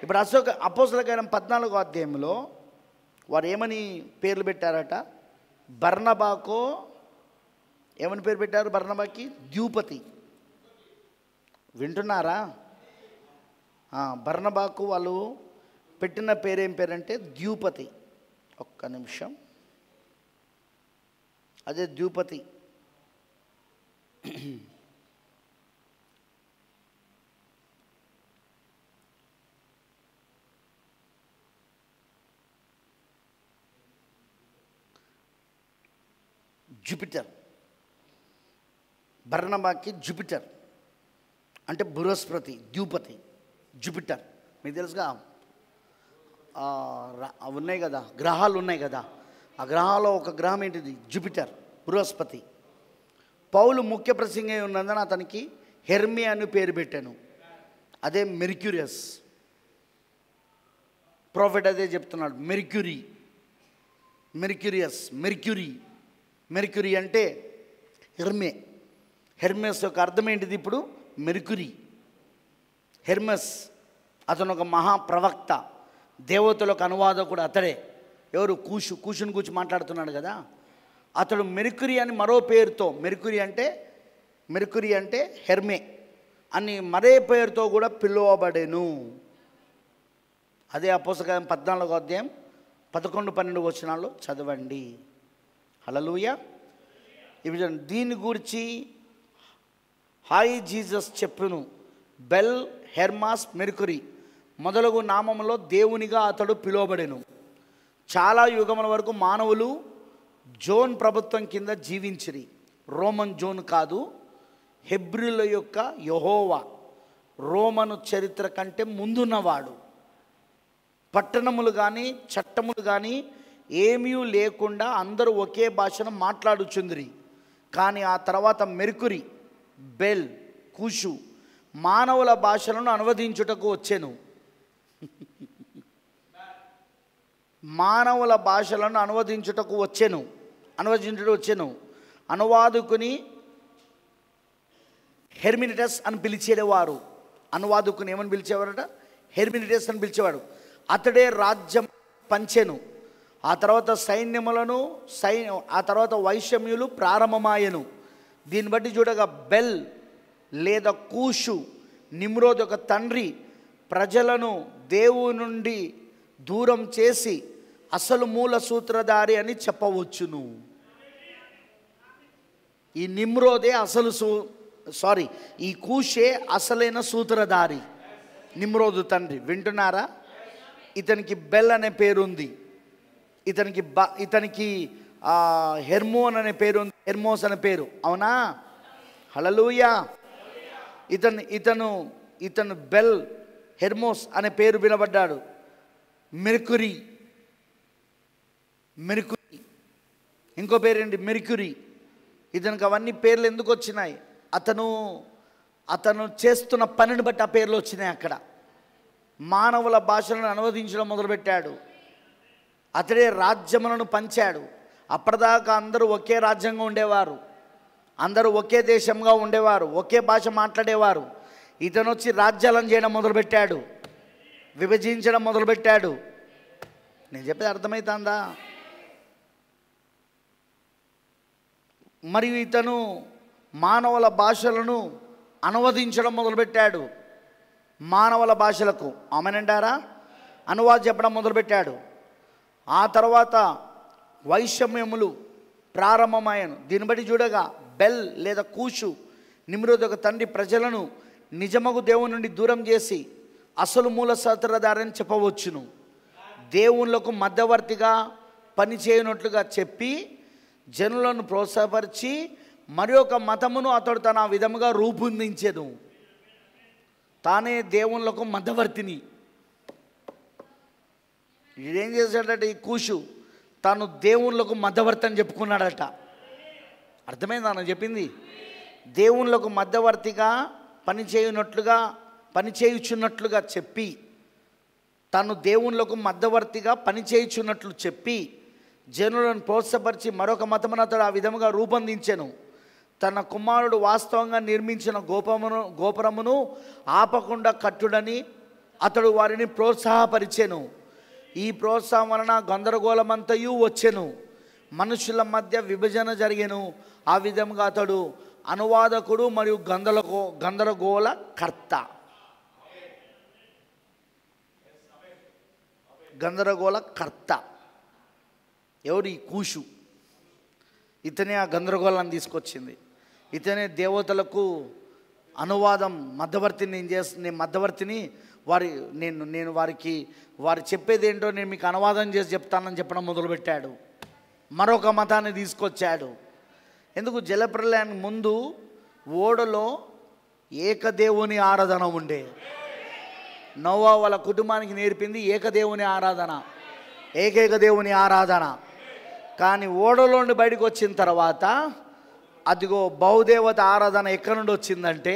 ఇప్పుడు అపోస్తల కార్యం 14వ అధ్యాయంలో వారు ఏమని పేర్లు పెట్టారట? బర్నబాకో ఏమని పేరు పెట్టారు? బర్నబాకి ద్యూపతి. వింటున్నారా? బర్నబాకు వాళ్ళు పెట్టిన పేరేం పేరంటే ద్యూపతి. ఒక్క నిమిషం, అదే ద్యూపతి. జూపిటర్. బర్నబాకి జూపిటర్ అంటే బృహస్పతి, ద్యూపతి, జూపిటర్. మీకు తెలుసుగా ఉన్నాయి కదా, గ్రహాలు ఉన్నాయి కదా. ఆ గ్రహాల్లో ఒక గ్రహం ఏంటిది? జూపిటర్, బృహస్పతి. పౌలు ముఖ్య ప్రసంగి ఉన్నందున అతనికి హెర్మి అని పేరు పెట్టాను. అదే మెర్క్యూరియస్. ప్రాఫెట్ అదే చెప్తున్నాడు, మెర్క్యూరీ, మెర్క్యూరియస్, మెర్క్యూరీ అంటే హెర్మే. హెర్మెస్ యొక్క అర్థం ఏంటిది ఇప్పుడు? మెర్క్యూరీ. హెర్మెస్ అతను ఒక మహాప్రవక్త, దేవతలకు అనువాదకుడు అతడే. ఎవరు? కూషుని కూర్చు మాట్లాడుతున్నాడు కదా, అతడు మెర్క్యూరీ అని మరో పేరుతో, మెర్క్యూరీ అంటే హెర్మే అని మరే పేరుతో కూడా పిలువబడెను. అదే అపోస్తల కార్యం 14వ అధ్యాయం 11-12 వచనాల్లో చదవండి. హల్లెలూయా. ఇవి దీని గురించి హాయ్ జీసస్ చెప్పును. బెల్, హెర్మాస్, మెర్క్యూరీ మొదలగు నామములో దేవునిగా అతడు పిలువబడెను. చాలా యుగముల వరకు మానవులు జోన్ ప్రభుత్వం కింద జీవించిరి. రోమన్ జోన్ కాదు, హెబ్రీల యొక్క యెహోవా, రోమను చరిత్ర కంటే ముందున్నవాడు. పట్టణములు కానీ చట్టములు కానీ ఏమీ లేకుండా అందరూ ఒకే భాషను మాట్లాడుచుందిరి. కానీ ఆ తర్వాత మెర్క్యూరీ, బెల్, కూషు మానవుల భాషలను అనువదించుటకు వచ్చెను. మానవుల భాషలను అనువదించుటకు వచ్చెను. అనువాదుకుని హెర్మినిటస్ అని పిలిచేవారు. అనువాదుకుని ఏమని పిలిచేవారట? హెర్మినిటస్ అని పిలిచేవాడు. అతడే రాజ్యం పంచెను. ఆ తర్వాత ఆ తర్వాత వైషమ్యులు ప్రారంభమాయెను. దీన్ని బట్టి చూడగా బెల్ లేదా కూషు నిమ్రోద్ యొక్క తండ్రి ప్రజలను దేవుని నుండి దూరం చేసి అసలు మూల సూత్రధారి అని చెప్పవచ్చును. ఈ నిమ్రోదే ఈ కూషే అసలైన సూత్రధారి, నిమ్రోదు తండ్రి. వింటున్నారా? ఇతనికి బెల్ అనే పేరుంది, ఇతనికి హెర్మోన్ అనే పేరు ఉంది, హెర్మోస్ అనే పేరు. అవునా? హల్లెలూయా. ఇతను బెల్, హెర్మోస్ అనే పేరు వినబడ్డాడు. మెర్క్యూరీ, ఇంకో పేరేంటి? మెర్క్యూరీ. ఇతనికి అవన్నీ పేర్లు ఎందుకు వచ్చినాయి? అతను చేస్తున్న పనిని బట్టి ఆ పేర్లు వచ్చినాయి. అక్కడ మానవుల భాషలను అనువదించడం మొదలుపెట్టాడు. అతడే రాజ్యములను పంచాడు. అప్పటిదాకా అందరూ ఒకే రాజ్యంగా ఉండేవారు, అందరూ ఒకే దేశంగా ఉండేవారు, ఒకే భాష మాట్లాడేవారు. ఇతను వచ్చి రాజ్యాలను చేయడం మొదలుపెట్టాడు, విభజించడం మొదలుపెట్టాడు. నేను చెప్పేది అర్థమవుతుందా? మరియు ఇతను మానవుల భాషలను అనువదించడం మొదలుపెట్టాడు. మానవుల భాషలకు ఆమెనంటారా? అనువాదం చెప్పడం మొదలుపెట్టాడు. ఆ తర్వాత వైషమ్యములు ప్రారంభమయ్యాను. దీన్ని బట్టి చూడగా బెల్ లేదా కూషు నిమ్రోద్ యొక్క తండ్రి ప్రజలను నిజమగు దేవుని నుండి దూరం చేసి అసలు మూల సూత్రధారని చెప్పవచ్చును. దేవుళ్ళకు మధ్యవర్తిగా పనిచేయనట్లుగా చెప్పి జనులను ప్రోత్సాహపరిచి మరి ఒక మతమును అతడు తన విధముగా రూపొందించెను. తానే దేవుళ్ళకు మధ్యవర్తిని. ఇదేం చేశాడట? ఈ కూషు తాను దేవుళ్ళకు మధ్యవర్తి అని చెప్పుకున్నాడట. అర్థమైందా నేను చెప్పింది? దేవుళ్ళకు మధ్యవర్తిగా పనిచేయుచున్నట్లుగా చెప్పి, తను దేవుళ్ళకు మధ్యవర్తిగా పనిచేయుచున్నట్లు చెప్పి జనులను ప్రోత్సపరిచి మరొక మతమును అతడు ఆ విధముగా రూపొందించెను. తన కుమారుడు వాస్తవంగా నిర్మించిన గోపురమును ఆపకుండా కట్టుడని అతడు వారిని ప్రోత్సాహపరిచెను. ఈ ప్రోత్సాహం వలన గందరగోళమంతయు వచ్చెను, మనుషుల మధ్య విభజన జరిగెను. ఆ విధంగా అతడు అనువాదకుడు మరియు గందరగోళకర్త. ఎవరు? ఈ కూషు. ఇతనే ఆ గందరగోళాన్ని తీసుకొచ్చింది. ఇతనే దేవతలకు అనువాదం మధ్యవర్తిని నేను వారు చెప్పేది ఏంటో నేను మీకు అనువాదం చేసి చెప్తానని చెప్పడం మొదలుపెట్టాడు. మరొక మతాన్ని తీసుకొచ్చాడు. ఎందుకు? జలప్రలయానికి ముందు ఓడలో ఏకదేవుని ఆరాధన ఉండే. నోవా వాళ్ళ కుటుంబానికి నేర్పింది ఏకదేవుని ఆరాధన, ఏకైక దేవుని ఆరాధన. కానీ ఓడలో నుండి బయటకు వచ్చిన తర్వాత అదిగో బహుదేవత ఆరాధన ఎక్కడి నుండి వచ్చిందంటే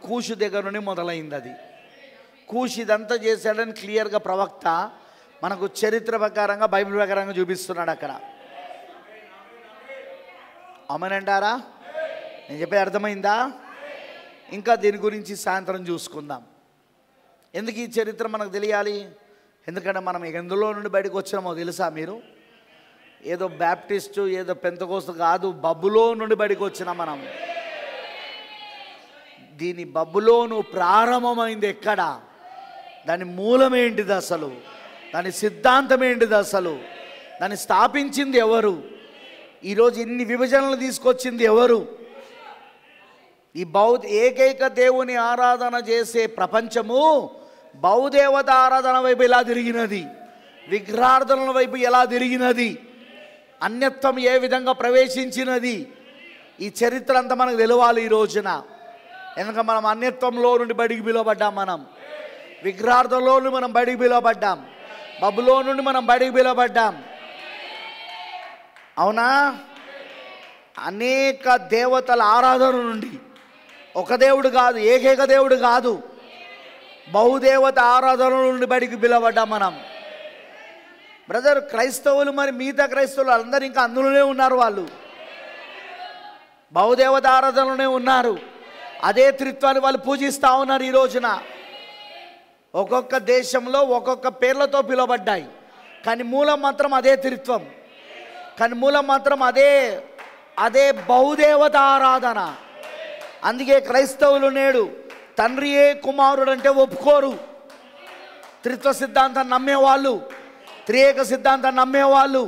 కూషు దగ్గర నుండి మొదలైంది. అది కూషు ఇదంతా చేశాడని క్లియర్గా ప్రవక్త మనకు చరిత్ర ప్రకారంగా బైబిల్ ప్రకారంగా చూపిస్తున్నాడు అక్కడ. అమనంటారా? నేను చెప్పే అర్థమైందా? ఇంకా దీని గురించి సాయంత్రం చూసుకుందాం. ఎందుకు ఈ చరిత్ర మనకు తెలియాలి? ఎందుకంటే మనం ఎందులో నుండి బయటకు వచ్చినామో తెలుసా మీరు? ఏదో బ్యాప్టిస్టు, ఏదో పెంతకోస్తు కాదు, బబులో నుండి బయటకు వచ్చినాం మనం. దీని బబులోను ప్రారంభమైంది ఎక్కడ? దాని మూలం ఏంటిది అసలు? దాని సిద్ధాంతం ఏంటిది అసలు? దాన్ని స్థాపించింది ఎవరు? ఈరోజు ఇన్ని విభజనలు తీసుకొచ్చింది ఎవరు? ఈ ఏకైక దేవుని ఆరాధన చేసే ప్రపంచము బహుదేవత ఆరాధన వైపు ఎలా తిరిగినది, విగ్రహారాధనల వైపు ఎలా తిరిగినది, అన్యత్వం ఏ విధంగా ప్రవేశించినది, ఈ చరిత్ర అంతా మనకు తెలవాలి ఈ రోజున. ఎందుకంటే మనం అన్యత్వంలో నుండి బయటికి పిలువబడ్డాం, మనం విగ్రహార్థంలో నుండి మనం బయటికి పిలువబడ్డాం, బబులో నుండి మనం బయటికి పిలువబడ్డాం. అవునా? అనేక దేవతల ఆరాధన నుండి, ఒక దేవుడు కాదు, ఏకైక దేవుడు కాదు, బహుదేవత ఆరాధన నుండి బయటికి పిలువబడ్డాం మనం. బ్రదర్, క్రైస్తవులు మరి మిగతా క్రైస్తవులు అందరూ ఇంకా అందులోనే ఉన్నారు. వాళ్ళు బహుదేవత ఆరాధనలోనే ఉన్నారు. అదే త్రిత్వాన్ని వాళ్ళు పూజిస్తూ ఉన్నారు ఈ రోజున. ఒక్కొక్క దేశంలో ఒక్కొక్క పేర్లతో పిలువబడ్డాయి, కానీ మూలం మాత్రం అదే త్రిత్వం, కానీ మూలం మాత్రం అదే బహుదేవత ఆరాధన. అందుకే క్రైస్తవులు నేడు తండ్రియే కుమారుడు అంటే ఒప్పుకోరు. త్రిత్వ సిద్ధాంతాన్ని నమ్మేవాళ్ళు, త్రియేక సిద్ధాంతాన్ని నమ్మేవాళ్ళు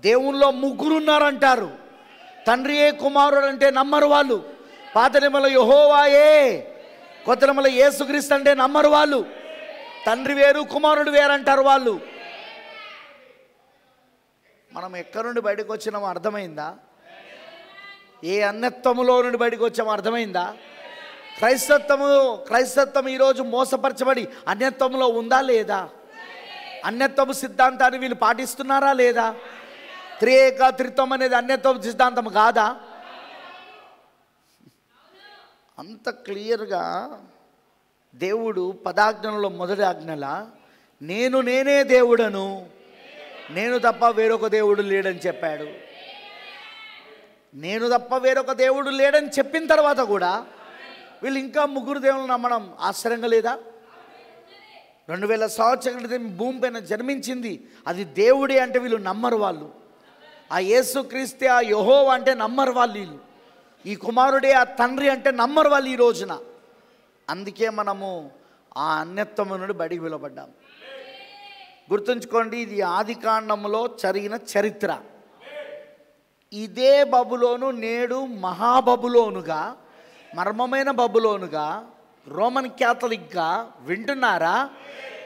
దేవుల్లో ముగ్గురు ఉన్నారంటారు. తండ్రియే కుమారుడు అంటే నమ్మరు వాళ్ళు. పాత నియమంలో యెహోవాయే, కొత్త నియమంలో యేసుక్రీస్తు అంటే నమ్మరు వాళ్ళు. తండ్రి వేరు కుమారుడు వేరు అంటారు వాళ్ళు. మనం ఎక్కడి నుండి బయటకు వచ్చినామో అర్థమైందా? ఏ అన్యత్వములో నుండి బయటకు వచ్చామో అర్థమైందా? క్రైస్తత్వం ఈరోజు మోసపరచబడి అన్యత్వంలో ఉందా లేదా? అన్యత్వము సిద్ధాంతాన్ని వీళ్ళు పాటిస్తున్నారా లేదా? త్రిత్వం అనేది అన్యత్వం సిద్ధాంతం కాదా? అంత క్లియర్గా దేవుడు పదాజ్ఞలలో మొదటి ఆజ్ఞల నేనే దేవుడను, నేను తప్ప వేరొక దేవుడు లేడని చెప్పాడు. నేను తప్ప వేరొక దేవుడు లేడని చెప్పిన తర్వాత కూడా వీళ్ళు ఇంకా ముగ్గురు దేవుళ్ళు నమ్మడం ఆశ్చర్యంగా లేదా? 2000 సంవత్సరాల క్రితం భూమి పైన జన్మించింది అది దేవుడే అంటే వీళ్ళు నమ్మరు. వాళ్ళు ఆ యేసుక్రీస్తే, ఆ యెహోవా అంటే నమ్మరు వాళ్ళు. వీళ్ళు ఈ కుమారుడే ఆ తండ్రి అంటే నమ్మరు వాళ్ళు ఈ రోజున. అందుకే మనము ఆ అన్యత్వం నుండి బయటికి పిలువబడ్డాం. గుర్తుంచుకోండి, ఇది ఆదికాండంలో జరిగిన చరిత్ర. ఇదే బబులోను నేడు మహాబబులోనుగా, మర్మమైన బబులోనుగా, రోమన్ క్యాథలిక్గా వింటున్నారా?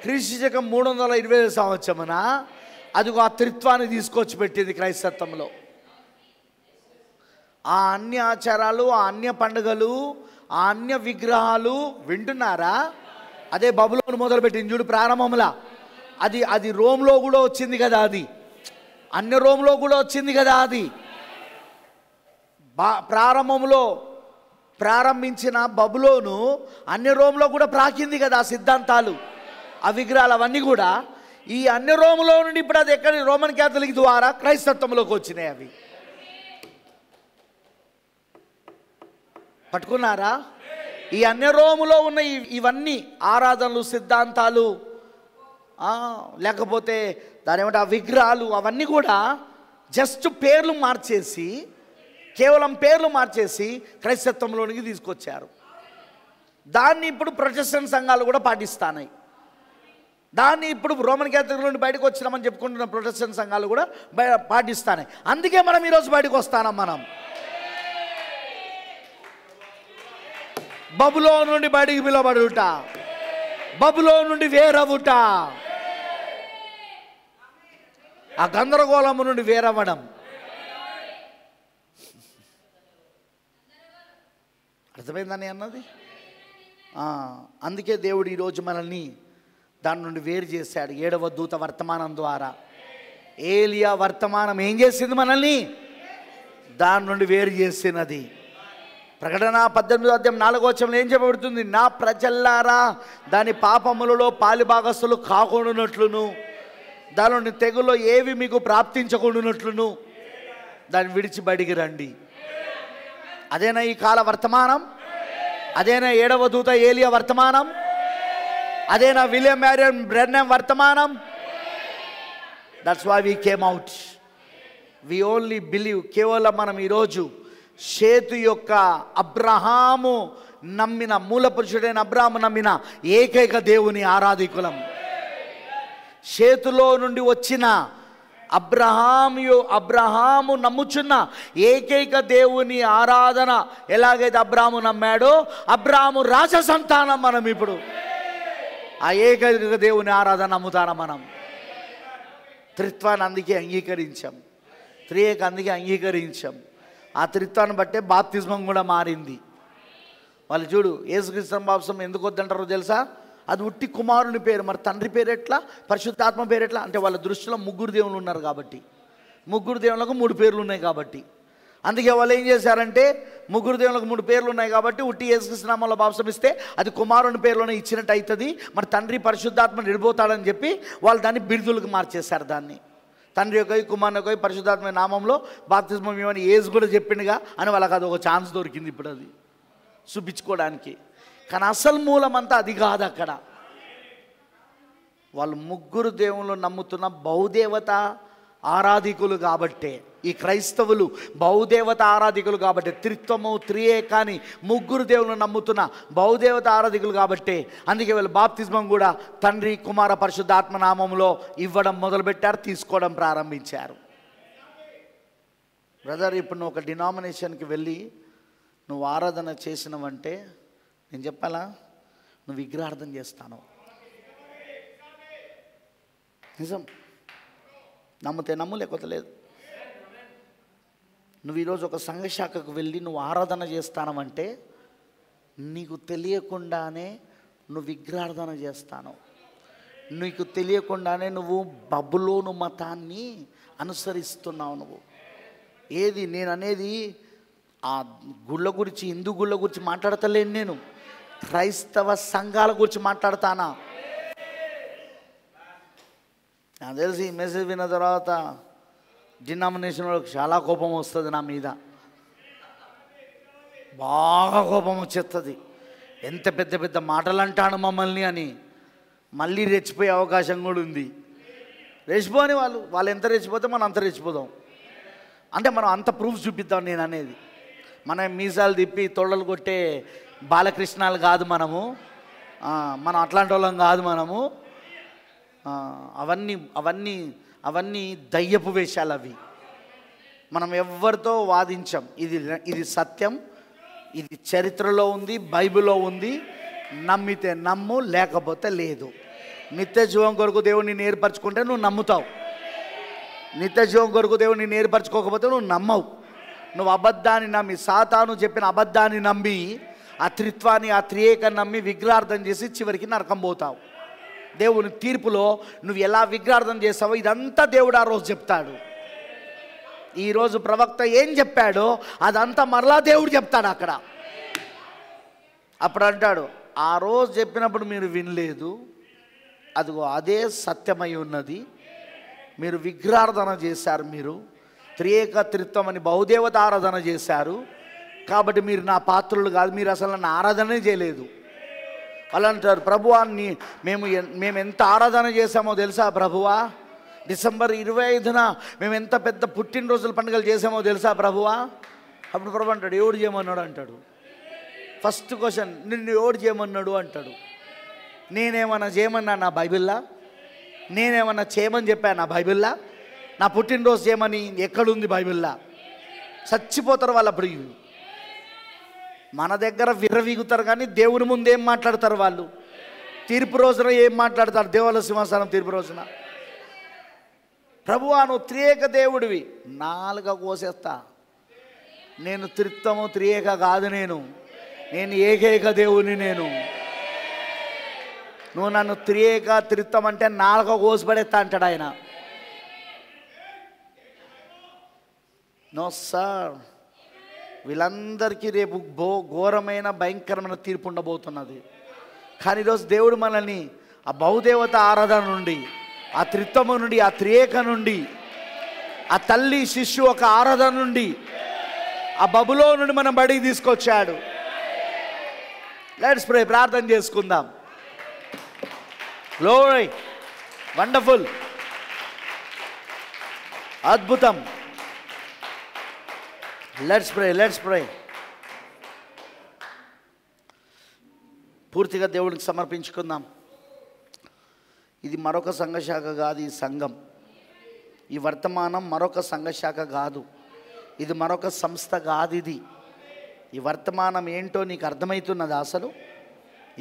క్రీస్తు శకం 320 సంవత్సరమున అదిగో ఆ త్రిత్వాన్ని తీసుకొచ్చి పెట్టింది క్రైస్తత్వంలో. ఆ అన్య ఆచారాలు, ఆ అన్య పండుగలు, ఆ అన్య విగ్రహాలు వింటున్నారా? అదే బబులోను మొదలుపెట్టింది చూడు ప్రారంభంలో. అది రోమ్లో కూడా వచ్చింది కదా, అది అన్య రోమ్లో కూడా వచ్చింది కదా. అది ప్రారంభంలో ప్రారంభించిన బబులోను అన్య రోమ్లో కూడా ప్రాకింది కదా ఆ సిద్ధాంతాలు, ఆ విగ్రహాలు అవన్నీ కూడా. ఈ అన్య రోములో నుండి ఇప్పుడు అది ఎక్కడ రోమన్ క్యాథలిక్ ద్వారా క్రైస్తత్వంలోకి వచ్చినాయి. అవి పట్టుకున్నారా? ఈ అన్య రోములో ఉన్న ఇవన్నీ ఆరాధనలు, సిద్ధాంతాలు, లేకపోతే దాని ఏమంటే ఆ విగ్రహాలు, అవన్నీ కూడా జస్ట్ పేర్లు మార్చేసి, కేవలం పేర్లు మార్చేసి క్రైస్తత్వంలోనికి తీసుకొచ్చారు. దాన్ని ఇప్పుడు ప్రొటెస్టెంట్ సంఘాలు కూడా పాటిస్తున్నాయి. దాన్ని ఇప్పుడు రోమన్ క్యాథలిక్ నుండి బయటకు వచ్చినామని చెప్పుకుంటున్న ప్రొటెస్టెంట్ సంఘాలు కూడా పాటిస్తున్నాయి. అందుకే మనం ఈరోజు బయటకు వస్తాం. మనం బబులోను నుండి బయటికి పిలవబడుట, బబులోను నుండి వేరవుట, ఆ గందరగోళము నుండి వేరవ్వడం. అర్థమైందని అన్నది. అందుకే దేవుడు ఈరోజు మనల్ని దాని నుండి వేరు చేశాడు. 7వ దూత వర్తమానం ద్వారా. ఏలియా వర్తమానం ఏం చేసింది? మనల్ని దాని నుండి వేరు చేసినది. ప్రకటన 18:4 ఏం చెప్పబడుతుంది? నా ప్రజల్లారా దాని పాపములలో పాలిభాగస్తులు కాకుండానట్లును, దానిలోని తెగులో ఏవి మీకు ప్రాప్తించకుండానట్లును దాన్ని విడిచి బయటికి రండి. అదేనా ఈ కాల వర్తమానం? అదేనా 7వ దూత ఏలియా వర్తమానం? అదేనా విలియం మ్యారియన్ బ్రెన్నెం వర్తమానం? That's why we came out. We only believe. కేవలం మనం ఈరోజు షేతు యొక్క అబ్రహాము నమ్మిన, మూల పురుషుడైన అబ్రహాము నమ్మిన ఏకైక దేవుని ఆరాధికులం. షేతులో నుండి వచ్చిన అబ్రహాము నమ్ముచున్న ఏకైక దేవుని ఆరాధన ఎలాగైతే అబ్రహాము నమ్మాడో, అబ్రహాము రాజ సంతానం మనం. ఇప్పుడు ఆ ఏకైక దేవుని ఆరాధన నమ్ముతాన మనం. త్రిత్వాన్ని అందుకే అంగీకరించాం, త్రియేక అందుకే అంగీకరించాం. ఆ త్రిత్వాన్ని బట్టే బాప్తిజమం కూడా మారింది. వాళ్ళు చూడు, యేసుక్రీస్తు బాప్తిజం ఎందుకు వద్దంటారో తెలుసా? అది ఉట్టి కుమారుని పేరు. మరి తండ్రి పేరు ఎట్లా, పరిశుద్ధాత్మ పేరు ఎట్లా అంటే వాళ్ళ దృష్టిలో 3 దేవుళ్ళు ఉన్నారు కాబట్టి, 3 దేవుళ్ళకు 3 పేర్లు ఉన్నాయి కాబట్టి. అందుకే వాళ్ళు ఏం చేశారంటే 3 దేవుళ్ళకు 3 పేర్లు ఉన్నాయి కాబట్టి ఉట్టి యేసుక్రీస్తు నామములో బాప్తిజం ఇస్తే అది కుమారుని పేరులోనే ఇచ్చినట్టు అవుతుంది, మరి తండ్రి పరిశుద్ధాత్మ నిడిపోతాడని చెప్పి వాళ్ళు దాన్ని బిరుదులకు మార్చేశారు. దాన్ని తండ్రి యొక్క కుమారుని యొక్క పరిశుద్ధాత్మ నామంలో బాప్తిజం ఇవ్వని యేసు కూడా చెప్పిండుగా అని వాళ్ళకి అది ఒక ఛాన్స్ దొరికింది ఇప్పుడు అది చూపించుకోవడానికి. కానీ అసలు మూలం అంతా అది కాదు. అక్కడ వాళ్ళు 3 దేవుళ్ళు నమ్ముతున్న బహుదేవత ఆరాధికులు కాబట్టే, ఈ క్రైస్తవులు బహుదేవత ఆరాధికులు కాబట్టి, త్రిత్వము త్రియేకాని 3 దేవుళ్ళు నమ్ముతున్న బహుదేవత ఆరాధికులు కాబట్టే, అందుకే వీళ్ళు బాప్తిజమం కూడా తండ్రి కుమార పరిశుద్ధాత్మ నామంలో ఇవ్వడం మొదలుపెట్టారు, తీసుకోవడం ప్రారంభించారు. బ్రదర్, ఇప్పుడు నువ్వు ఒక డినామినేషన్కి వెళ్ళి నువ్వు ఆరాధన చేసినవంటే నేను చెప్పాలా, నువ్వు విగ్రహార్థన చేస్తాను. నిజం. నమ్మితే నమ్ము, లేకపోతే లేదు. నువ్వు ఈరోజు ఒక సంఘశాఖకు వెళ్ళి నువ్వు ఆరాధన చేస్తానంటే నీకు తెలియకుండానే నువ్వు విగ్రహార్థన చేస్తాను. నీకు తెలియకుండానే నువ్వు బబులోను మతాన్ని అనుసరిస్తున్నావు. నువ్వు ఏది నేను అనేది ఆ గుళ్ళ గురించి, హిందూ గుళ్ళ గురించి మాట్లాడతలేను, నేను క్రైస్తవ సంఘాల గురించి మాట్లాడతానా. నాకు తెలిసి ఈ మెసేజ్ విన్న తర్వాత డినామినేషన్ వాళ్ళకి చాలా కోపం వస్తుంది నా మీద, బాగా కోపం వచ్చేస్తుంది. ఎంత పెద్ద పెద్ద మాటలు అంటాను మమ్మల్ని అని మళ్ళీ రెచ్చిపోయే అవకాశం కూడా ఉంది. రెచ్చిపోని వాళ్ళు ఎంత రెచ్చిపోతే మనం అంత రెచ్చిపోదాం. అంటే మనం అంత ప్రూఫ్ చూపిద్దాం. నేను అనేది మనం మీసాలు తిప్పి తొళ్ళలు కొట్టే బాలకృష్ణాలు కాదు మనము, మనం అట్లాంటి వాళ్ళం కాదు మనము. అవన్నీ అవన్నీ అవన్నీ దయ్యపు వేషాలు. అవి మనం ఎవరితో వాదించాం. ఇది సత్యం, ఇది చరిత్రలో ఉంది, బైబిల్లో ఉంది. నమ్మితే నమ్ము, లేకపోతే లేదు. నిత్య జీవం కొరకు దేవుడిని నేర్పరచుకుంటే నువ్వు నమ్ముతావు. నిత్య జీవం కొరకు దేవుడిని నేర్పరచుకోకపోతే నువ్వు నమ్మవు. నువ్వు అబద్ధాన్ని నమ్మి, సాతాను చెప్పిన అబద్ధాన్ని నమ్మి, ఆ త్రిత్వాన్ని, ఆ త్రియేకాన్ని నమ్మి విగ్రహార్థం చేసి చివరికి నరకం పోతావు. దేవుని తీర్పులో నువ్వు ఎలా విగ్రహార్థం చేస్తావో ఇదంతా దేవుడు ఆ రోజు చెప్తాడు. ఈరోజు ప్రవక్త ఏం చెప్పాడో అదంతా మరలా దేవుడు చెప్తాడు అక్కడ. అప్పుడు అంటాడు, ఆ రోజు చెప్పినప్పుడు మీరు వినలేదు, అదిగో అదే సత్యమై ఉన్నది. మీరు విగ్రహారాధన చేశారు, మీరు త్రియేక త్రిత్వం అని బహుదేవత ఆరాధన చేశారు, కాబట్టి మీరు నా పాత్రులు కాదు, మీరు అసలు నన్ను ఆరాధనే చేయలేదు. వాళ్ళు అంటారు, ప్రభువా మేము ఎంత ఆరాధన చేశామో తెలుసా ప్రభువా, డిసెంబర్ 25న మేము ఎంత పెద్ద పుట్టినరోజుల పండుగలు చేసామో తెలుసా ప్రభువా. అప్పుడు ప్రభు అంటాడు, ఎవడు చేయమన్నాడు అంటాడు. ఫస్ట్ క్వశ్చన్, నిన్ను ఎవడు చేయమన్నాడు అంటాడు. నేనేమన్నా చేయమన్నా నా బైబిల్లా? నేనేమన్నా చేయమని చెప్పాను నా బైబిల్లా? నా పుట్టినరోజు చేయమని ఎక్కడుంది బైబిల్లా? చచ్చిపోతారు వాళ్ళు. అప్పుడు మన దగ్గర విర్రవీగుతారు కానీ దేవుని ముందు ఏం మాట్లాడతారు వాళ్ళు? తీర్పు రోజున ఏం మాట్లాడతారు? దేవుల సింహాసనం తీర్పు రోజున, ప్రభువా నువ్వు త్రియేక దేవుడివి, నాలుక కోసేస్తా. నేను త్రిత్వము త్రియేక కాదు, నేను ఏకైక దేవుని. నువ్వు నన్ను త్రియేక త్రిత్వం అంటే నాలుక కోసిపడేస్తా అంటాడు ఆయన. నో సార్, వీళ్ళందరికీ రేపు ఘోరమైన భయంకరమైన తీర్పు ఉండబోతున్నది. కానీ ఈరోజు దేవుడు మనల్ని ఆ బహుదేవత ఆరాధన నుండి, ఆ త్రిత్వము నుండి, ఆ త్రియేక నుండి, ఆ తల్లి శిశు ఒక ఆరాధన నుండి, ఆ బబులో నుండి మనం బడికి తీసుకొచ్చాడు. లెట్స్ ప్రే, ప్రార్థన చేసుకుందాం. గ్లోరీ, వండర్ఫుల్, అద్భుతం. Let's pray. పూర్తిగా దేవుడికి సమర్పించుకుందాం. ఇది మరొక సంఘశాఖ కాదు, ఈ సంఘం, ఈ వర్తమానం మరొక సంఘశాఖ కాదు, ఇది మరొక సంస్థ కాదు. ఈ వర్తమానం ఏంటో నీకు అర్థమవుతున్నదా? అసలు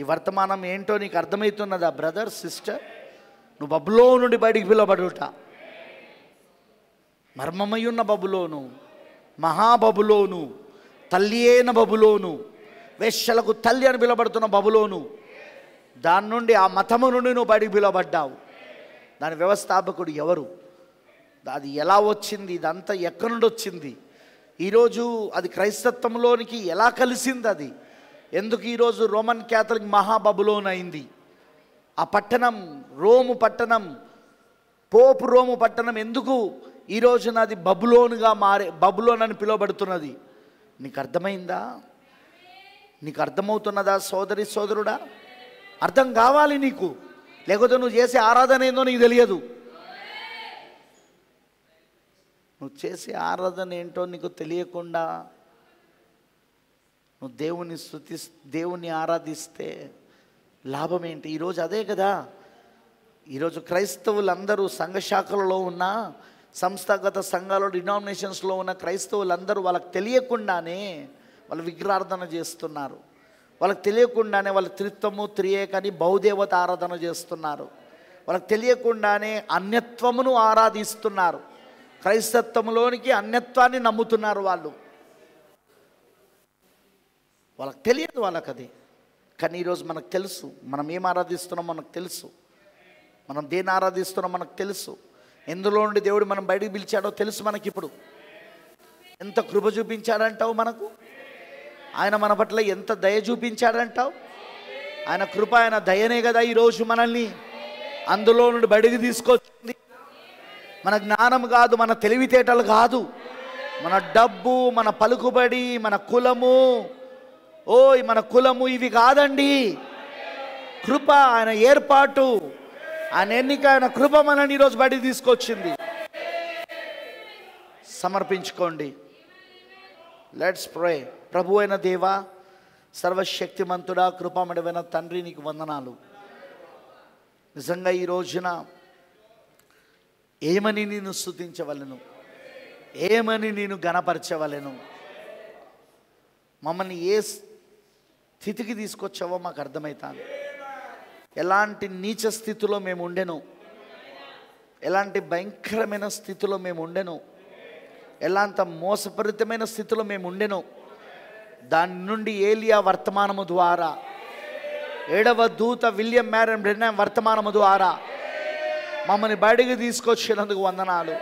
ఈ వర్తమానం ఏంటో నీకు అర్థమవుతున్నదా బ్రదర్, సిస్టర్? నువ్వు బబులో నుండి బయటికి పిలువబడుట, మర్మమయ్యున్న బబులోను, మహాబబులోను, తల్లి అయిన బబులోను, వేశ్యలకు తల్లి అని పిలువబడుతున్న బబులోను, దాని నుండి, ఆ మతము నుండి నువ్వు బయటికి పిలువబడ్డావు. దాని వ్యవస్థాపకుడు ఎవరు? అది ఎలా వచ్చింది? ఇదంతా ఎక్కడి నుండి వచ్చింది? ఈరోజు అది క్రైస్తత్వంలోనికి ఎలా కలిసింది? అది ఎందుకు ఈరోజు రోమన్ క్యాథలిక్ మహాబబులోన్ అయింది? ఆ పట్టణం, రోము పట్టణం, పోపు రోము పట్టణం ఎందుకు ఈ రోజున అది బబులోనుగా బబులోన్ అని పిలువబడుతున్నది? నీకు అర్థమైందా? నీకు అర్థమవుతున్నదా సోదరి సోదరుడా? అర్థం కావాలి నీకు, లేకపోతే నువ్వు చేసే ఆరాధన ఏందో నీకు తెలియదు. నువ్వు చేసే ఆరాధన ఏంటో నీకు తెలియకుండా నువ్వు దేవుని ఆరాధిస్తే లాభం ఏంటి? ఈరోజు అదే కదా. ఈరోజు క్రైస్తవులందరూ సంఘశాఖలలో ఉన్న, సంస్థాగత సంఘాలు, డినామినేషన్స్లో ఉన్న క్రైస్తవులందరూ వాళ్ళకి తెలియకుండానే వాళ్ళు విగ్రహారాధన చేస్తున్నారు. వాళ్ళకి తెలియకుండానే వాళ్ళు త్రిత్వము త్రియేకని బహుదేవత ఆరాధన చేస్తున్నారు. వాళ్ళకి తెలియకుండానే అన్యత్వమును ఆరాధిస్తున్నారు. క్రైస్తత్వంలోనికి అన్యత్వాన్ని నమ్ముతున్నారు వాళ్ళు. వాళ్ళకి తెలియదు, వాళ్ళకి అది. కానీ ఈరోజు మనకు తెలుసు, మనం ఏం ఆరాధిస్తున్నాం మనకు తెలుసు, మనం దేన్ని ఆరాధిస్తున్నాం మనకు తెలుసు, ఎందులో నుండి దేవుడు మనం బయటికి పిలిచాడో తెలుసు మనకి. ఇప్పుడు ఎంత కృప చూపించాడంటావు మనకు? ఆయన మన పట్ల ఎంత దయ చూపించాడంటావు? ఆయన కృప, ఆయన దయనే కదా ఈరోజు మనల్ని అందులో నుండి బయటికి తీసుకొచ్చింది. మన జ్ఞానం కాదు, మన తెలివితేటలు కాదు, మన డబ్బు, మన పలుకుబడి, మన కులము, మన కులము ఇవి కాదండి. కృప, ఆయన ఏర్పాటు, ఆయన ఎన్నిక, ఆయన కృప మనల్ని ఈరోజు బయటికి తీసుకొచ్చింది. సమర్పించుకోండి. Let's pray. ప్రభు అయిన దేవా, సర్వశక్తిమంతుడా, కృపామయుడైన తండ్రి, నీకు వందనాలు. నిజంగా ఈ రోజున ఏమని నేను స్తుతించవలెను, ఏమని నేను ఘనపరచవలెను? మమ్మల్ని ఏ స్థితికి తీసుకొచ్చావో మాకు అర్థమవుతాను. ఎలాంటి నీచ స్థితిలో మేము ఉండెను, ఎలాంటి భయంకరమైన స్థితిలో మేము ఉండెను, ఎలాంటి మోసపూరితమైన స్థితిలో మేము ఉండెను. దాని నుండి ఏలియా వర్తమానము ద్వారా, 7వ దూత విలియం మ్యారన్ బ్రెన్నాం వర్తమానము ద్వారా మమ్మల్ని బయటికి తీసుకొచ్చినందుకు వందనాలు.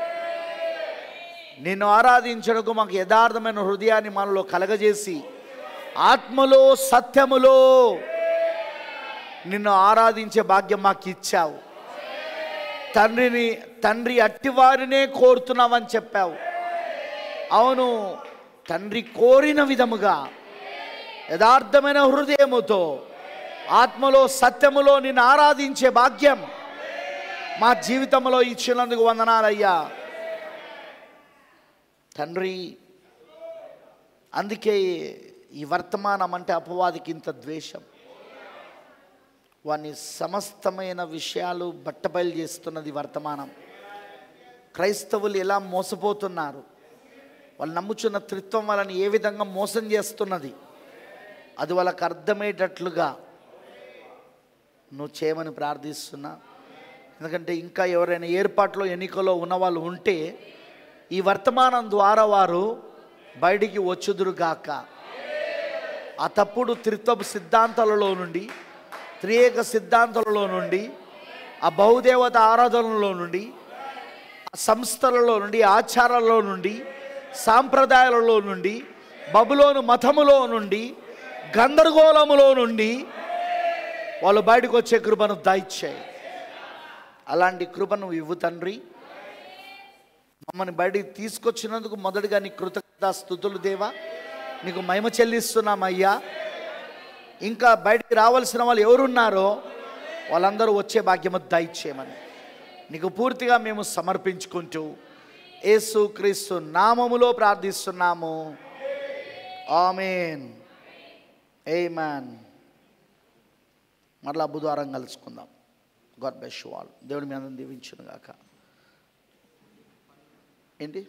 నిన్ను ఆరాధించడానికి మాకు యథార్థమైన హృదయాన్ని మనలో కలగజేసి ఆత్మలో సత్యములో నిన్ను ఆరాధించే భాగ్యం మాకు ఇచ్చావు. తండ్రి అట్టివారినే కోరుతున్నామని చెప్పావు. అవును తండ్రి కోరిన విధముగా యథార్థమైన హృదయముతో ఆత్మలో సత్యములో నిన్ను ఆరాధించే భాగ్యం మా జీవితంలో ఇచ్చినందుకు వందనాలయ్యా తండ్రి. అందుకే ఈ వర్తమానం అంటే అపవాదికి ఇంత ద్వేషం. వాని సమస్తమైన విషయాలు బట్టబయలు చేస్తున్నది వర్తమానం. క్రైస్తవులు ఎలా మోసపోతున్నారు, వాళ్ళు నమ్ముచున్న త్రిత్వం వాళ్ళని ఏ విధంగా మోసం చేస్తున్నది, అది వాళ్ళకు అర్థమయ్యేటట్లుగా నువ్వు చేయమని ప్రార్థిస్తున్నా. ఎందుకంటే ఇంకా ఎవరైనా ఏర్పాట్లో ఎన్నికలో ఉన్నవాళ్ళు ఉంటే ఈ వర్తమానం ద్వారా వారు బయటికి వచ్చుదురుగాక. ఆ తప్పుడు త్రిత్వపు సిద్ధాంతాలలో నుండి, త్రియేక సిద్ధాంతాలలో నుండి, ఆ బహుదేవత ఆరాధనలో నుండి, ఆ సంస్థలలో నుండి, ఆచారాలలో నుండి, సాంప్రదాయాలలో నుండి, బబులోను మతములో నుండి, గందరగోళములో నుండి వాళ్ళు బయటకు వచ్చే కృపను దయచేయి. అలాంటి కృపను ఇవ్వు తండ్రి. మమ్మల్ని బయటికి తీసుకొచ్చినందుకు మొదటిగా నీ కృతజ్ఞతా స్తుతులు దేవా, నీకు మహిమ చెల్లిస్తున్నామయ్యా. ఇంకా బయటికి రావాల్సిన వాళ్ళు ఎవరున్నారో వాళ్ళందరూ వచ్చే భాగ్యము దయచేయమని నీకు పూర్తిగా మేము సమర్పించుకుంటూ యేసు క్రీస్తు నామములో ప్రార్థిస్తున్నాము. ఆమేన్, ఆమేన్. మరలా బుధవారం కలుసుకుందాం. God bless you all. దేవుడు మీ అందరిని దీవించును గాక. ఏంటి?